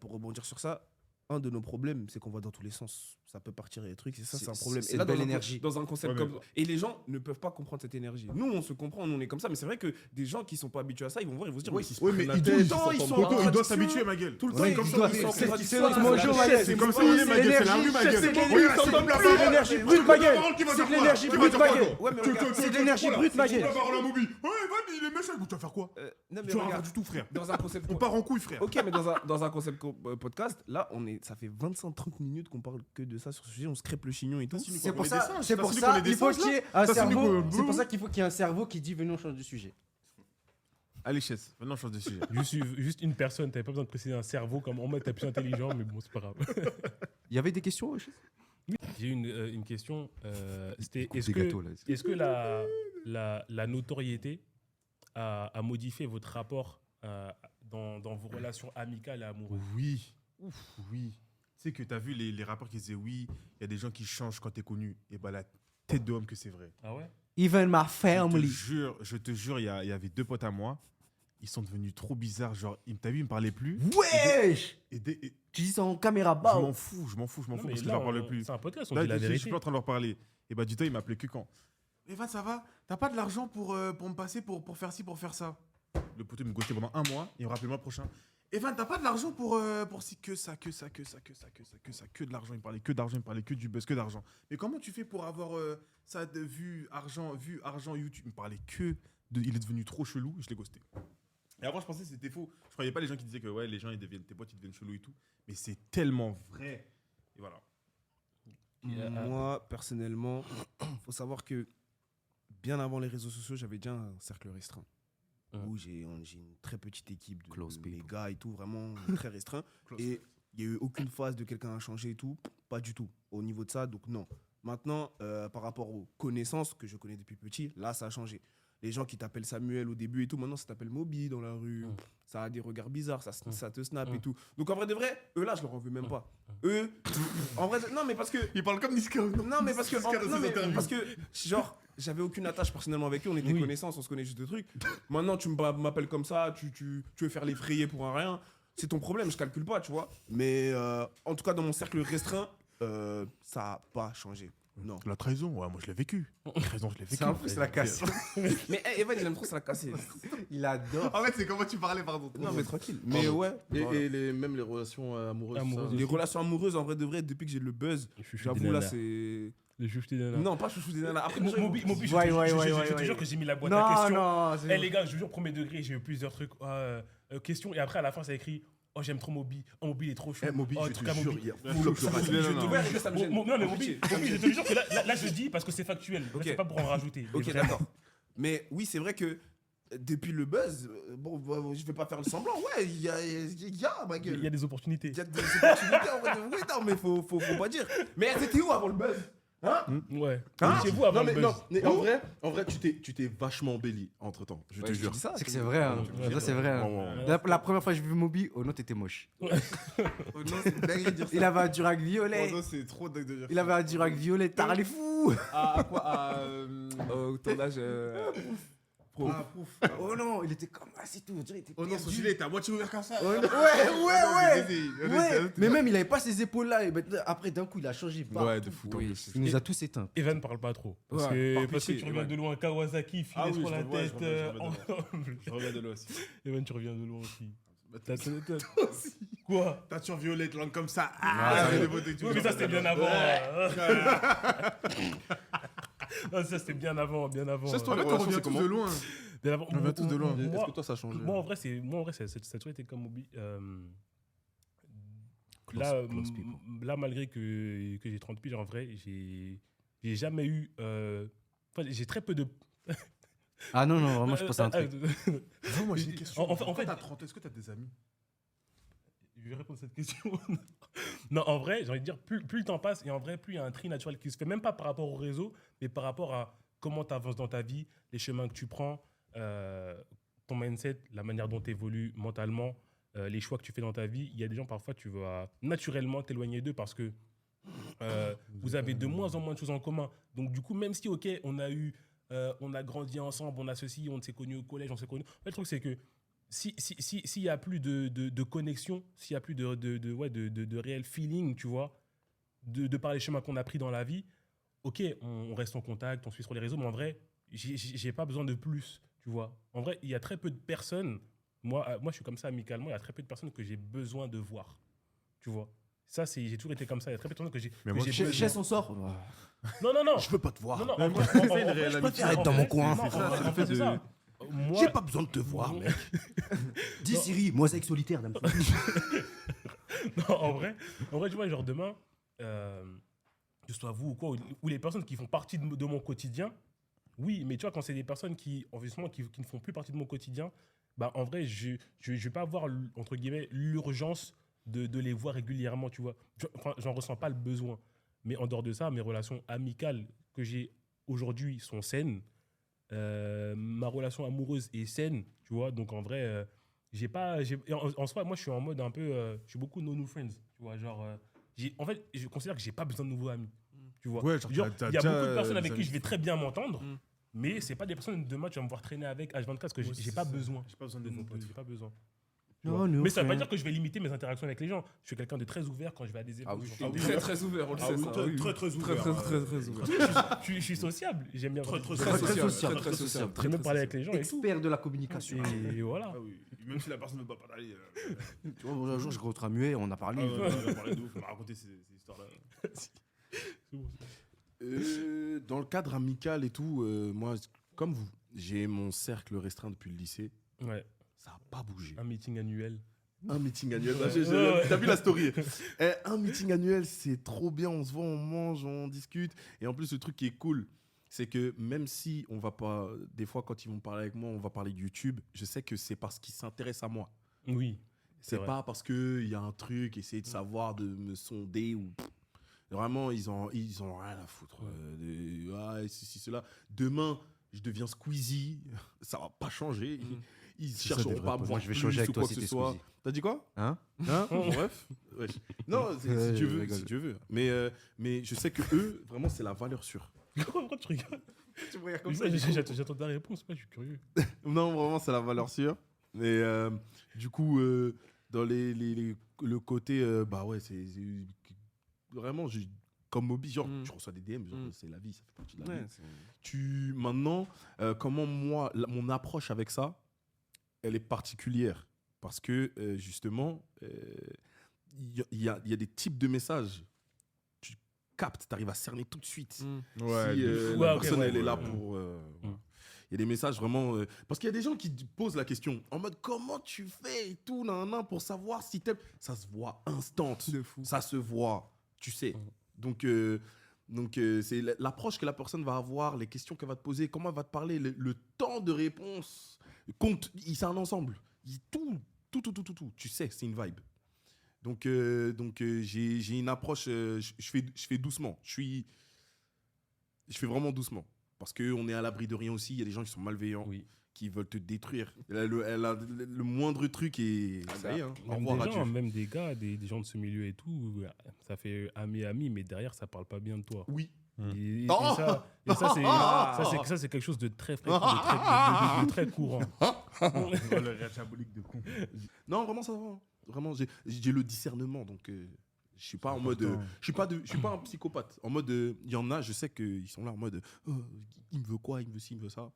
pour rebondir sur ça, un de nos problèmes, c'est qu'on va dans tous les sens. Ça peut partir et des trucs, et ça, c'est un problème. c'est Et là, une belle dans énergie. Dans un concept Ouais, mais- comme. Et les gens ne peuvent pas comprendre cette énergie. Nous, on se comprend, nous, on est comme ça, mais c'est vrai que des gens qui sont pas habitués à ça, ils vont voir, ils vont se dire. Oui, mais tout ils le temps, ils sont en Poto, il doit contradiction. s'habituer, ma gueule. Tout le temps, Ouais, ils il sont doit- en c'est contradiction. bonjour, ma gueule. C'est comme ça, on est, ma gueule. C'est la rue, ma gueule. C'est bon. de Oui, l'énergie, ça tombe la c'est de parole. l'énergie Oui, brute, ma gueule. qui va C'est dire de quoi? l'énergie Qui va brute, dire ma quoi, gueule. toi? Ouais, mais regarde, C'est de l'énergie brute, ma gueule. Tu vas voir la Moby. Ouais, Evan, il est méchant. Tu vas faire quoi? non, mais Tu vas rien regarde, du tout, frère. dans un concept. On part en couille, frère. Ok, mais dans un concept podcast, là, ça fait 25-30 minutes qu'on parle que de ça sur ce sujet, on se crêpe le chignon et tout. C'est pour les ça, dessinges, c'est t'as pour celui ça qu'on les qu'il faut dessinge, qu'il y ait un T'as celui cerveau. qu'on- C'est pour ça qu'il faut qu'il y ait un cerveau qui dit venez on change de sujet. Allez, Chess, maintenant, change de sujet. Juste une personne, t'avais pas besoin de préciser un cerveau comme en mode t'es plus intelligent, mais bon, c'est pas grave. Il y avait des questions. J'ai une question. C'était est-ce Des que, gâteaux, là. est-ce que la notoriété a modifié votre rapport dans vos relations amicales et amoureuses? Oui. Oui. Tu sais que t'as vu les rappeurs qui disaient oui, il y a des gens qui changent quand t'es connu. Et bah, la tête d'homme que c'est vrai. Ah ouais? Even my family. Je te jure, il y avait deux potes à moi. Ils sont devenus trop bizarres. Genre, t'as vu, ils me parlaient plus. Wesh. Et Tu dis ça en caméra je bas. m'en fous Non, parce mais que je là, leur parle plus. C'est un podcast, on Là, dit la je suis vérité. plus en train de leur parler. Et bah, du temps, il m'appelait que quand. Evan, ça va? T'as pas de l'argent pour me passer pour faire ci, pour faire ça? Le poteau me ghostait pendant un mois. Il me rappelait le mois prochain. Evan, t'as pas de l'argent pour si que ça, que de l'argent. Il me parlait que d'argent, il me parlait que du buzz, que d'argent. Mais comment tu fais pour avoir ça de vue, argent, YouTube? Il me parlait que de. Il est devenu trop chelou, je l'ai ghosté. Et avant, je pensais que c'était faux. Je croyais pas les gens qui disaient que ouais, les gens, tes potes, ils deviennent chelous et tout. Mais c'est tellement vrai. Et voilà. Moi, personnellement, faut savoir que bien avant les réseaux sociaux, j'avais déjà un cercle restreint. Où j'ai une très petite équipe de Close les people. gars et tout, vraiment très restreint. Et il n'y a eu aucune phase de quelqu'un a changé et tout, pas du tout. Au niveau de ça, donc non. Maintenant, par rapport aux connaissances que je connais depuis petit, là, ça a changé. Les gens qui t'appellent Samuel au début et tout, maintenant, ça t'appelle Moby dans la rue. Ça a des regards bizarres, ça te snap et tout. Donc, en vrai de vrai, eux, là, je leur en veux même pas. Eux, en vrai, non, mais parce que... Il parle comme Niska. Non, mais parce que, genre, j'avais aucune attache personnellement avec eux, on était connaissances, on se connaît juste de trucs. Maintenant, tu m'appelles comme ça, tu veux faire l'effrayer pour un rien, c'est ton problème, je calcule pas, tu vois. Mais en tout cas, dans mon cercle restreint, ça a pas changé. Non. La trahison, ouais, moi je l'ai vécu. La trahison, je l'ai vécu. C'est un peu c'est la casse. Mais Evan, il aime trop se la casser. Il adore. En fait, c'est comment tu parlais, pardon. Non, mais tranquille. Mais ouais. voilà. Et même les relations amoureuses. Amoureuses. ça. Les relations amoureuses, en vrai de vrai, depuis que j'ai le buzz, des j'avoue là, nanas. c'est. Le chouchou des nanas. Non, pas chouchou des nanas. Après, Moby, je Ouais, te ouais. jure que j'ai mis la boîte à Non, questions. non. Eh les gars, je vous jure, premier degré, j'ai eu plusieurs trucs. Questions, et après, à la fin, ça écrit oh, j'aime trop Moby. Oh, Moby, il est trop chou. Moby, Oh, je en tout te cas, jure, Moby. il y a Je full te of jure, racisme. non, non. Ouais, ça me gêne. Non, mais Moby, je te jure que là, je dis parce que c'est factuel. Là, Ok. c'est pas pour en rajouter. Ok, Mais vraiment. d'accord. Mais oui, c'est vrai que depuis le buzz, je vais pas faire le semblant. Ouais, il y a ma gueule. Il y a des opportunités. Il y a des opportunités en vrai. Oui, non, mais faut pas dire. Mais elles étaient où avant le buzz? Hein? Ouais. Hein Chez vous, avant non, le mais, buzz. non, mais en vrai, tu t'es vachement embelli entre temps. Je te Ouais, jure. dis ça. C'est que c'est vrai. Hein. Ouais, Ça, c'est vrai. hein. Ouais. La première fois que j'ai vu Moby, oh non, t'étais moche. Oh non, c'est une dinguerie de dire ça. Il avait un durac violet. Oh non, c'est trop dingue de dire Il avait un durac violet. T'as les fous. À quoi? Au tournage. Oh non, il était comme ah, c'est tout. On dirait qu'il était Oh non, son perdu. gilet était à moitié ouvert comme ça. Ouais. Mais même, il avait pas ces épaules-là. Et maintenant, après, d'un coup, il a changé. Ouais, de fou. Oui, il nous a tous éteints. Evan parle pas trop. Parce Ouais, que par pitié, tu reviens Evan. de loin. Kawasaki, filet Ah oui, sur je la reviens, tête. je reviens de là aussi. Evan, tu reviens de loin aussi. Quoi? Teinture violette, langue comme ça. Ah, c'est ouais. des beautés que tu Oui, mais vois. ça, c'était bien avant. Non, ça, c'était bien avant. Chasse toi, En les fait, on relations, revient c'est tous comment de loin. Bien avant. On revient tous de loin. Est-ce Moi, que toi, ça a changé? moi, en vrai, ça a toujours été comme hobby. Là, là, malgré que j'ai 30 piges, en vrai, j'ai jamais eu. Enfin, j'ai très peu de. Ah non, non, vraiment, je pense à un truc. Non, moi, j'ai une question. En fait, t'as 30, est-ce que t'as des amis? je vais répondre à cette question. Non, en vrai, j'ai envie de dire, plus le temps passe, et en vrai, plus il y a un tri naturel qui se fait, même pas par rapport au réseau, mais par rapport à comment tu avances dans ta vie, les chemins que tu prends, ton mindset, la manière dont tu évolues mentalement, les choix que tu fais dans ta vie. Il y a des gens, parfois, tu vas naturellement t'éloigner d'eux parce que vous avez de moins en moins de choses en commun. Donc, du coup, même si, OK, on a grandi ensemble, on a ceci, on s'est connus au collège, on s'est connus. En fait, le truc, c'est que s'il y a plus de connexion, s'il y a plus de réel feeling, tu vois, de par les chemins qu'on a pris dans la vie, ok, on reste en contact, on suit sur les réseaux, mais en vrai, j'ai pas besoin de plus, tu vois. En vrai, il y a très peu de personnes, moi je suis comme ça amicalement, il y a très peu de personnes que j'ai besoin de voir, tu vois. Ça, j'ai toujours été comme ça, il y a très peu de personnes que j'ai besoin. Chez son sort. Non, non, non. Je veux pas te voir. Non, non, Ouais, en moi, vrai, je préfère une réelle je amitié. préfère être dans mon coin. Non, en fait, c'est ça. Moi, J'ai pas besoin de te voir, mec. Dis Siri, mosaïque solitaire, dame. non, en vrai, tu vois, genre demain, que ce soit vous ou quoi, ou les personnes qui font partie de mon quotidien, oui, mais tu vois, quand c'est des personnes qui ne font plus partie de mon quotidien, bah, en vrai, je vais pas avoir, entre guillemets, l'urgence de les voir régulièrement, tu vois. Enfin, j'en ressens pas le besoin. Mais en dehors de ça, mes relations amicales que j'ai aujourd'hui sont saines. Ma relation amoureuse est saine, tu vois. Donc, en vrai, en soi, moi, je suis en mode un peu... je suis beaucoup no new friends, tu vois. Genre, en fait, je considère que j'ai pas besoin de nouveaux amis, tu vois. Ouais, genre, Genre, t'as il y a déjà, beaucoup de personnes des avec qui amis je vais qui très bien m'entendre, mais c'est pas des personnes demain tu vas me voir traîner avec H24 parce que j'ai pas besoin. J'ai pas besoin de vos potes. J'ai pas besoin. Non, Mais ça veut pas dire que je vais limiter mes interactions avec les gens. Je suis quelqu'un de très ouvert quand je vais à des événements. Très très ouvert, on le sait. ça. Très ouvert. Très ouvert. Je suis sociable. J'aime bien. Très sociable. très sociable. J'aime bien parler avec les gens et tout. Expert de la communication. Et voilà. Ah oui. Même si la personne ne veut pas parler. Tu vois, un jour, je rentre à Muet, on a parlé. On va parler de ouf, on m'a raconté ces histoires-là. Dans le cadre amical et tout, moi, comme vous, j'ai mon cercle restreint depuis le lycée. Ouais. Ça n'a pas bougé. Un meeting annuel. Un meeting annuel. T'as vu la story? Un meeting annuel, c'est trop bien. On se voit, on mange, on discute. Et en plus, le truc qui est cool, c'est que même si on va pas, des fois, quand ils vont parler avec moi, on va parler de YouTube, je sais que c'est parce qu'ils s'intéressent à moi. Oui. C'est vrai. pas parce qu'il y a un truc, essayer de savoir, de me sonder ou. Vraiment, ils ont rien à foutre. Cela. Demain, je deviens Squeezie, ça va pas changer. Ils chercheront pas à me voir. Moi, je vais changer avec toi si que t'es ce soit. Squeezie. T'as dit quoi? Hein? Bref. Ouais. Non, si tu veux, si tu veux. Mais je sais que eux, vraiment, c'est la valeur sûre. Pourquoi tu rigoles? Tu me regardes comme ça. J'attends ta réponse. Moi, je suis curieux. Non, vraiment, c'est la valeur sûre. Mais du coup, dans le côté, bah ouais, c'est vraiment, comme hobby, genre, tu reçois des DM, genre, c'est la vie, ça fait partie de la vie. Maintenant, comment moi, mon approche avec ça, elle est particulière. Parce que, justement, il y a des types de messages. Tu captes, tu arrives à cerner tout de suite. Ouais, Si la personne, elle est là ouais. pour... Il y a des messages vraiment... parce qu'il y a des gens qui posent la question en mode comment tu fais et tout, pour savoir si t'aimes. Ça se voit instant. Ça se voit, tu sais. Donc c'est l'approche que la personne va avoir, les questions qu'elle va te poser, comment elle va te parler, le temps de réponse. C'est un ensemble. Tout. Tu sais, c'est une vibe. Donc j'ai une approche, je fais doucement. Je fais vraiment doucement. Parce qu'on est à l'abri de rien aussi. Il y a des gens qui sont malveillants, qui veulent te détruire. Le moindre truc et ça y est. Hein. Au revoir, adieu. Même des gars, des gens de ce milieu et tout, ça fait ami, mais derrière, ça parle pas bien de toi. Oui. Et Oh ça, c'est quelque chose de très fréquent, de très courant. Le réel diabolique de con. Non, vraiment, ça va. Hein. Vraiment, j'ai le discernement. Donc, je suis pas en mode. Je suis pas un psychopathe. En mode, il y en a, je sais qu'ils sont là en mode. Il me veut quoi? Il me veut ci, il me veut ça.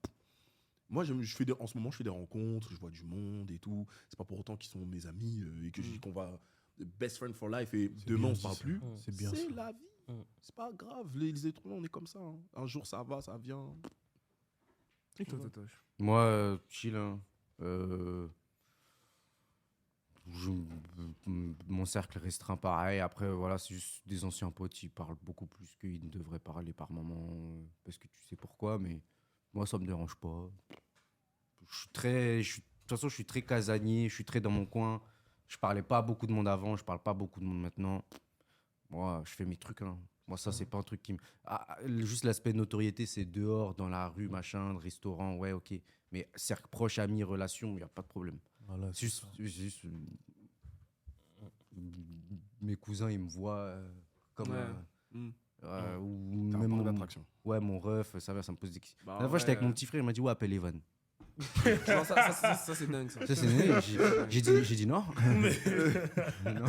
Moi, en ce moment, je fais des rencontres, je vois du monde et tout. C'est pas pour autant qu'ils sont mes amis et que je dis qu'on va best friend for life et demain on se parle plus. C'est bien. C'est la vie. C'est pas grave, les êtres humains, on est comme ça. Hein. Un jour, ça va, ça vient. Et toi, Totoche? Moi, chill. Hein. Mon cercle restreint, pareil. Après, voilà, c'est juste des anciens potes, ils parlent beaucoup plus qu'ils ne devraient parler par moment. Parce que tu sais pourquoi, mais moi, ça me dérange pas. De toute façon, je suis très casanier, je suis très dans mon coin. Je parlais pas à beaucoup de monde avant, je parle pas à beaucoup de monde maintenant. Moi, je fais mes trucs. Hein. Moi, ça, c'est pas un truc qui me. Juste l'aspect notoriété, c'est dehors, dans la rue, machin, le restaurant, ouais, ok. Mais cercle proche, amis, relation, il n'y a pas de problème. Voilà, C'est juste, mes cousins, ils me voient comme. Mm. Ou T'as un même parc mon, d'attraction. ouais, mon ref, ça me pose des questions. Bah, La dernière fois, j'étais avec mon petit frère, il m'a dit, ouais, appelle Evan. Non, ça, c'est dingue, ça. Ça, c'est né. J'ai dit non. Non.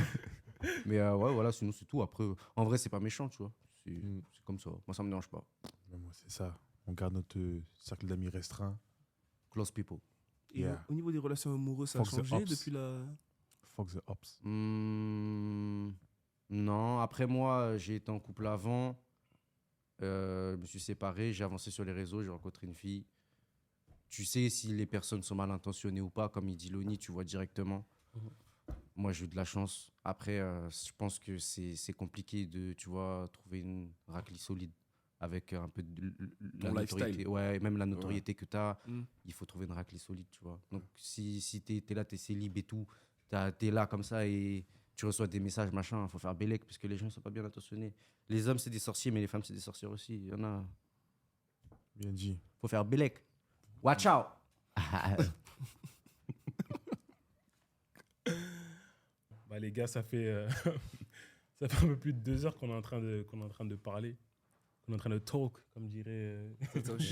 Mais ouais, voilà, sinon c'est tout. Après, en vrai, c'est pas méchant, tu vois. C'est comme ça. Moi, ça me dérange pas. Mais moi, c'est ça. On garde notre cercle d'amis restreint. Close people. Et Yeah. au niveau des relations amoureuses, ça a Fuck the changé ops. depuis la. Fuck the ops. Non, après moi, j'ai été en couple avant. Je me suis séparé, j'ai avancé sur les réseaux, j'ai rencontré une fille. Tu sais si les personnes sont mal intentionnées ou pas, comme il dit Loni, tu vois directement. Moi, j'ai eu de la chance. Après, je pense que c'est compliqué de, tu vois, trouver une raclée solide avec un peu de la Ton notoriété. lifestyle. Ouais, même la notoriété que tu as, Mm. il faut trouver une raclée solide, tu vois. Donc, si tu es là, tu es célib et tout, tu es là comme ça et tu reçois des messages, machin, il faut faire bélec parce que les gens ne sont pas bien intentionnés. Les hommes, c'est des sorciers, mais les femmes, c'est des sorcières aussi. Il y en a. Bien dit. Faut faire bélec. Watch out! Bah, les gars, ça fait, ça fait un peu plus de 2 heures qu'on est en train de parler. On est en train de talk, comme dirait. C'est ça, tu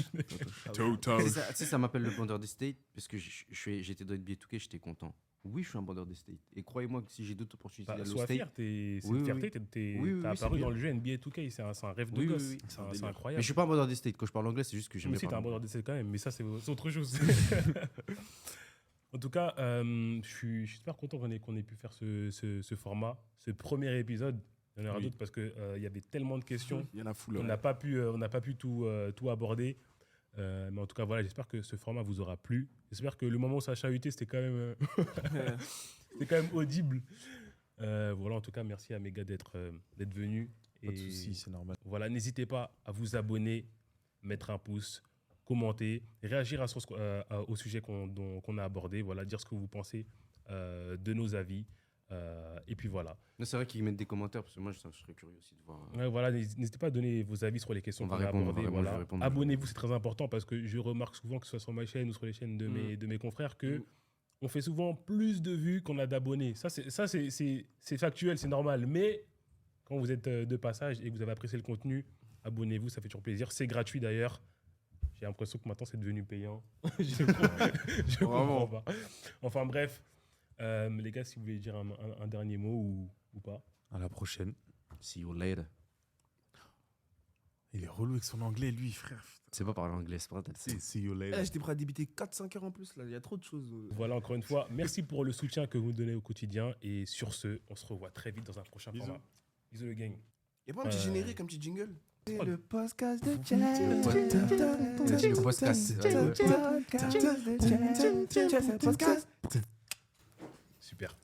sais, ça m'appelle le bandeur des States parce que j'étais dans NBA 2K, j'étais content. Oui, je suis un bandeur des States. Et croyez-moi que si j'ai d'autres opportunités Bah, d'aller au sois State. fier, c'est Oui, une oui, fierté. oui, T'as c'est apparu bien. dans le jeu NBA 2K, c'est un rêve de Oui, oui, gosse. oui. C'est Mais incroyable. je suis pas un bandeur des States. Quand je parle anglais, c'est juste que j'aime Mais bien si, t'es un parler bandeur anglais. d'essai quand même, mais ça, c'est autre chose. En tout cas, je suis super content qu'on ait pu faire ce format, ce premier épisode. Il y en aura Oui. d'autres parce qu'il y avait tellement de questions. Il y en a foule. On n'a pas pu tout aborder. Mais en tout cas, voilà, j'espère que ce format vous aura plu. J'espère que le moment où ça a chahuté, c'était quand même, c'était quand même audible. Voilà, en tout cas, merci à mes gars d'être venus. Pas de soucis, c'est normal. Voilà, n'hésitez pas à vous abonner, mettre un pouce, commenter, réagir au sujet qu'on a abordé, voilà, dire ce que vous pensez de nos avis. Et puis voilà. Non, c'est vrai qu'ils mettent des commentaires parce que moi, je serais curieux aussi de voir. Ouais, voilà, n'hésitez pas à donner vos avis sur les questions On va qu'on a répondre, abordées. on va Voilà. répondre. Abonnez-vous, c'est très important parce que je remarque souvent, que ce soit sur ma chaîne ou sur les chaînes de mes confrères, que on fait souvent plus de vues qu'on a d'abonnés. Ça, c'est factuel, c'est normal. Mais quand vous êtes de passage et que vous avez apprécié le contenu, abonnez-vous, ça fait toujours plaisir. C'est gratuit d'ailleurs. J'ai l'impression que maintenant, c'est devenu payant. je comprends pas. Enfin bref, les gars, si vous voulez dire un dernier mot ou pas. À la prochaine. See you later. Il est relou avec son anglais, lui, frère. C'est pas parler anglais, c'est pas See you later. J'étais prêt à débiter 4-5 heures en plus, là. Il y a trop de choses. Voilà, encore une fois, merci pour le soutien que vous nous donnez au quotidien. Et sur ce, on se revoit très vite dans un prochain Bisous. format. Bisous, le gang. Il n'y a pas un petit générique, un petit jingle? C'est le podcast de Le podcast. Super.